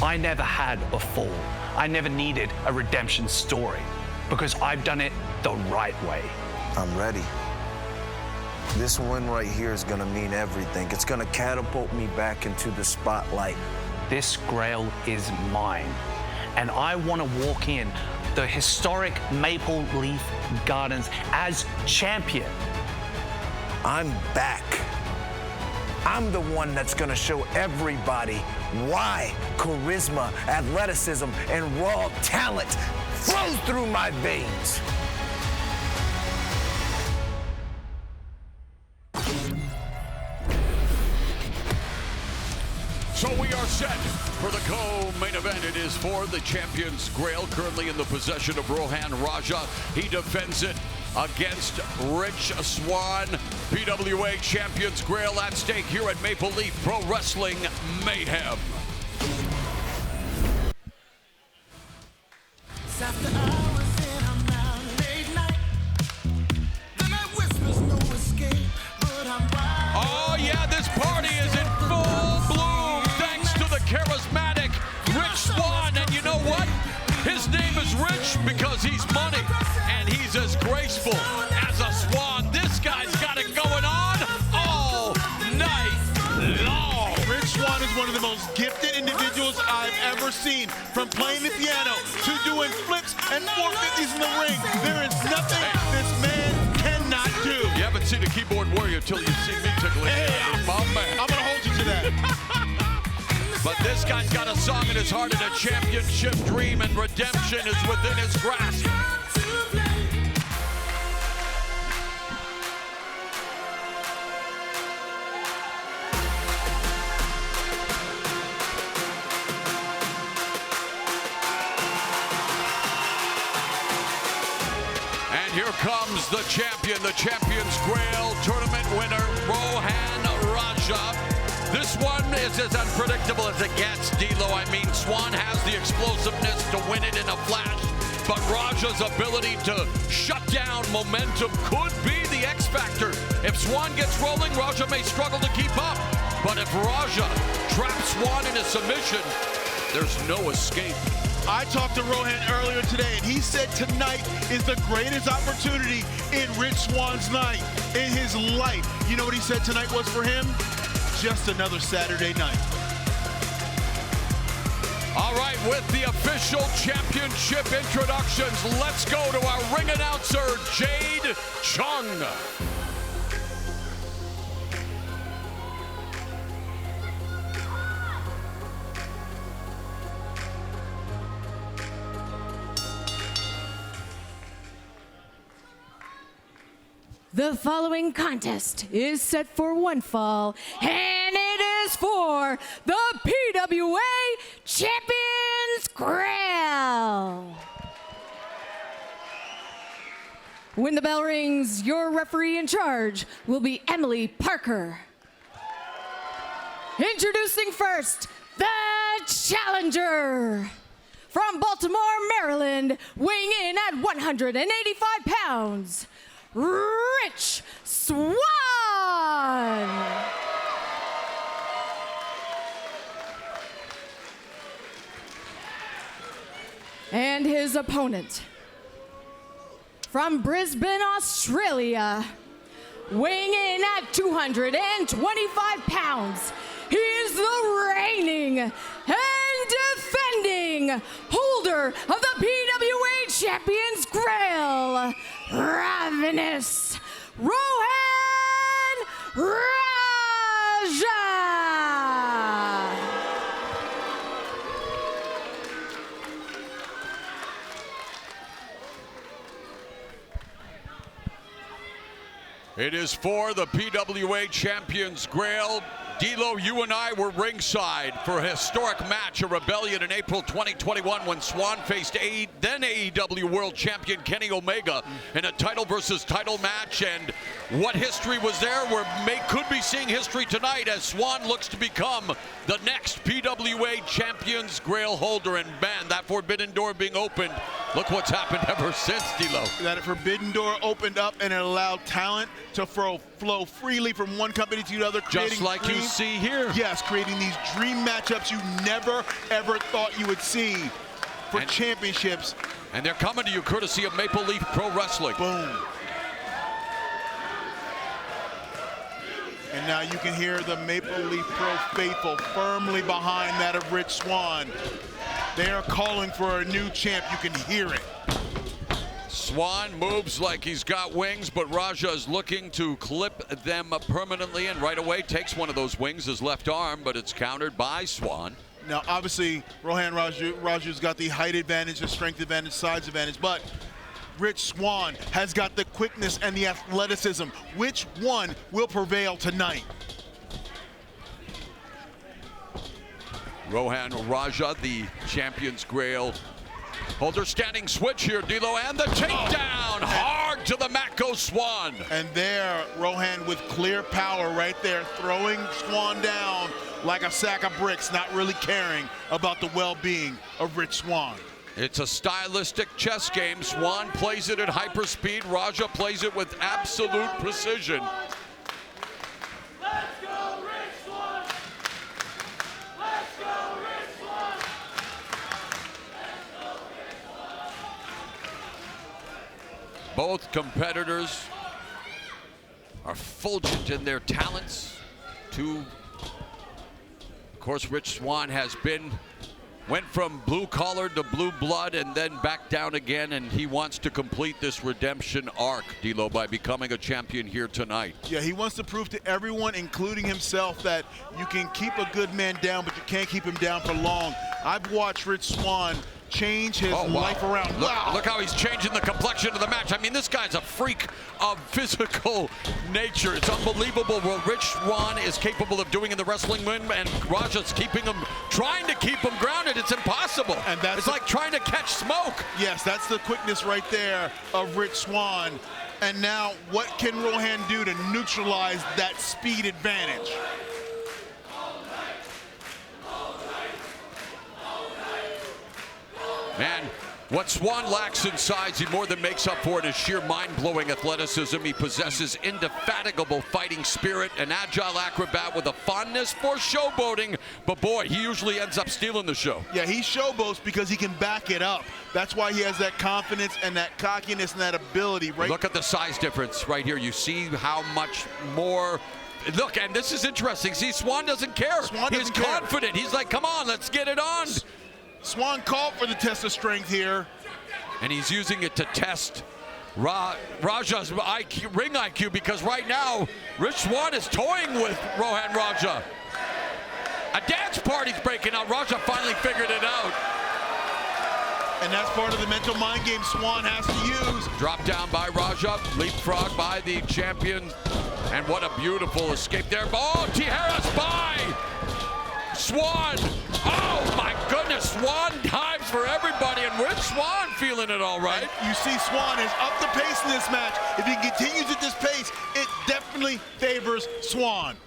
I never had a fall. I never needed a redemption story because I've done it the right way. I'm ready. This win right here is gonna mean everything. It's gonna catapult me back into the spotlight. This Grail is mine, and I want to walk in the historic Maple Leaf Gardens as champion. I'm back. I'm the one that's gonna show everybody why charisma, athleticism, and raw talent flows through my veins. So we are set for the co-main event. It is for the Champions Grail, currently in the possession of Rohan Raja. He defends it against Rich Swann. PWA Champions Grail at stake here at Maple Leaf Pro Wrestling Mayhem. Oh yeah, this party is in full bloom thanks to the charismatic Rich Swann. And you know what? His name is Rich because he's money and he's as graceful as a swan. This guy's got it going on all night long. Rich Swann is one of the most gifted individuals I've ever seen. From playing the piano to doing flips and 450s in the ring, there is nothing this man cannot do. You haven't seen a keyboard warrior till you see me tickling. Hey, my man. I'm gonna hold you to that. But this guy's got a song in his heart and a championship dream, and redemption is within his grasp. And here comes the champion, the Champions Grail tournament winner, Rohan Raja. This one is as unpredictable as it gets, D'Lo. I mean, Swann has the explosiveness to win it in a flash, but Raja's ability to shut down momentum could be the X factor. If Swann gets rolling, Raja may struggle to keep up, but if Raja traps Swann in a submission, there's no escape. I talked to Rohan earlier today, and he said tonight is the greatest opportunity in Rich Swann's night, in his life. You know what he said tonight was for him? Just another Saturday night. All right, with the official championship introductions, let's go to our ring announcer, Jade Chung. The following contest is set for one fall, and it is for the PWA Champions Grail. When the bell rings, your referee in charge will be Emily Parker. Introducing first, the challenger. From Baltimore, Maryland, weighing in at 185 pounds, Rich Swann. And his opponent, from Brisbane, Australia, weighing in at 225 pounds, he is the reigning and defending holder of the PWA Champions Grail, Ravenous Rohan Raja. It is for the PWA Champions Grail. D'Lo, you and I were ringside for a historic match, a Rebellion in April 2021 when Swann faced then AEW World Champion Kenny Omega in a title versus title match. And what history was there? Could be seeing history tonight as Swann looks to become the next PWA Champions Grail holder. And man, that forbidden door being opened, look what's happened ever since, D'Lo. That forbidden door opened up and it allowed talent to flow freely from one company to the other. Just like you see here. Yes, creating these dream matchups you never, ever thought you would see for championships. And they're coming to you courtesy of Maple Leaf Pro Wrestling. Boom. And now you can hear the Maple Leaf Pro faithful firmly behind that of Rich Swann. They are calling for a new champ. You can hear it. Swann moves like he's got wings, but Raja is looking to clip them permanently, and right away takes one of those wings, his left arm, but it's countered by Swann. Now, obviously, Rohan Raju's got the height advantage, the strength advantage, size advantage, but Rich Swann has got the quickness and the athleticism. Which one will prevail tonight? Rohan Raja, the Champions Grail holder, standing switch here, D'Lo, and the takedown. Hard to the mat goes Swann. And there, Rohan with clear power right there, throwing Swann down like a sack of bricks, not really caring about the well-being of Rich Swann. It's a stylistic chess game. Swann plays it at hyperspeed. Raja plays it with absolute precision. Let's go, Rich Swann! Let's go, Rich Swann! Both competitors are fulgent in their talents. Of course, Rich Swann went from blue collar to blue blood and then back down again, and he wants to complete this redemption arc, D'Lo, by becoming a champion here tonight. Yeah, he wants to prove to everyone, including himself, that you can keep a good man down, but you can't keep him down for long. I've watched Rich Swann change his life around. Look how he's changing the complexion of the match. I mean, this guy's a freak of physical nature. It's unbelievable what Rich Swann is capable of doing in the wrestling ring, and Raja's trying to keep him grounded. It's impossible. And it's like trying to catch smoke. Yes, that's the quickness right there of Rich Swann. And now, what can Rohan do to neutralize that speed advantage? Man, what Swann lacks in size, he more than makes up for it in sheer mind-blowing athleticism. He possesses indefatigable fighting spirit, an agile acrobat with a fondness for showboating. But boy, he usually ends up stealing the show. Yeah, he showboats because he can back it up. That's why he has that confidence and that cockiness and that ability. Right? Look at the size difference right here. You see how much more. Look, and this is interesting. See, Swann doesn't care. He's confident. He's like, come on, let's get it on. Swann called for the test of strength here. And he's using it to test Raja's ring IQ, because right now, Rich Swann is toying with Rohan Raja. A dance party's breaking out. Raja finally figured it out. And that's part of the mental mind game Swann has to use. Drop down by Raja, leapfrog by the champion. And what a beautiful escape there. Oh, Tijeras by Swann. Oh my goodness, Swann dives for everybody, and Rich Swann feeling it all right. And you see Swann has upped the pace in this match. If he continues at this pace, it definitely favors Swann.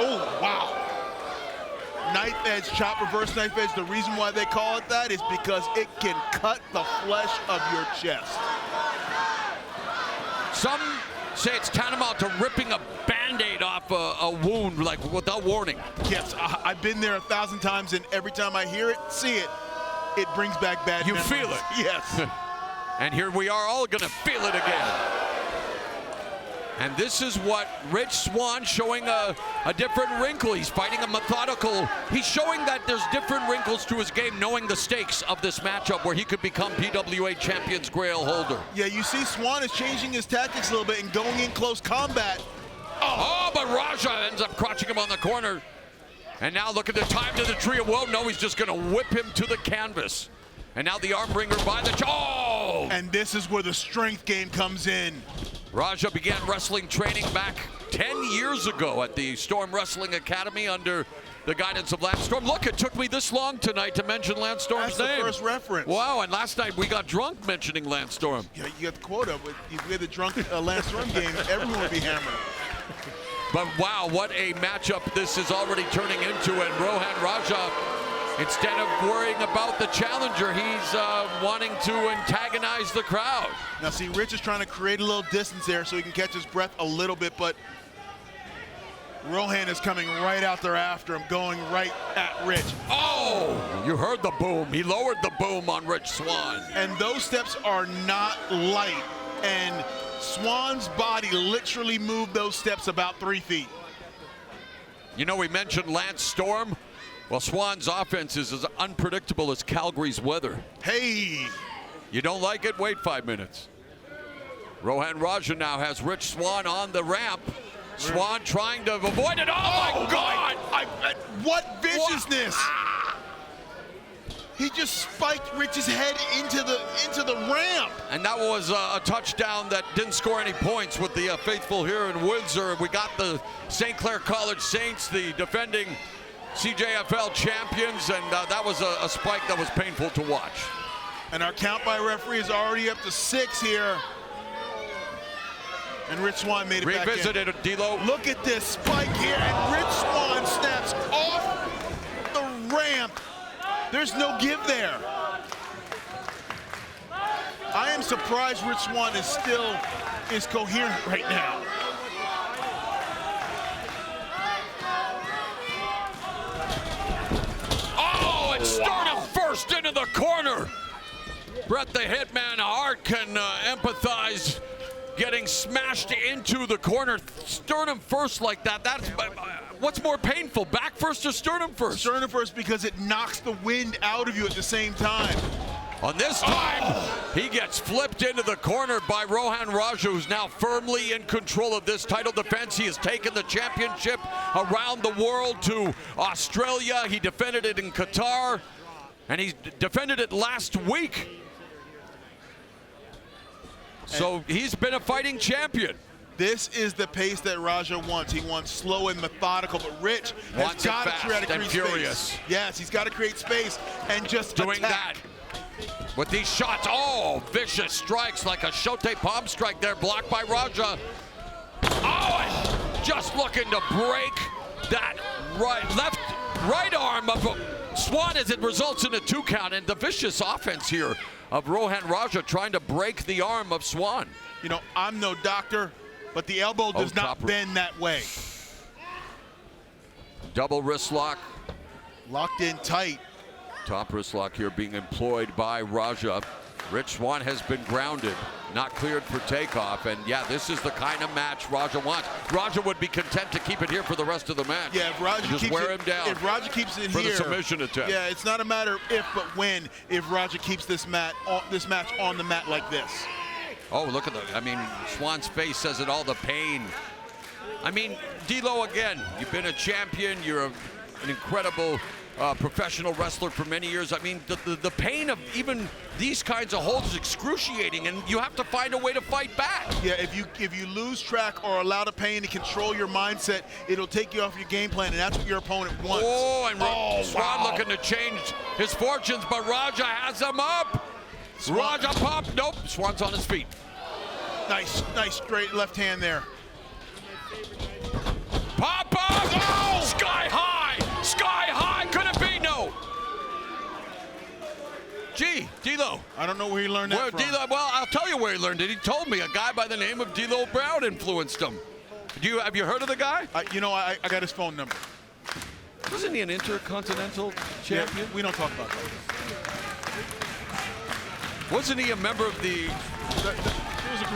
Oh, wow. Knife edge, chop, reverse knife edge. The reason why they call it that is because it can cut the flesh of your chest. Some say it's tantamount to ripping a Band-Aid off a wound, like without warning. Yes, I've been there 1,000 times, and every time I hear it, see it, it brings back bad memories. You feel it. Yes. And here we are all gonna feel it again. And this is what Rich Swann showing a different wrinkle. He's fighting a methodical. He's showing that there's different wrinkles to his game, knowing the stakes of this matchup where he could become PWA Champions Grail holder. Yeah, you see Swann is changing his tactics a little bit and going in close combat. Oh, but Raja ends up crotching him on the corner. And now look at the time to the tree of woe. No, he's just gonna whip him to the canvas. And now the armbringer by the jaw. And this is where the strength game comes in. Raja began wrestling training back 10 years ago at the Storm Wrestling Academy under the guidance of Lance Storm. Look, it took me this long tonight to mention Lance Storm's name. That's the first reference. Wow, and last night we got drunk mentioning Lance Storm. Yeah, you got the quota, but if we had the drunk Lance Storm game, everyone would be hammered. But wow, what a matchup this is already turning into. And Rohan Raja, instead of worrying about the challenger, he's wanting to antagonize the crowd. Now see, Rich is trying to create a little distance there so he can catch his breath a little bit, but Rohan is coming right out there after him, going right at Rich. Oh, you heard the boom. He lowered the boom on Rich Swann. And those steps are not light. And Swann's body literally moved those steps about 3 feet. You know, we mentioned Lance Storm. Well, Swann's offense is as unpredictable as Calgary's weather. Hey! You don't like it? Wait 5 minutes. Rohan Raja now has Rich Swann on the ramp. Swann trying to avoid it. Oh my God! What viciousness! He just spiked Rich's head into the ramp. And that was a touchdown that didn't score any points with the faithful here in Windsor. We got the St. Clair College Saints, the defending CJFL champions, and that was a spike that was painful to watch. And our count by referee is already up to 6 here. And Rich Swann made it back in. Revisited, D-Lo. Look at this spike here, and Rich Swann snaps off the ramp. There's no give there. I am surprised Rich Swann is coherent right now. Oh, and sternum first into the corner. Brett the Hitman Hart can empathize getting smashed into the corner. Sternum first like that. That's what's more painful, back first or sternum first? Sternum first because it knocks the wind out of you at the same time. On this time, he gets flipped into the corner by Rohan Raja, who's now firmly in control of this title defense. He has taken the championship around the world to Australia. He defended it in Qatar, and he defended it last week. So he's been a fighting champion. This is the pace that Raja wants. He wants slow and methodical, but Rich has got to try to create space. Yes, he's got to create space and just doing attack. that with these shots. Oh, vicious strikes like a Shote palm strike there, blocked by Raja. Oh, and just looking to break that right arm of Swann as it results in a 2 count, and the vicious offense here of Rohan Raja trying to break the arm of Swann. You know, I'm no doctor, but the elbow does not bend that way. Double wrist lock. Locked in tight. Top wrist lock here being employed by Raja. Rich Swann has been grounded, not cleared for takeoff, and yeah, this is the kind of match Raja wants. Raja would be content to keep it here for the rest of the match. Yeah, if Raja just keeps wear him down. If Raja keeps it for here, the submission attempt. Yeah, it's not a matter of if, but when. If Raja keeps this match on the mat like this. Oh, look at I mean, Swann's face says it all. The pain. I mean, D-Lo again. You've been a champion. You're an incredible professional wrestler for many years. I mean, the pain of even these kinds of holds is excruciating, and you have to find a way to fight back. Yeah, if you lose track or allow the pain to control your mindset, it'll take you off your game plan, and that's what your opponent wants. Oh, and Swann looking to change his fortunes, but Raja has him up. Raja pop. Nope, Swann's on his feet. Nice straight left hand there. Pop up! Oh! Sky high! Sky high! Could it be? No. Gee, D-Lo. I don't know where he learned that from. D-Lo, well, I'll tell you where he learned it. He told me a guy by the name of D-Lo Brown influenced him. Have you heard of the guy? You know, I got his phone number. Wasn't he an intercontinental champion? Yeah, we don't talk about that. Wasn't he a member of the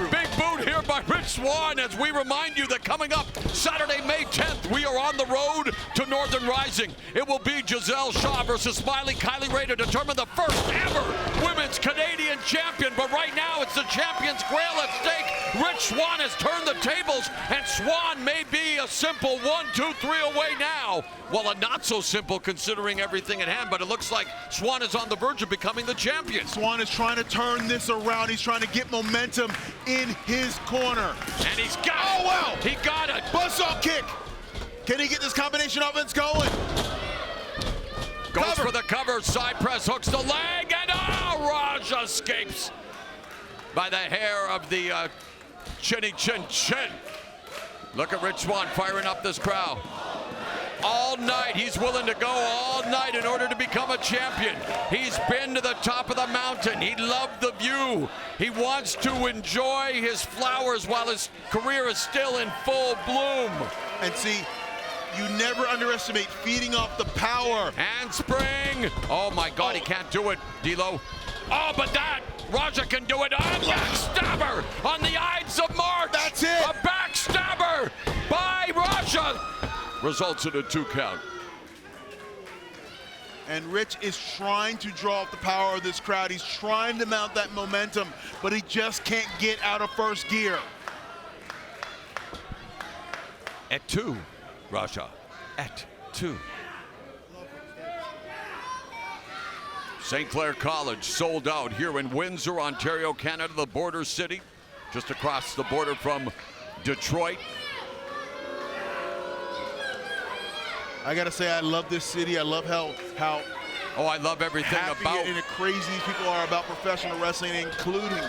Big boot here by Rich Swann as we remind you that coming up Saturday, May 10th, we are on the road to Northern Rising. It will be Gisele Shaw versus Smiley Kylie Ray to determine the first ever women's Canadian champion. But right now, it's the champion's Grail at stake. Rich Swann has turned the tables, and Swann may be a simple 1, 2, 3 away now. Well, a not so simple considering everything at hand, but it looks like Swann is on the verge of becoming the champion. Swann is trying to turn this around. He's trying to get momentum in his corner. And he's got it. Oh, wow. He got it. Buzzsaw kick. Can he get this combination offense going? Goes for the cover. Side press, hooks the leg, and Raj escapes by the hair of the chinny chin chin. Look at Rich Swann firing up this crowd. All night, he's willing to go all night in order to become a champion. He's been to the top of the mountain. He loved the view. He wants to enjoy his flowers while his career is still in full bloom. And see, you never underestimate feeding off the power. Handspring. Oh my God, he can't do it, D'Lo. Oh, but that, Raja can do it. A backstabber on the Ides of March. That's it. A backstabber by Raja. Results in a 2 count. And Rich is trying to draw up the power of this crowd. He's trying to mount that momentum, but he just can't get out of first gear. At 2, Raja. At 2. St. Clair College sold out here in Windsor, Ontario, Canada, the border city, just across the border from Detroit. I gotta say, I love this city. I love how oh, I love everything about and crazy people are about professional wrestling, including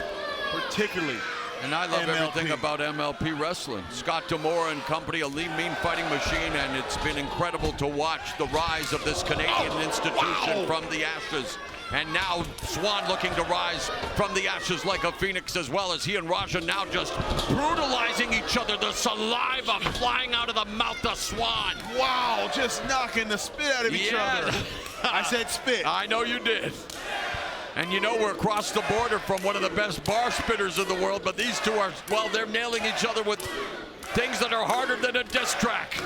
particularly. And I love MLP. everything about MLP Wrestling. Scott D'Amore and company, a lean, mean fighting machine, and it's been incredible to watch the rise of this Canadian institution from the ashes. And now Swann looking to rise from the ashes like a phoenix, as well as he and Raja now just brutalizing each other. The saliva flying out of the mouth of Swann. Wow, just knocking the spit out of each other. I said spit. I know you did. And you know we're across the border from one of the best bar spitters in the world, but these two are, well, they're nailing each other with things that are harder than a diss track.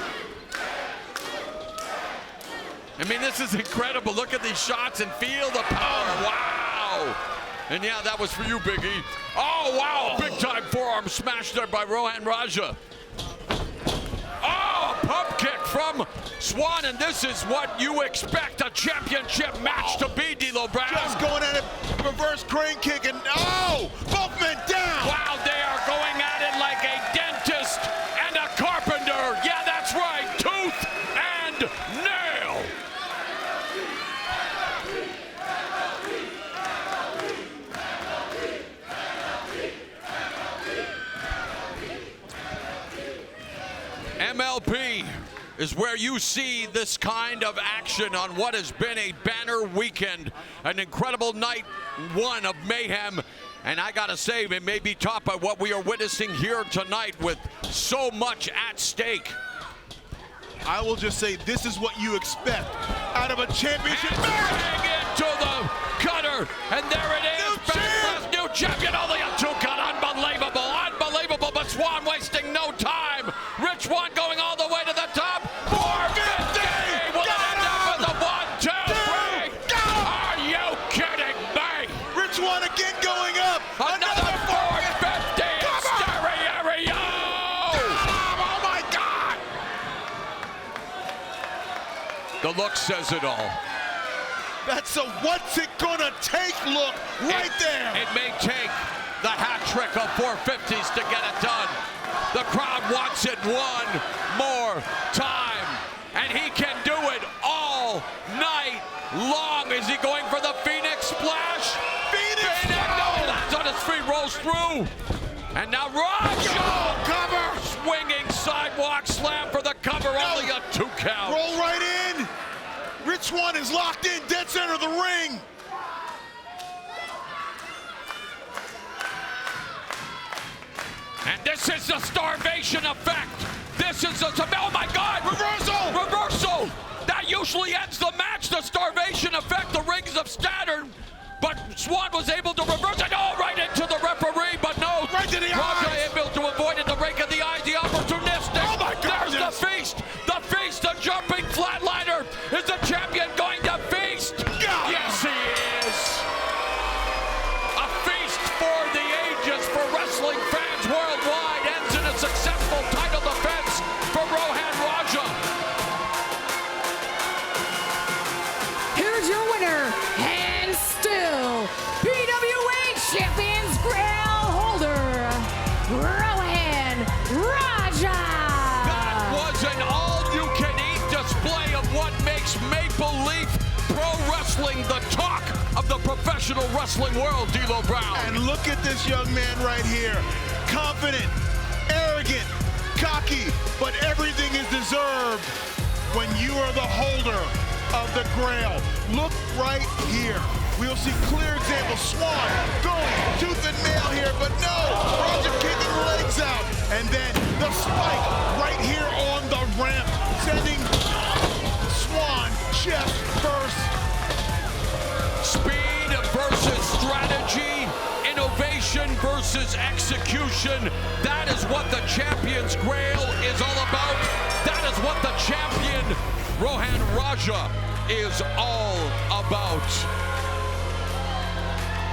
I mean, this is incredible. Look at these shots and feel the power. Wow. And yeah, that was for you, Big E. Oh, wow. Big time forearm smash there by Rohan Raja. Oh, a pump kick from Swann, and this is what you expect a championship match to be, D'Lo Brown. Just going at it, reverse crane kick, and oh, both men down. Wow, they are going at it like a dentist and a carpenter. Yeah, that's right, tooth and nail. MLP is where you see this kind of action on what has been a banner weekend, an incredible night 1 of Mayhem, and I gotta say, it may be topped by what we are witnessing here tonight with so much at stake. I will just say, this is what you expect out of a championship match. Into the cutter, and there it is, new champion, only a 2 count, unbelievable, unbelievable, but Swann wasting no time. Rich Swann going all the way to the top, 450, will it end up with a 1, 2, 3? Are you kidding me? Rich Swann again going up, another 450 in stereo. Oh my God! The look says it all. That's a what's it gonna take look right there. It may take the hat trick of 450s to get it done. The crowd wants it one more time, and he can do it all night long. Is he going for the Phoenix Splash? Phoenix! No, he lands on his feet, rolls through. And now Raja! Cover! Swinging sidewalk slam for the cover, only a 2 count. Roll right in. Rich Swann is locked in, dead center of the ring. And this is the starvation effect. This is the, oh my God! Reversal! Reversal! That usually ends the match, the starvation effect, the rings of Saturn. But Swann was able to reverse it, right into the referee, but no. Right to the Raja eyes. able to avoid it, the rake of the eye, the opportunistic. Oh my goodness. There's the feast, the jumping flatliner. Is the champion going to feast? God. Yes, he is. A feast for the ages for wrestling fans worldwide ends in a successful title defense for Rohan Raja. Here's your winner, and still PWA Champions Grail holder, Rohan Raja. That was an all-you-can-eat display of what makes Maple Leaf Pro Wrestling the talk of the professional wrestling world, D'Lo Brown. And look at this young man right here. Confident, arrogant, cocky, but everything is deserved when you are the holder of the Grail. Look right here. We'll see clear example. Swann going tooth and nail here, but no, Raja kicking legs out. And then the spike right here on the ramp, sending Swann chest first. Speed versus strategy, innovation versus execution. That is what the Champions Grail is all about. That is what the champion Rohan Raja is all about.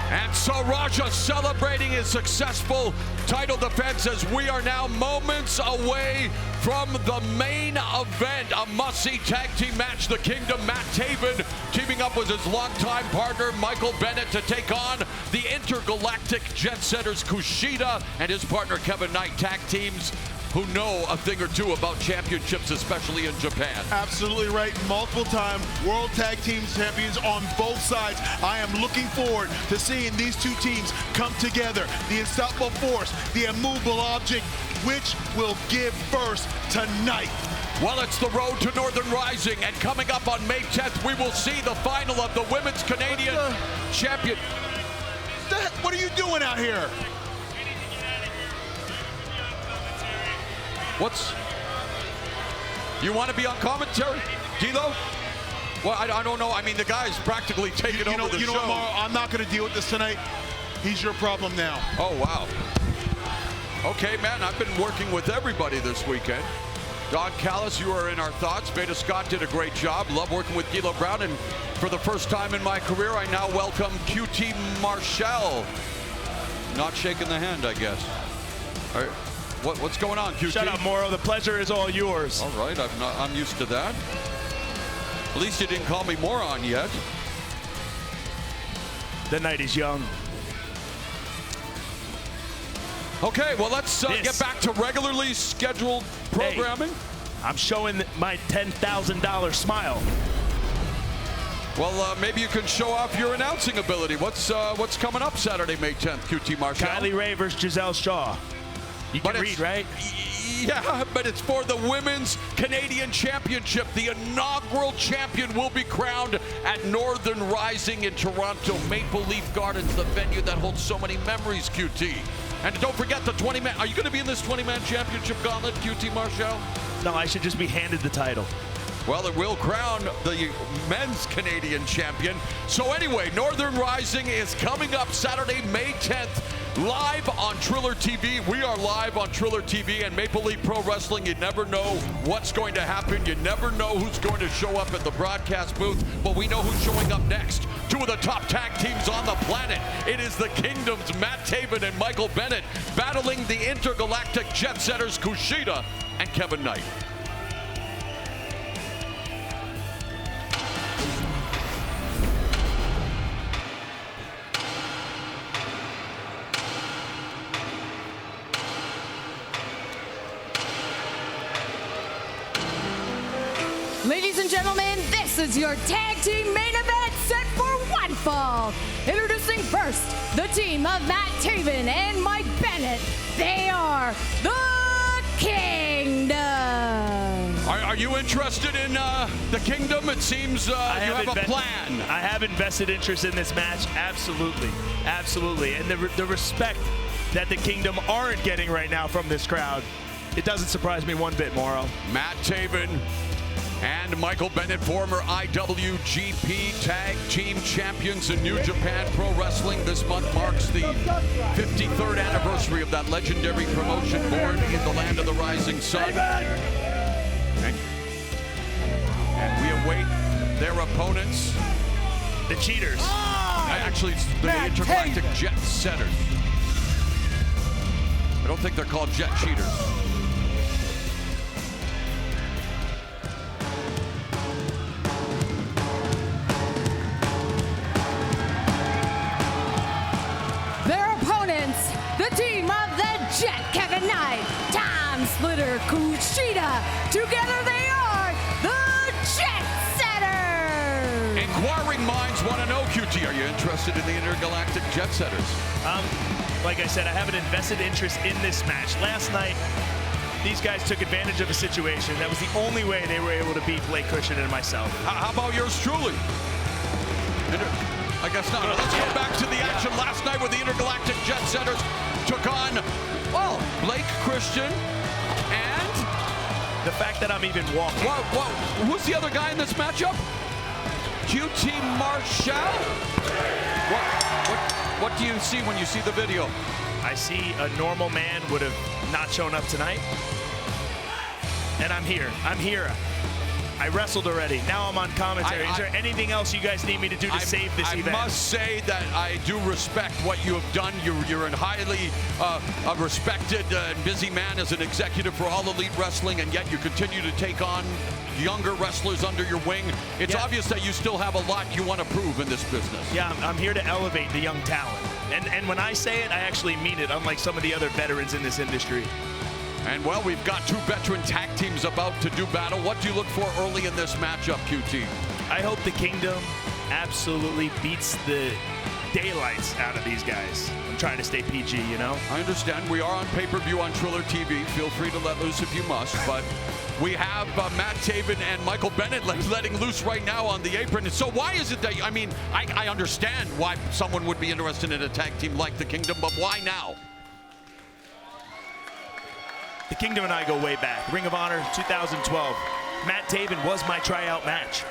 And so Raja celebrating his successful title defense as we are now moments away from the main event, a must-see tag team match. The Kingdom, Matt Taven, teaming up with his longtime partner, Michael Bennett, to take on the intergalactic jet setters KUSHIDA and his partner, Kevin Knight, tag teams who know a thing or two about championships, especially in Japan. Absolutely right. Multiple-time World Tag Team Champions on both sides. I am looking forward to seeing these two teams come together. The unstoppable force, the immovable object, which will give first tonight. Well, it's the road to Northern Rising, and coming up on May 10th, we will see the final of the Women's Canadian Champion. What are you doing out here? You want to be on commentary, D'Lo? Well, I don't know. I mean, the guy's practically taking over the show. What, Mauro, I'm not going to deal with this tonight. He's your problem now. Oh, wow. Okay, man, I've been working with everybody this weekend. Don Callis, you are in our thoughts. Beta Scott did a great job. Love working with D'Lo Brown. And for the first time in my career, I now welcome QT Marshall. Not shaking the hand, I guess. All right. What's going on, QT? Shut up, Mauro. The pleasure is all yours. All right, I'm used to that. At least you didn't call me moron yet. The night is young. Okay, well, let's get back to regularly scheduled programming. Hey, I'm showing my $10,000 smile. Well, maybe you can show off your announcing ability. What's coming up Saturday, May 10th, QT Marshall? Kylie Ray versus Gisele Shaw. You can read, right? Yeah, but it's for the Women's Canadian Championship. The inaugural champion will be crowned at Northern Rising in Toronto, Maple Leaf Gardens, the venue that holds so many memories, QT. And don't forget the 20-man. Are you going to be in this 20-man championship gauntlet, QT Marshall? No, I should just be handed the title. Well, it will crown the men's Canadian champion. So anyway, Northern Rising is coming up Saturday, May 10th, live on Triller TV. We are live on Triller TV and Maple Leaf Pro Wrestling. You never know what's going to happen. You never know who's going to show up at the broadcast booth, but we know who's showing up next. Two of the top tag teams on the planet. It is the Kingdom's Matt Taven and Michael Bennett battling the intergalactic jet setters KUSHIDA and Kevin Knight. Ladies and gentlemen, this is your tag team main event set for one fall. Introducing first, the team of Matt Taven and Mike Bennett. They are the Kingdom. Are you interested in the Kingdom? It seems you have a plan. I have invested interest in this match, absolutely, absolutely. And the respect that the Kingdom aren't getting right now from this crowd, it doesn't surprise me one bit, Mauro. Matt Taven And Michael Bennett, former IWGP Tag Team Champions in New Japan Pro Wrestling. This month marks the 53rd anniversary of that legendary promotion born in the land of the rising sun. And we await their opponents. The Cheaters. Actually, it's the Intergalactic Jet Setters. I don't think they're called Jet Cheaters. Their opponents, the team of the Jet, Kevin Knight, Thom Splitter, KUSHIDA. Together they are the Jet Setters. Inquiring minds want to know, QT, are you interested in the Intergalactic Jet Setters? Like I said, I have an invested interest in this match. Last night, these guys took advantage of a situation. That was the only way they were able to beat Blake Cushing and myself. How about yours truly? I guess not. Let's go back to the action last night where the Intergalactic Jet Setters took on, well, Blake Christian and... The fact that I'm even walking. Whoa. Who's the other guy in this matchup? QT Marshall? What do you see when you see the video? I see a normal man would have not shown up tonight. And I'm here. I wrestled already. Now I'm on commentary. Is there anything else you guys need me to do to save this event? I must say that I do respect what you have done. You're a highly respected and busy man as an executive for All Elite Wrestling, and yet you continue to take on younger wrestlers under your wing. It's obvious that you still have a lot you want to prove in this business. Yeah, I'm here to elevate the young talent. And when I say it, I actually mean it, unlike some of the other veterans in this industry. And, well, we've got two veteran tag teams about to do battle. What do you look for early in this matchup, QT? I hope the Kingdom absolutely beats the daylights out of these guys. I'm trying to stay PG, you know? I understand. We are on pay-per-view on Triller TV. Feel free to let loose if you must. But we have Matt Taven and Michael Bennett letting loose right now on the apron. And so why is it that, I mean, I understand why someone would be interested in a tag team like the Kingdom, but why now? The Kingdom and I go way back. Ring of Honor 2012. Matt Taven was my tryout match.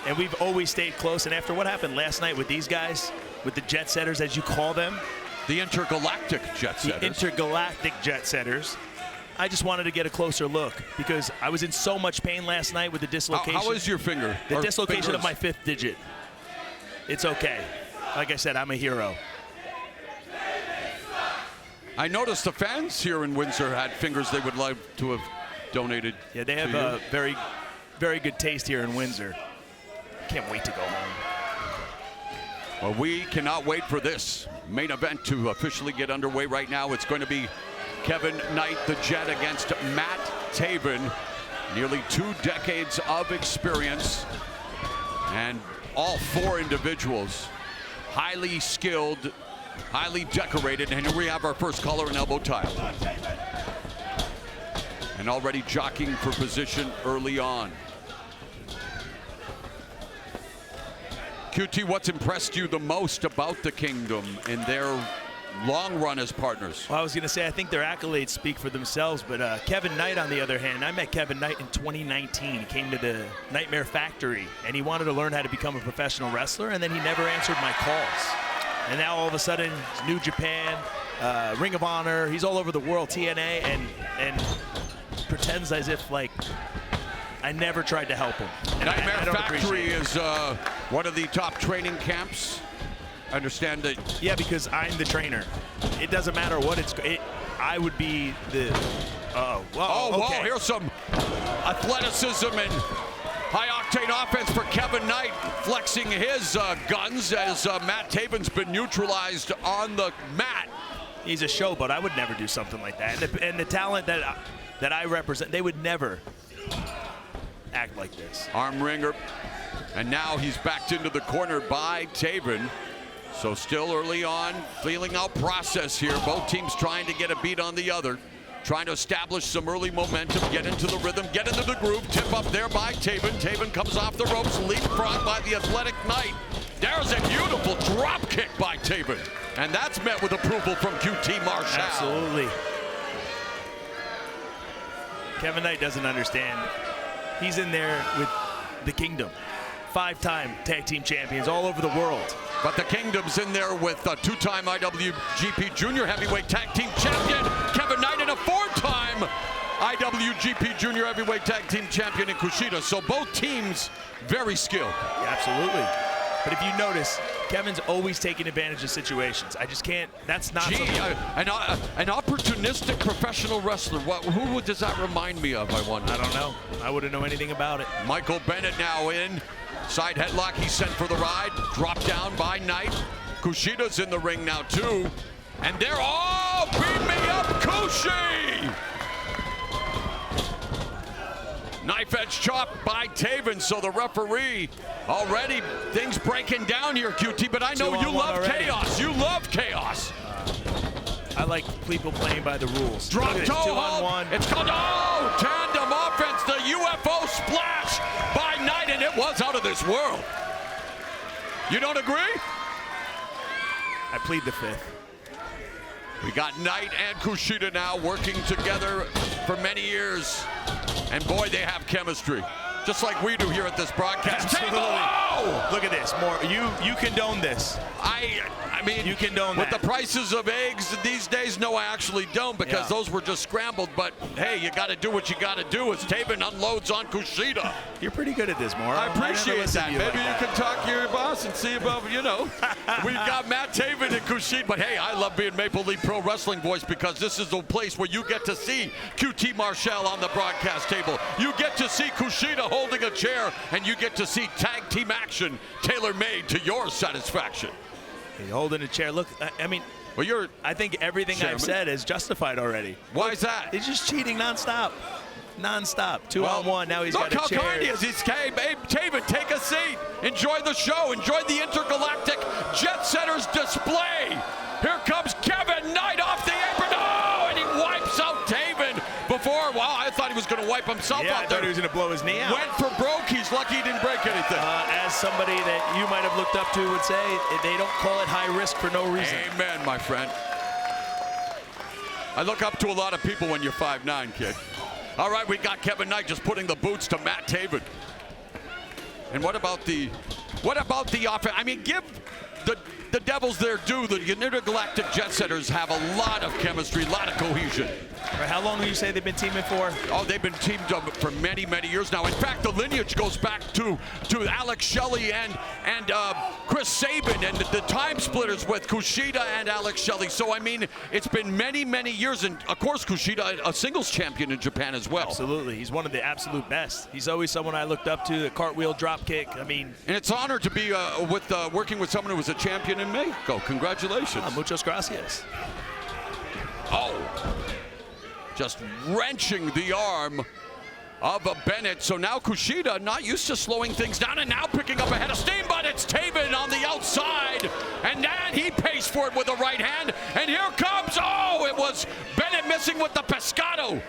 And we've always stayed close. And after what happened last night with these guys, with the Jet Setters, as you call them. The Intergalactic Jet Setters. The Intergalactic Jet Setters. I just wanted to get a closer look because I was in so much pain last night with the dislocation. How is your finger? The dislocation of my 5th digit. It's okay. Like I said, I'm a hero. I noticed the fans here in Windsor had fingers they would like to have donated. Yeah, they have a very, very good taste here in Windsor. Can't wait to go home. Well, we cannot wait for this main event to officially get underway right now. It's going to be Kevin Knight, the Jet, against Matt Taven. Nearly 2 decades of experience. And all 4 individuals highly skilled, highly decorated, and here we have our first collar and elbow tie. And already jockeying for position early on. QT, what's impressed you the most about the Kingdom in their long run as partners? Well, I was going to say, I think their accolades speak for themselves, but Kevin Knight, on the other hand, I met Kevin Knight in 2019. He came to the Nightmare Factory, and he wanted to learn how to become a professional wrestler, and then he never answered my calls. And now all of a sudden, it's New Japan, Ring of Honor, he's all over the world, TNA, and pretends as if, like, I never tried to help him. And Nightmare Factory is one of the top training camps. I understand that. Yeah, because I'm the trainer. It doesn't matter what I would be the. Whoa, here's some athleticism and high-octane offense for Kevin Knight, flexing his guns as Matt Taven's been neutralized on the mat. He's a showboat. I would never do something like that. And the talent that I represent, they would never act like this. Arm wringer, and now he's backed into the corner by Taven. So still early on, feeling out process here. Both teams trying to get a beat on the other. Trying to establish some early momentum, get into the rhythm, get into the groove. Tip up there by Taven. Taven comes off the ropes, leapfrog by the athletic Knight. There's a beautiful drop kick by Taven. And that's met with approval from QT Marshall. Absolutely. Kevin Knight doesn't understand. He's in there with the Kingdom. 5-time tag team champions all over the world. But the Kingdom's in there with a 2-time IWGP Junior Heavyweight Tag Team Champion Kevin Knight and a 4-time IWGP Junior Heavyweight Tag Team Champion in Kushida. So both teams very skilled. Yeah, absolutely. But if you notice, Kevin's always taking advantage of situations. I just can't, that's not something. An opportunistic professional wrestler. Who does that remind me of, I wonder? I don't know. I wouldn't know anything about it. Michael Bennett now in. Side headlock, he's sent for the ride. Dropped down by Knight. Kushida's in the ring now, too. And they're all beat me up, Kushi! Knife edge chop by Taven, so the referee already, things breaking down here, QT, but I know you love chaos. You love chaos. I like people playing by the rules. Drop toe hold. It's called, tandem offense, the UFO splash by Knight, and it was out of this world. You don't agree? I plead the fifth. We got Knight and Kushida now working together for many years. And boy, they have chemistry. Just like we do here at this broadcast table. Oh! Look at this. More, you condone this. I mean, you condone with that. the prices of eggs these days, no, I actually don't, because those were just scrambled. But hey, you got to do what you got to do as Taven unloads on Kushida. You're pretty good at this, Mauro. I appreciate that. Maybe you can talk to your boss and see about, we've got Matt Taven and Kushida. But hey, I love being Maple Leaf Pro Wrestling voice, because this is the place where you get to see QT Marshall on the broadcast table. You get to see Kushida holding a chair, and you get to see tag team action tailor-made to your satisfaction. He's holding a chair. Look, I mean, I think everything I've said is justified already. Why is that? He's just cheating nonstop. Nonstop. 2-on-1. Now he's got a chair. Look how kind he is. He's Taven, take a seat. Enjoy the show. Enjoy the intergalactic Jet Setters display. Here comes Kevin Knight off the apron. Oh, and he wipes out Taven before. Wow, I thought he was going to wipe himself out there. I thought he was going to blow his knee out. Went for broke. He's lucky he didn't break anything. As somebody that you might have looked up to would say, they don't call it high risk for no reason. Amen, my friend. I look up to a lot of people when you're 5'9", kid. All right, we got Kevin Knight just putting the boots to Matt Taven. And what about the offense? I mean, give the Devils their due. The intergalactic Jet Setters have a lot of chemistry, a lot of cohesion. How long do you say they've been teaming for? Oh, they've been teamed up for many, many years now. In fact, the lineage goes back to Alex Shelley and Chris Sabin and the time splitters with Kushida and Alex Shelley. So, I mean, it's been many, many years. And, of course, Kushida, a singles champion in Japan as well. Absolutely. He's one of the absolute best. He's always someone I looked up to, the cartwheel drop kick. I mean. And it's an honor to be working with someone who was a champion in Mexico. Congratulations. Muchas gracias. Oh. Just wrenching the arm of a Bennett. So now Kushida not used to slowing things down, and now picking up a head of steam, but it's Taven on the outside. And then he pays for it with the right hand. And here comes, it was Bennett missing with the pescado.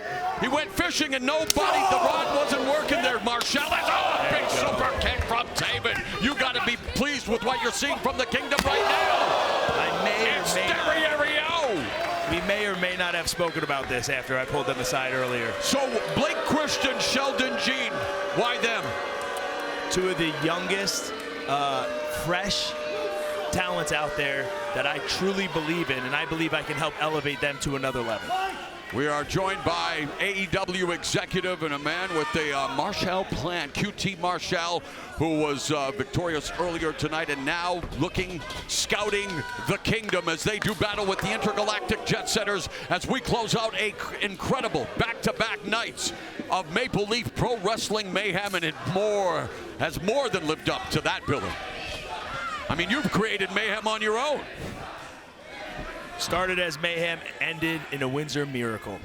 He went fishing and the rod wasn't working there. Marshall has big super kick from Taven. You got to be pleased with what you're seeing from the Kingdom right now. We may or may not have spoken about this after I pulled them aside earlier. So Blake Christian, Sheldon Jean, why them? Two of the youngest, fresh talents out there that I truly believe in, and I believe I can help elevate them to another level. We are joined by AEW executive and a man with a Marshall plan, QT Marshall, who was victorious earlier tonight and now scouting the Kingdom as they do battle with the intergalactic Jet Setters as we close out a incredible back-to-back nights of Maple Leaf Pro Wrestling Mayhem, and it has more than lived up to that billing. I mean, you've created Mayhem on your own. Started as Mayhem, ended in a Windsor miracle.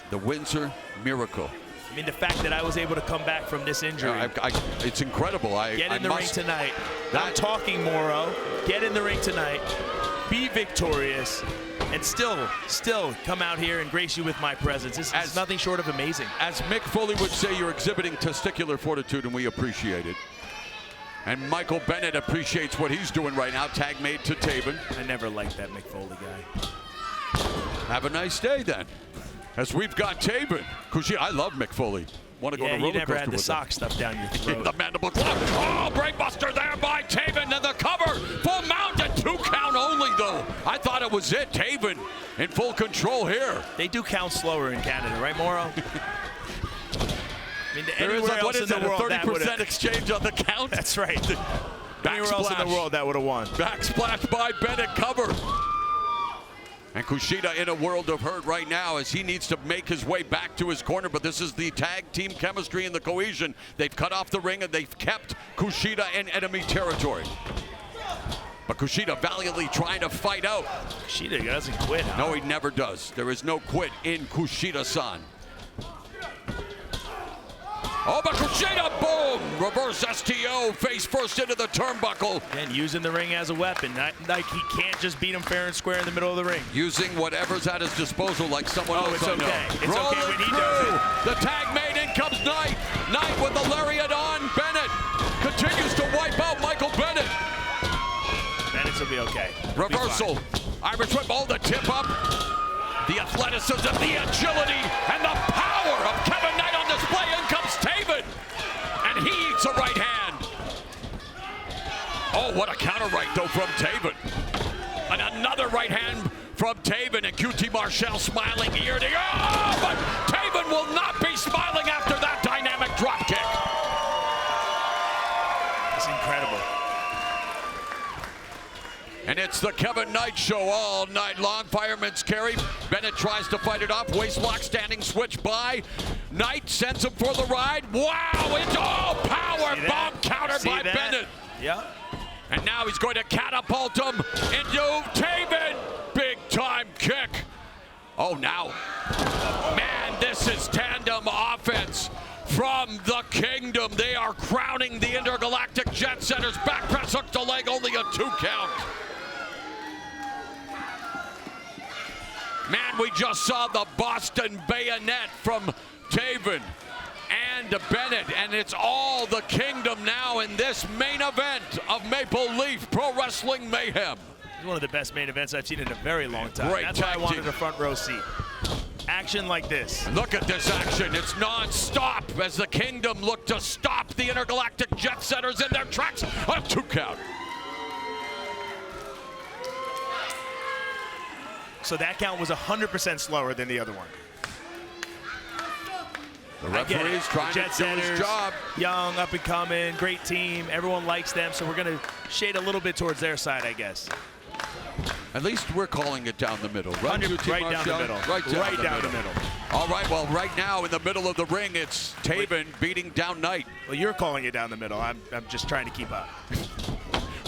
The Windsor miracle. I mean, the fact that I was able to come back from this injury. It's incredible. Get in the ring tonight. I'm talking, Mauro. Get in the ring tonight. Be victorious. And still come out here and grace you with my presence. This is nothing short of amazing. As Mick Foley would say, you're exhibiting testicular fortitude, and we appreciate it. And Michael Bennett appreciates what he's doing right now. Tag made to Taven. I never liked that Mick Foley guy. Have a nice day then. As we've got Taven. Kushida, I love Mick Foley. want to go to Yeah, roller you never coaster had the with them. sock stuffed down your throat. The mandible claw. Oh, brainbuster there by Taven, and the cover. Full mounted, 2 count only, though. I thought it was it. Taven in full control here. They do count slower in Canada, right, Moro? I mean, There is anywhere what else is in it, the a world, that 30% would've- exchange on the count? That's right. Anywhere else in the world, that would have won. Backsplash by Bennett, cover. And KUSHIDA in a world of hurt right now as he needs to make his way back to his corner, but this is the tag team chemistry and the cohesion. They've cut off the ring and they've kept KUSHIDA in enemy territory. But KUSHIDA valiantly trying to fight out. KUSHIDA doesn't quit, huh? No, he never does. There is no quit in KUSHIDA-san. Oh, but KUSHIDA, boom! Reverse STO, face first into the turnbuckle. And using the ring as a weapon. Like he can't just beat him fair and square in the middle of the ring. Using whatever's at his disposal like someone else it's I know. okay. It's Rolling okay when he through. does it. The tag made, in comes Knight. Knight with the lariat on. Bennett continues to wipe out Michael Bennett. Bennett's will be okay. Reversal. Irish whip, the tip up. The athleticism, the agility, and the power of Kevin Knight on display. In comes Taven. And he eats a right hand. Oh, what a counter right, though, from Taven. And another right hand from Taven. And QT Marshall smiling ear to ear. Oh, but Taven will not be smiling after that dynamic drop kick. It's incredible. And it's the Kevin Knight show all night long. Fireman's carry. Bennett tries to fight it off. Waistlock, standing switch by. Knight sends him for the ride. Wow, it's all power bomb counter by Bennett. Yep. And now he's going to catapult him into Taven. Big time kick. Oh, now. Man, this is tandem offense from the Kingdom. They are crowning the intergalactic jet setters. Back press, hook to leg, only a 2 count. Man, we just saw the Boston bayonet from Taven and Bennett, and it's all the Kingdom now in this main event of Maple Leaf Pro Wrestling Mayhem. It's one of the best main events I've seen in a very long time. Great That's why I tag wanted team. a front row seat. Action like this. Look at this action. It's non-stop as the Kingdom look to stop the intergalactic jet setters in their tracks. A 2 count. So that count was 100% slower than the other one. The referee's trying to do his job. Young, up and coming, great team. Everyone likes them, so we're going to shade a little bit towards their side, I guess. At least we're calling it down the middle, right? Right down the middle. Right down the middle. All right, well, right now in the middle of the ring, it's Taven beating down Knight. Well, you're calling it down the middle. I'm just trying to keep up.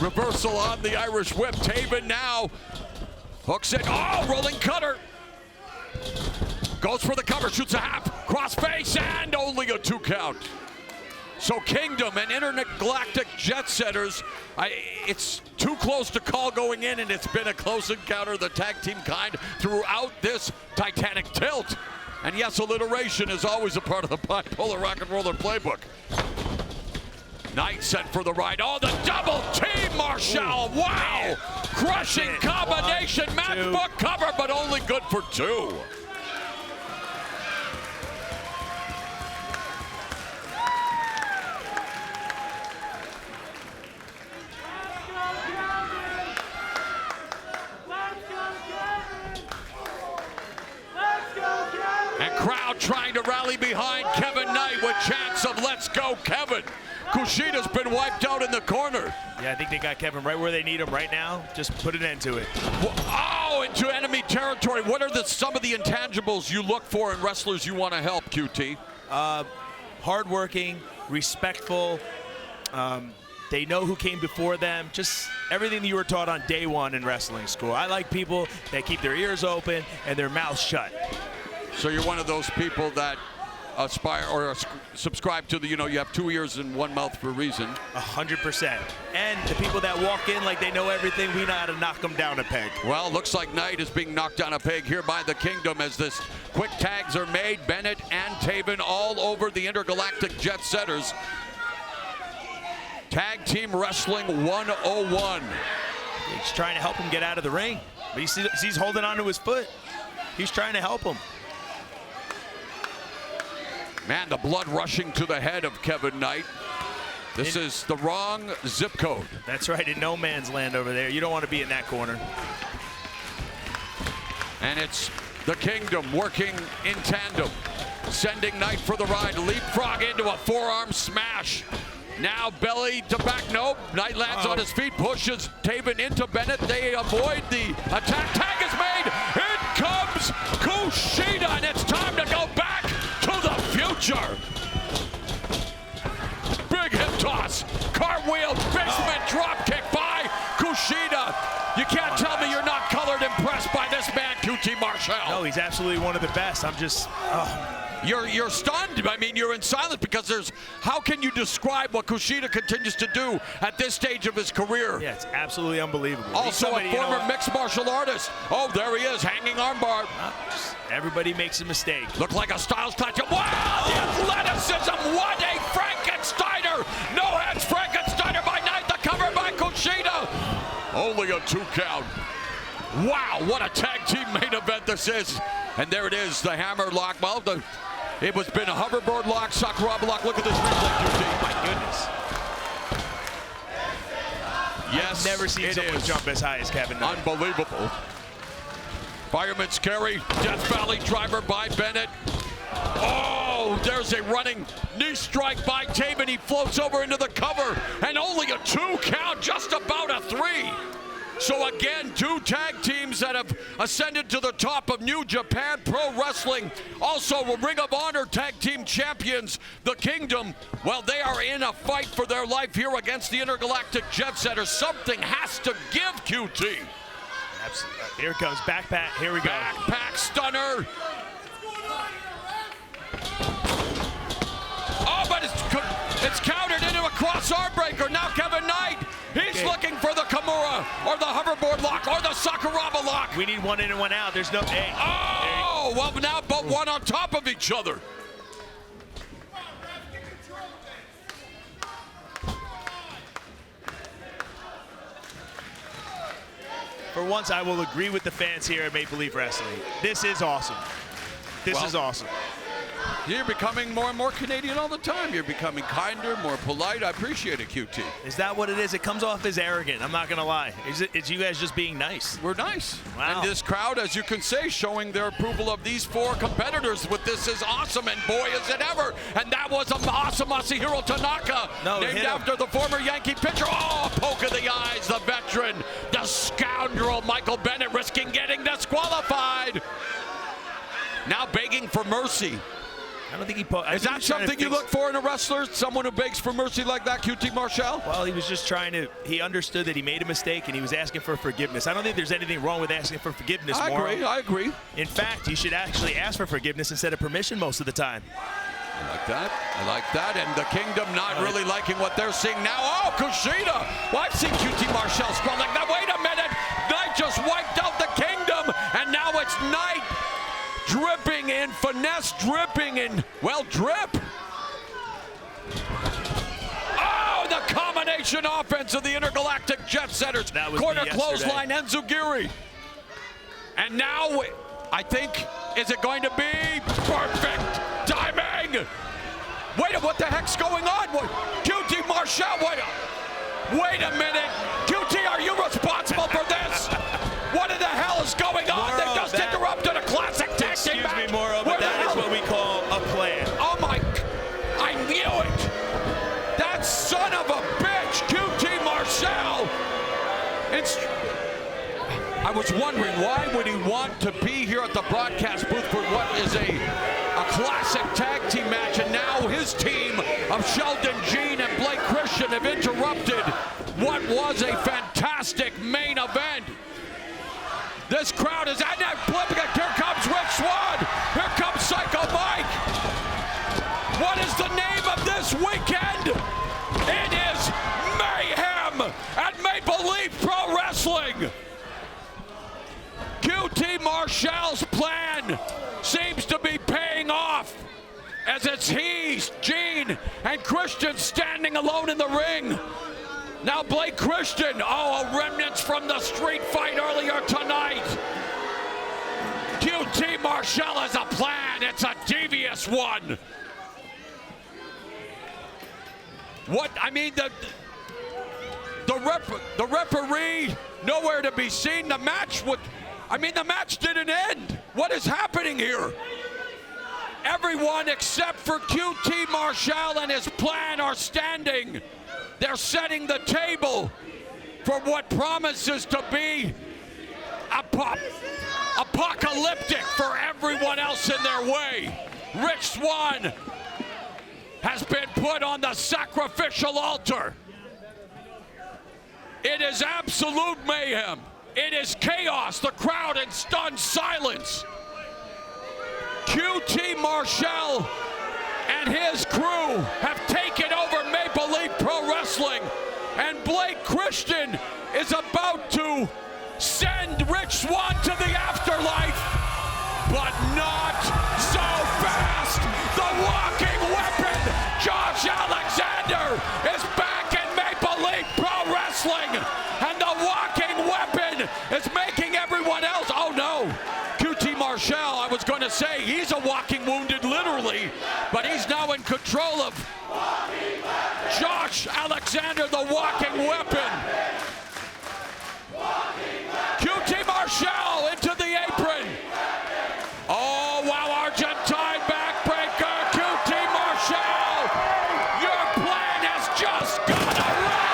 Reversal on the Irish whip. Taven now hooks it. Oh, rolling cutter. Goes for the cover, shoots a half. Cross face, and only a 2 count. So Kingdom and intergalactic jet setters, it's too close to call going in, and it's been a close encounter of the tag team kind throughout this Titanic tilt. And yes, alliteration is always a part of the bipolar rock and roller playbook. Knight sent for the ride. Oh, the double team, Marshall. Wow. Man. Crushing combination. Matchbook cover, but only good for 2. And crowd trying to rally behind Kevin Knight with chants of "Let's go, Kevin." KUSHIDA's been wiped out in the corner. Yeah, I think they got Kevin right where they need him right now. Just put an end to it. Oh, into enemy territory. What are some of the intangibles you look for in wrestlers you want to help, QT? Hardworking, respectful. They know who came before them. Just everything that you were taught on day one in wrestling school. I like people that keep their ears open and their mouths shut. So you're one of those people that aspire or subscribe to the, you have 2 ears and 1 mouth for a reason. 100%. And the people that walk in like they know everything, we know how to knock them down a peg. Well, looks like Knight is being knocked down a peg here by the Kingdom as this quick tags are made. Bennett and Taven all over the intergalactic jet setters. Tag Team Wrestling 101. He's trying to help him get out of the ring. But he's holding on to his foot. He's trying to help him. Man, the blood rushing to the head of Kevin Knight. This is the wrong zip code. That's right, in no man's land over there. You don't want to be in that corner. And it's the Kingdom working in tandem, sending Knight for the ride, leapfrog into a forearm smash. Now belly to back, nope. Knight lands on his feet, pushes Taven into Bennett. They avoid the attack. Tag is made. In comes KUSHIDA, and it's time to go back to the future. Big hip toss, cartwheel, basement drop kick by KUSHIDA. You can't tell me you're not colored impressed by this man, QT Marshall. No, he's absolutely one of the best. I'm just, You're stunned. I mean, you're in silence because how can you describe what KUSHIDA continues to do at this stage of his career? Yeah, it's absolutely unbelievable. Also a former mixed martial artist. Oh, there he is, hanging armbar. Everybody makes a mistake. Look like a Styles touch. Wow, the athleticism. What a Frankensteiner. No hands Frankensteiner by Knight. The cover by KUSHIDA. Only a 2 count. Wow, what a tag team main event this is. And there it is, the hammer lock. Well, it was been a hoverboard lock, Sakuraba lock. Look at this replay, QT. My goodness. Yes, I've never seen someone jump as high as Kevin Knight. Unbelievable. Fireman's carry, Death Valley driver by Bennett. Oh, there's a running knee strike by Taven. He floats over into the cover, and only a 2 count, just about a 3. So again, 2 tag teams that have ascended to the top of New Japan Pro Wrestling. Also, Ring of Honor tag team champions, the Kingdom. Well, they are in a fight for their life here against the Intergalactic Jet Setters. Something has to give, QT. Absolutely. Here it comes, backpack. Here we go. Backpack stunner. Oh, but it's countered into a cross arm breaker. Now Kevin Knight, he's looking for the Kimura or the hoverboard lock or the Sakuraba lock. We need one in and one out. There's no. Hey. Oh, well now both one on top of each other. For once, I will agree with the fans here at Maple Leaf Wrestling. This is awesome. This is awesome. You're becoming more and more Canadian all the time. You're becoming kinder, more polite. I appreciate it, QT. Is that what it is? It comes off as arrogant. I'm not going to lie. It's you guys just being nice. We're nice. Wow. And this crowd, as you can say, showing their approval of these 4 competitors with This Is Awesome, and boy, is it ever. And that was an awesome Masahiro Tanaka, named after the former Yankee pitcher. Oh, a poke of the eyes, the veteran, the scoundrel Michael Bennett risking getting disqualified. Now begging for mercy. I don't think he. Is that something you look for in a wrestler? Someone who begs for mercy like that, QT Marshall? Well, he was just trying to. He understood that he made a mistake and he was asking for forgiveness. I don't think there's anything wrong with asking for forgiveness. I agree. In fact, you should actually ask for forgiveness instead of permission most of the time. I like that. I like that. And the Kingdom not really liking what they're seeing now. Oh, KUSHIDA. Well, I've seen QT Marshall scroll like that. Wait a minute. Knight just wiped out the Kingdom, and now it's Knight. Dripping in finesse, dripping in, well, drip. Oh, the combination offense of the Intergalactic Jet Setters. Corner clothesline, Enzugiri. And now, I think, is it going to be perfect timing? Wait, what the heck's going on? QT Marshall, wait a minute. QT, are you responsible for this? What in the hell is going on? They just interrupted a classic tag team match. Excuse me, Moro, but that is what we call a plan. Oh my, I knew it. That son of a bitch, QT Marshall. I was wondering, why would he want to be here at the broadcast booth for what is a classic tag team match, and now his team of Sheldon Jean and Blake Christian have interrupted what was a fantastic main event. This crowd is at that flip. Here comes Rich Swann. Here comes Psycho Mike. What is the name of this weekend? It is Mayhem at Maple Leaf Pro Wrestling. QT Marshall's plan seems to be paying off, as it's he, Gene, and Christian standing alone in the ring. Now Blake Christian, remnants from the street fight earlier tonight. QT Marshall has a plan. It's a devious one. What, I mean, the referee, nowhere to be seen. The match the match didn't end. What is happening here? Everyone except for QT Marshall and his plan are standing. They're setting the table for what promises to be apocalyptic for everyone else in their way. Rich Swann has been put on the sacrificial altar. It is absolute mayhem. It is chaos. The crowd in stunned silence. QT Marshall and his crew have taken over Maple Leaf Pro Wrestling, and Blake Christian is about to send Rich Swann to the afterlife, but not so fast. The walking weapon, Josh Alexander, is back in Maple Leaf Pro Wrestling, and the walking weapon is making everyone else, oh no, QT Marshall, I was going to say, he's a walking wounded literally, but he's now in control of Josh Alexander, the walking weapon. QT Marshall into the apron. Oh, wow, Argentine backbreaker. QT Marshall, your plan has just gone awry.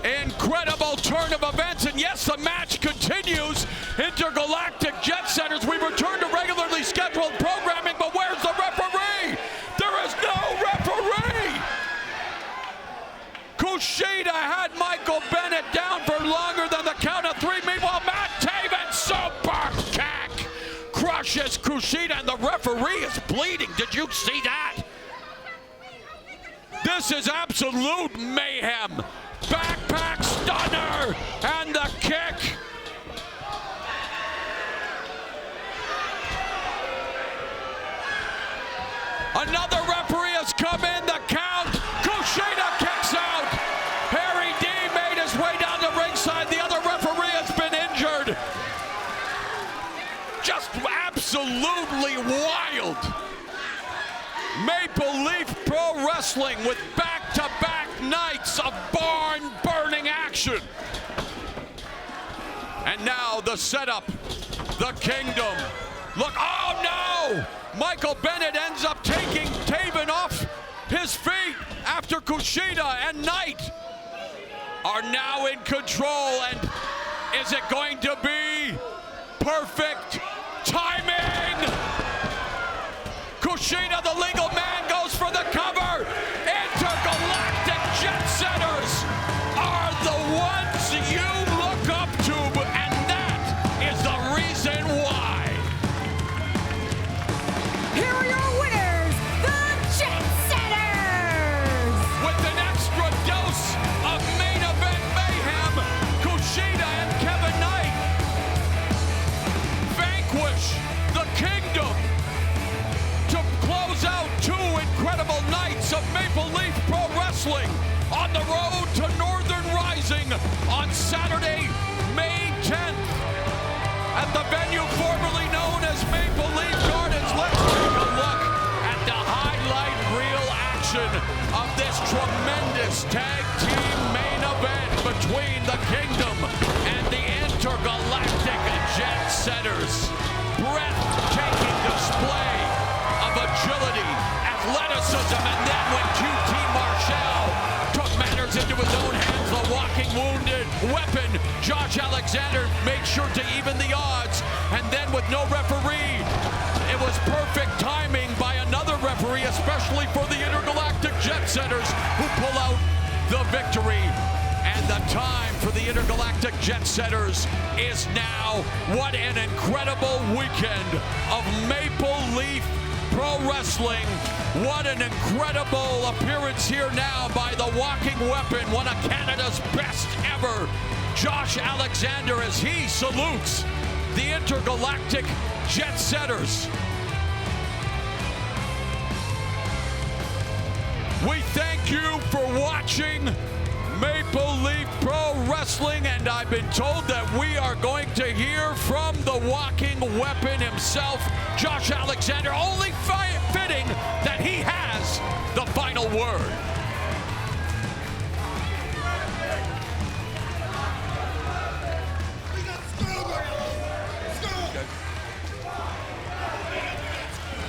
Incredible turn of events, and yes, the match continues. Intergalactic Jet Setters, we return to regularly scheduled programming, but where's the referee? There is no referee! Kushida had Michael Bennett down for longer than the count of three. Meanwhile, Matt Taven super kick crushes Kushida, and the referee is bleeding. Did you see that? This is absolute mayhem. Backpack stunner and the kick. Another referee has come in, the count. Kushida kicks out. Harry D made his way down to ringside. The other referee has been injured. Just absolutely wild. Maple Leaf Pro Wrestling with back-to-back nights of barn-burning action. And now the setup, the Kingdom. Look, oh no! Michael Bennett ends up taking Taven off his feet after Kushida and Knight are now in control. And is it going to be perfect timing? Kushida, the legal man, goes for the cover. Intergalactic Jet Setters are the ones you look up to, and that is the reason why. Here are your winners, the Jet Setters! With an extra dose of main event mayhem, Kushida and Kevin Knight vanquish the Kingdom to close out two incredible nights of Maple Leaf Pro Wrestling on the road to Northern Rising on Saturday, May 10th at the venue formerly known as Maple Leaf Gardens. Let's take a look at the highlight reel action of this tremendous tag team main event between the Kingdom and the Intergalactic Jet Setters. Breathtaking display of agility, athleticism, and then when QT Marshall took matters into his own hands, the walking wounded weapon, Josh Alexander, made sure to even the odds. And then with no referee, it was perfect timing by another referee, especially for the Intergalactic Jet Setters, who pull out the victory. And the time for the Intergalactic Jet Setters is now. What an incredible weekend of Maple Leaf Pro Wrestling. What an incredible appearance here now by the walking weapon, one of Canada's best ever, Josh Alexander, as he salutes the Intergalactic Jet Setters. We thank you for watching Maple Leaf Pro Wrestling, and I've been told that we are going to hear from the walking weapon himself, Josh Alexander. Only fitting that he has the final word.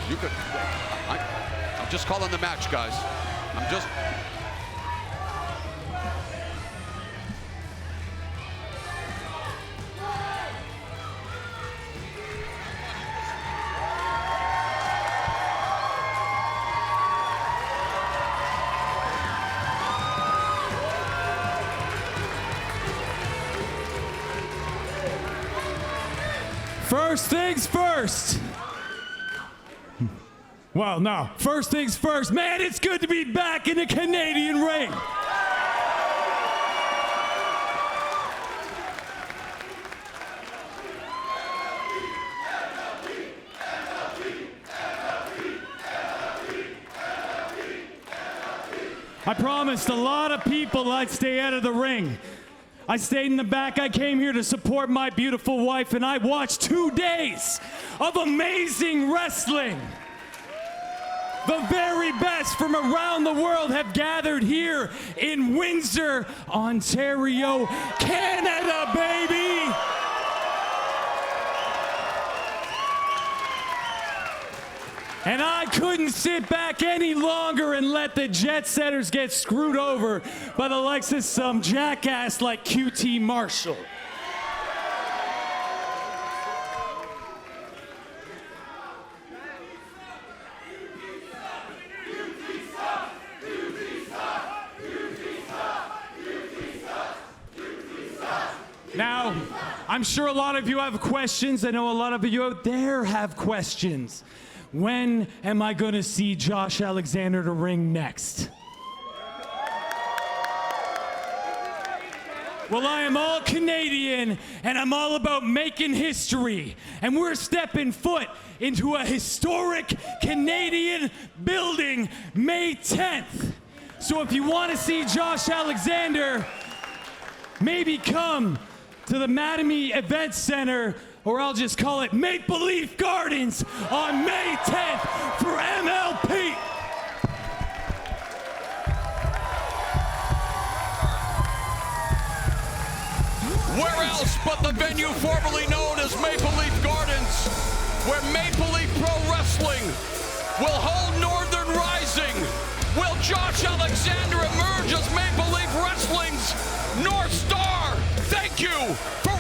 You could. I'm just calling the match, guys. I'm just. First things first. Well, no. First things first. Man, it's good to be back in the Canadian ring. I promised a lot of people I'd stay out of the ring. I stayed in the back. I came here to support my beautiful wife, and I watched 2 days of amazing wrestling. The very best from around the world have gathered here in Windsor, Ontario, Canada, baby! And I couldn't sit back any longer and let the jet setters get screwed over by the likes of some jackass like QT Marshall. Now, I'm sure a lot of you have questions. I know a lot of you out there have questions. When am I going to see Josh Alexander to ring next? Well, I am all Canadian, and I'm all about making history. And we're stepping foot into a historic Canadian building May 10th. So if you want to see Josh Alexander, maybe come to the Mattamy Event Center, or I'll just call it Maple Leaf Gardens on May 10th for MLP. Where else but the venue formerly known as Maple Leaf Gardens, where Maple Leaf Pro Wrestling will hold Northern Rising. Will Josh Alexander emerge as Maple Leaf Wrestling's North Star? Thank you for